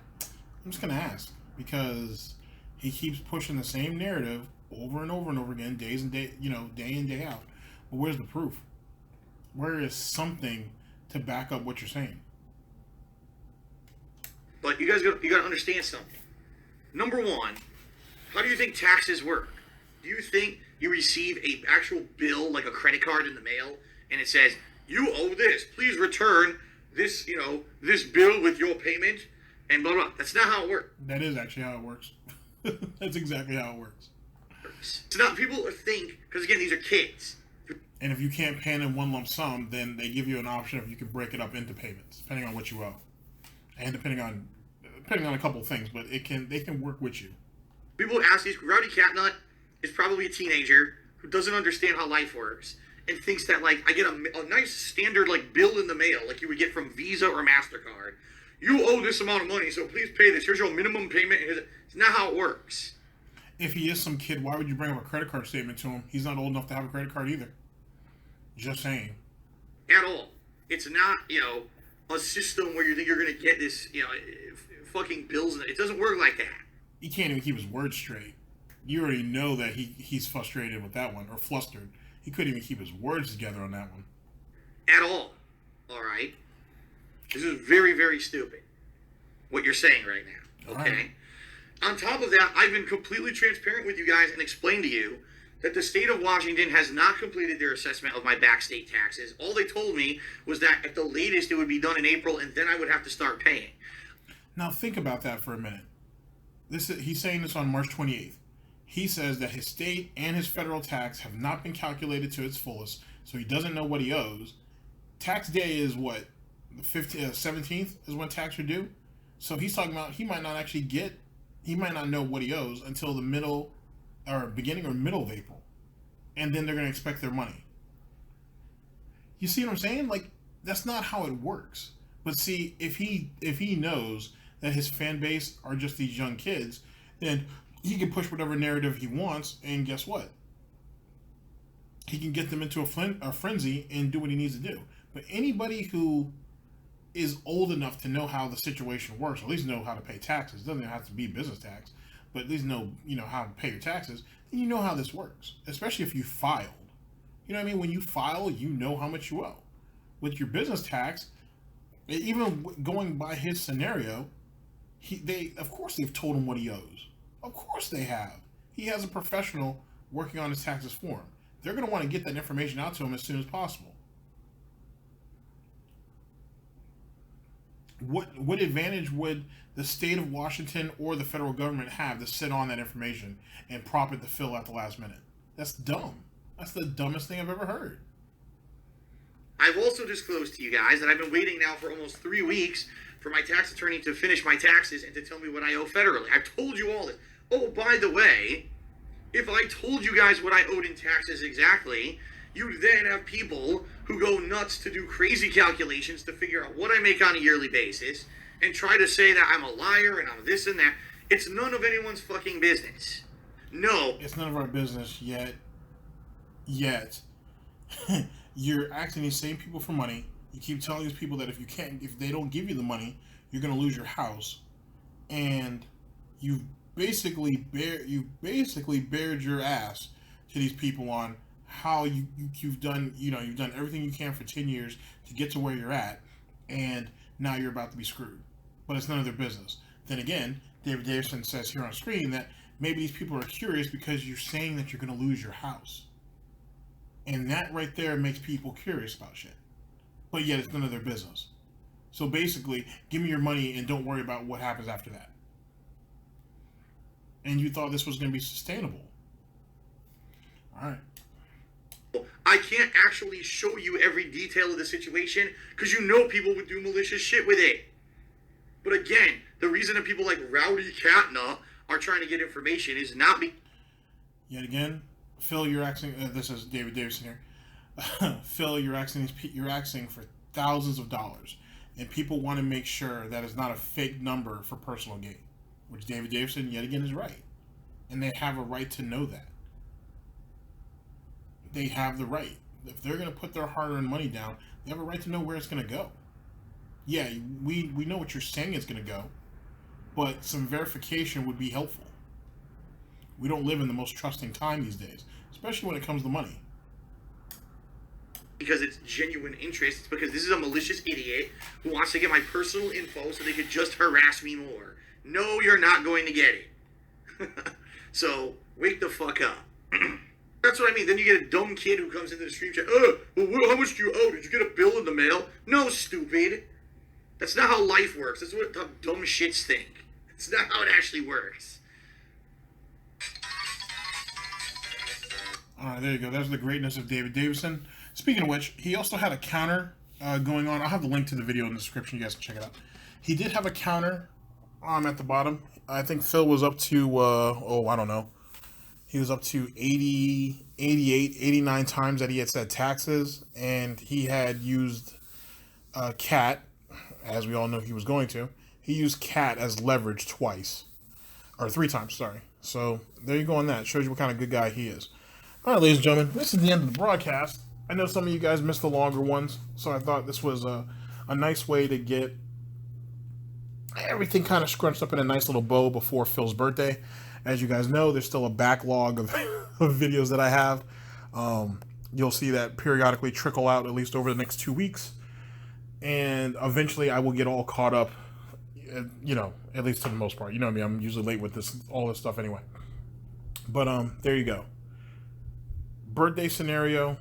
I'm just going to ask. Because he keeps pushing the same narrative over and over and over again, day in, day out. But where's the proof? Where is something to back up what you're saying? But you got to understand something. Number one, how do you think taxes work? Do you think you receive a actual bill, like a credit card in the mail, and it says, you owe this, please return this, this bill with your payment, and blah, blah. That's not how it works. That is actually how it works. That's exactly how it works. It's not, people think, because again, these are kids. And if you can't pay in one lump sum, then they give you an option if you can break it up into payments, depending on what you owe. And depending on a couple of things, but they can work with you. People ask these. Rowdy Catnut is probably a teenager who doesn't understand how life works and thinks that like I get a nice standard like bill in the mail like you would get from Visa or MasterCard. You owe this amount of money, so please pay this. Here's your minimum payment. It's not how it works. If he is some kid, why would you bring up a credit card statement to him? He's not old enough to have a credit card either. Just saying. At all. It's not, a system where you think you're going to get this, fucking bills. It doesn't work like that. He can't even keep his words straight. You already know that he's frustrated with that one, or flustered. He couldn't even keep his words together on that one. At all. All right? This is very, very stupid, what you're saying right now. Okay? Right. On top of that, I've been completely transparent with you guys and explained to you that the state of Washington has not completed their assessment of my back state taxes. All they told me was that at the latest it would be done in April, and then I would have to start paying. Now think about that for a minute. He's saying this on March 28th. He says that his state and his federal tax have not been calculated to its fullest, so he doesn't know what he owes. Tax day is what? The 17th is when tax are due? So he's talking about he might not know what he owes until the beginning or middle of April. And then they're going to expect their money. You see what I'm saying? Like, that's not how it works. But see, if he knows that his fan base are just these young kids, then he can push whatever narrative he wants, and guess what? He can get them into a frenzy and do what he needs to do. But anybody who is old enough to know how the situation works, or at least know how to pay taxes, doesn't have to be business tax, but at least know how to pay your taxes, then you know how this works. Especially if you filed. You know what I mean? When you file, you know how much you owe. With your business tax, Even going by his scenario, of course they've told him what he owes. Of course they have. He has a professional working on his taxes for him. They're going to want to get that information out to him as soon as possible. What advantage would the state of Washington or the federal government have to sit on that information and prop it to Phil at the last minute? That's dumb. That's the dumbest thing I've ever heard. I've also disclosed to you guys that I've been waiting now for almost 3 weeks for my tax attorney to finish my taxes and to tell me what I owe federally. I've told you all this. Oh, by the way, if I told you guys what I owed in taxes exactly, you'd then have people who go nuts to do crazy calculations to figure out what I make on a yearly basis and try to say that I'm a liar and I'm this and that. It's none of anyone's fucking business. No. It's none of our business yet. You're asking these same people for money. You keep telling these people that if they don't give you the money, you're going to lose your house. And you've basically bared your ass to these people on how you've done everything you can for 10 years to get to where you're at, and now you're about to be screwed. But it's none of their business. Then again, Davidson says here on screen that maybe these people are curious because you're saying that you're going to lose your house. And that right there makes people curious about shit. But yet it's none of their business. So basically, give me your money and don't worry about what happens after that. And you thought this was going to be sustainable. All right. I can't actually show you every detail of the situation because you know people would do malicious shit with it. But again, the reason that people like Rowdy Catnut are trying to get information is not Yet again, Phil, you're asking. This is David Davidson here. Phil, you're asking for thousands of dollars, and people want to make sure that it's not a fake number for personal gain, which David Davidson yet again is right, and they have a right to know that. They have the right. If they're going to put their hard-earned money down, they have a right to know where it's going to go. Yeah, we know what you're saying it's going to go, but some verification would be helpful. We don't live in the most trusting time these days, especially when it comes to money. Because it's genuine interest. It's because this is a malicious idiot who wants to get my personal info so they could just harass me more. No, you're not going to get it. So, wake the fuck up. That's what I mean. Then you get a dumb kid who comes into the stream chat. Well, how much do you owe? Did you get a bill in the mail? No, stupid. That's not how life works. That's what dumb shits think. It's not how it actually works. All right, there you go. That's the greatness of David Davidson. Speaking of which, he also had a counter going on. I'll have the link to the video in the description. You guys can check it out. He did have a counter at the bottom. I think Phil was up to, I don't know. He was up to 80, 88, 89 times that he had said taxes. And he had used CAT, as we all know he was going to. He used CAT as leverage twice. Or 3 times, sorry. So, there you go on that. Shows you what kind of good guy he is. All right, ladies and gentlemen, this is the end of the broadcast. I know some of you guys missed the longer ones, so I thought this was a nice way to get everything kind of scrunched up in a nice little bow before Phil's birthday. As you guys know, there's still a backlog of videos that I have. You'll see that periodically trickle out at least over the next 2 weeks. And eventually I will get all caught up, at least to the most part. You know what I mean? I'm usually late with all this stuff anyway. But there you go. Birthday scenario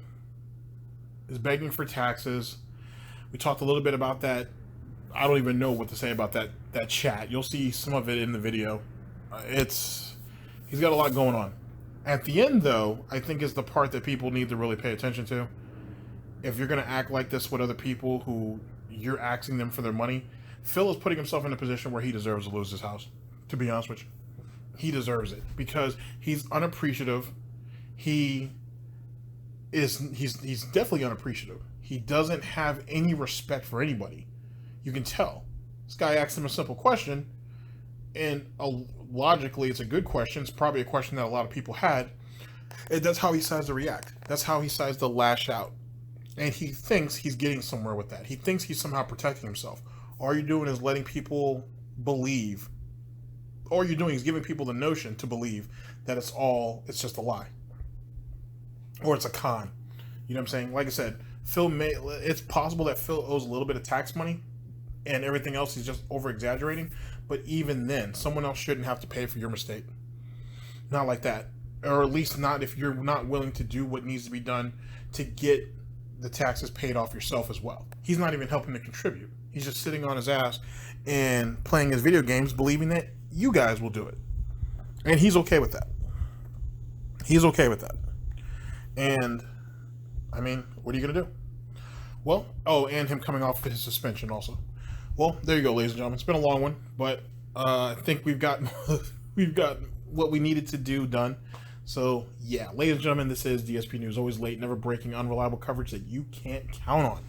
is begging for taxes. We talked a little bit about that. I don't even know what to say about that chat. You'll see some of it in the video. He's got a lot going on. At the end, though, I think is the part that people need to really pay attention to. If you're going to act like this with other people who you're asking them for their money, Phil is putting himself in a position where he deserves to lose his house. To be honest with you, he deserves it because he's unappreciative. He's definitely unappreciative. He doesn't have any respect for anybody. You can tell. This guy asked him a simple question, and logically, it's a good question. It's probably a question that a lot of people had. And that's how he decides to react. That's how he decides to lash out. And he thinks he's getting somewhere with that. He thinks he's somehow protecting himself. All you're doing is letting people believe. All you're doing is giving people the notion to believe that it's just a lie. Or it's a con. You know what I'm saying? Like I said, it's possible that Phil owes a little bit of tax money. and everything else he's just over exaggerating. But even then, someone else shouldn't have to pay for your mistake. Not like that. Or at least not if you're not willing to do what needs to be done to get the taxes paid off yourself as well. He's not even helping to contribute. He's just sitting on his ass and playing his video games, believing that you guys will do it. And he's okay with that. He's okay with that. And, I mean, what are you going to do? Well, oh, and him coming off his suspension also. Well, there you go, ladies and gentlemen. It's been a long one, but I think we've got what we needed to do done. So, yeah, ladies and gentlemen, this is DSP News. Always late, never breaking, unreliable coverage that you can't count on.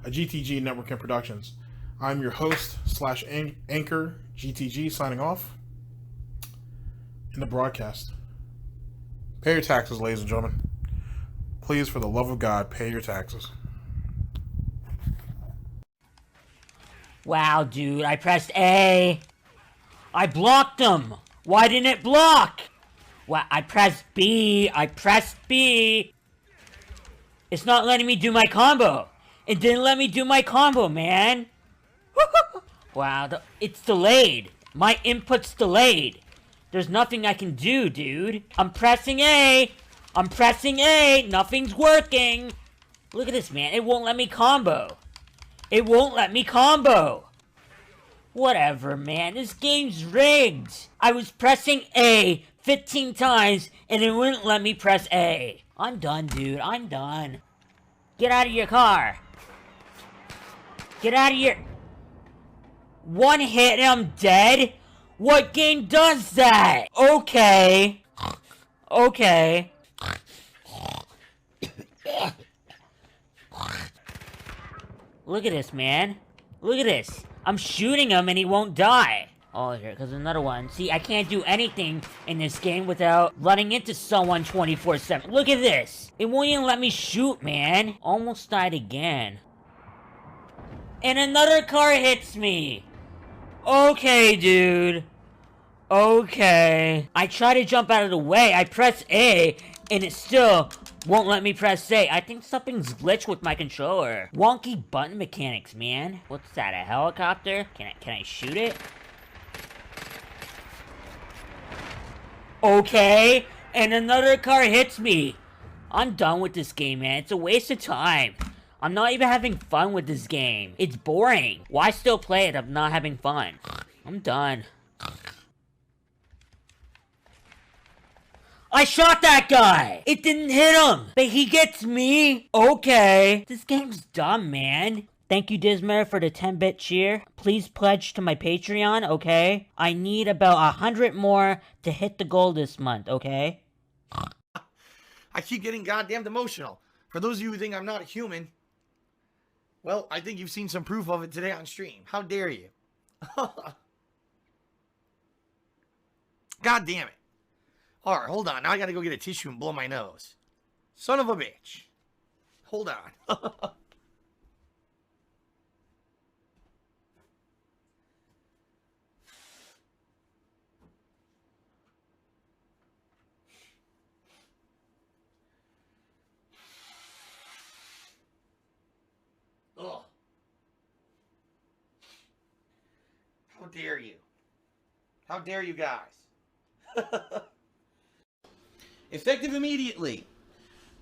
A GTG Network and Productions. I'm your host / anchor, GTG, signing off in the broadcast. Pay your taxes, ladies and gentlemen. Please, for the love of God, pay your taxes. Wow, dude, I pressed A. I blocked him. Why didn't it block? Well, I pressed B. It's not letting me do my combo. It didn't let me do my combo, man. Wow, it's delayed. My input's delayed. There's nothing I can do, dude. I'm pressing A. Nothing's working. Look at this, man. It won't let me combo. Whatever, man. This game's rigged. I was pressing A 15 times, and it wouldn't let me press A. I'm done, dude. I'm done. Get out of your car. Get out of your... One hit and I'm dead? What game does that? Okay. Look at this, man. Look at this. I'm shooting him and he won't die. Oh, here, because another one. See, I can't do anything in this game without running into someone 24/7. Look at this. It won't even let me shoot, man. Almost died again. And another car hits me. Okay, dude. Okay. I try to jump out of the way. I press A, and it still won't let me press A. I think something's glitched with my controller. Wonky button mechanics, man. What's that, a helicopter? Can I shoot it? Okay. And another car hits me. I'm done with this game, man. It's a waste of time. I'm not even having fun with this game. It's boring. Why still play it if I'm not having fun? I'm done. I shot that guy! It didn't hit him! But he gets me? Okay. This game's dumb, man. Thank you, Dismer, for the 10-bit cheer. Please pledge to my Patreon, okay? I need about 100 more to hit the goal this month, okay? I keep getting goddamn emotional. For those of you who think I'm not a human, well, I think you've seen some proof of it today on stream. How dare you? God damn it. Alright, hold on. Now I gotta go get a tissue and blow my nose. Son of a bitch. Hold on. Ugh. How dare you? How dare you guys? Effective immediately.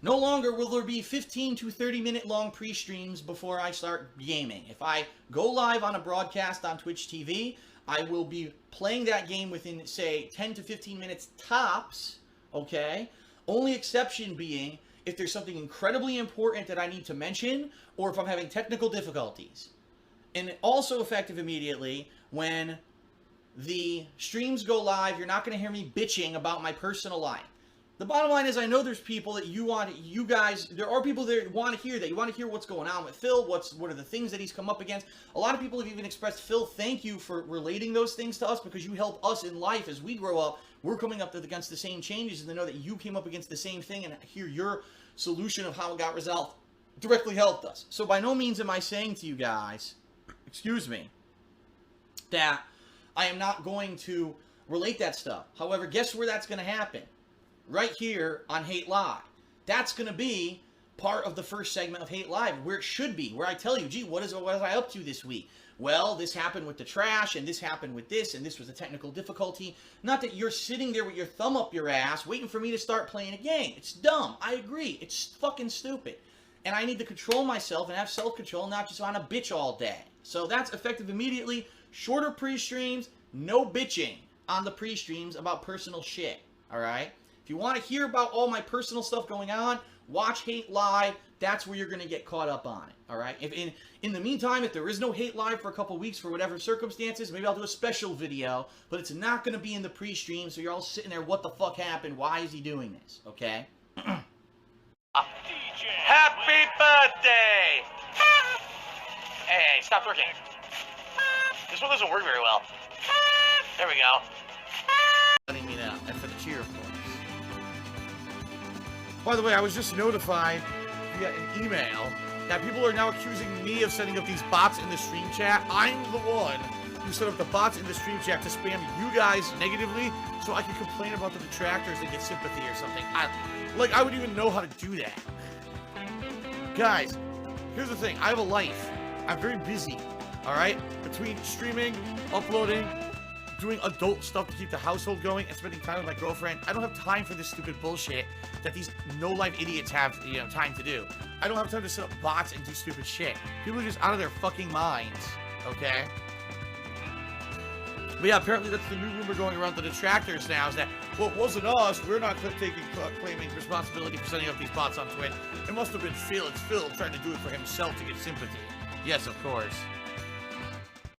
No longer will there be 15 to 30 minute long pre-streams before I start gaming. If I go live on a broadcast on Twitch TV, I will be playing that game within, say, 10 to 15 minutes tops, okay? Only exception being if there's something incredibly important that I need to mention, or if I'm having technical difficulties. And also effective immediately when the streams go live, you're not going to hear me bitching about my personal life. The bottom line is, I know there's people that there are people that want to hear that. You want to hear what's going on with Phil, what are the things that he's come up against. A lot of people have even expressed, Phil, thank you for relating those things to us, because you help us in life as we grow up. We're coming up against the same changes, and to know that you came up against the same thing and hear your solution of how it got resolved directly helped us. So by no means am I saying to you guys, excuse me, that I am not going to relate that stuff. However, guess where that's going to happen? Right here on Hate Live. That's going to be part of the first segment of Hate Live, where it should be, where I tell you, gee, what was I up to this week? well, this happened with the trash, and this happened with this, and this was a technical difficulty. Not that you're sitting there with your thumb up your ass waiting for me to start playing a game. It's dumb. I agree. It's fucking stupid. And I need to control myself and have self-control, not just want to bitch all day. So that's effective immediately. Shorter pre-streams, no bitching on the pre-streams about personal shit, alright? If you want to hear about all my personal stuff going on, watch Hate Live. That's where you're going to get caught up on it, alright? If in the meantime, if there is no Hate Live for a couple weeks for whatever circumstances, maybe I'll do a special video, but it's not going to be in the pre-stream, so you're all sitting there, what the fuck happened? Why is he doing this? Okay? Happy birthday! Hey, stop working. This one doesn't work very well. There we go. Letting me know. And for the cheer, of course. By the way, I was just notified via an email that people are now accusing me of setting up these bots in the stream chat. I'm the one who set up the bots in the stream chat to spam you guys negatively so I can complain about the detractors and get sympathy or something. I wouldn't even know how to do that. Guys, here's the thing. I have a life. I'm very busy, alright? Between streaming, uploading, doing adult stuff to keep the household going, and spending time with my girlfriend, I don't have time for this stupid bullshit that these no-life idiots have, time to do. I don't have time to set up bots and do stupid shit. People are just out of their fucking minds, okay? But yeah, apparently that's the new rumor going around the detractors now, is that, well, it wasn't us, we're not claiming responsibility for setting up these bots on Twitch. It must have been Phil. It's Phil trying to do it for himself to get sympathy. Yes, of course.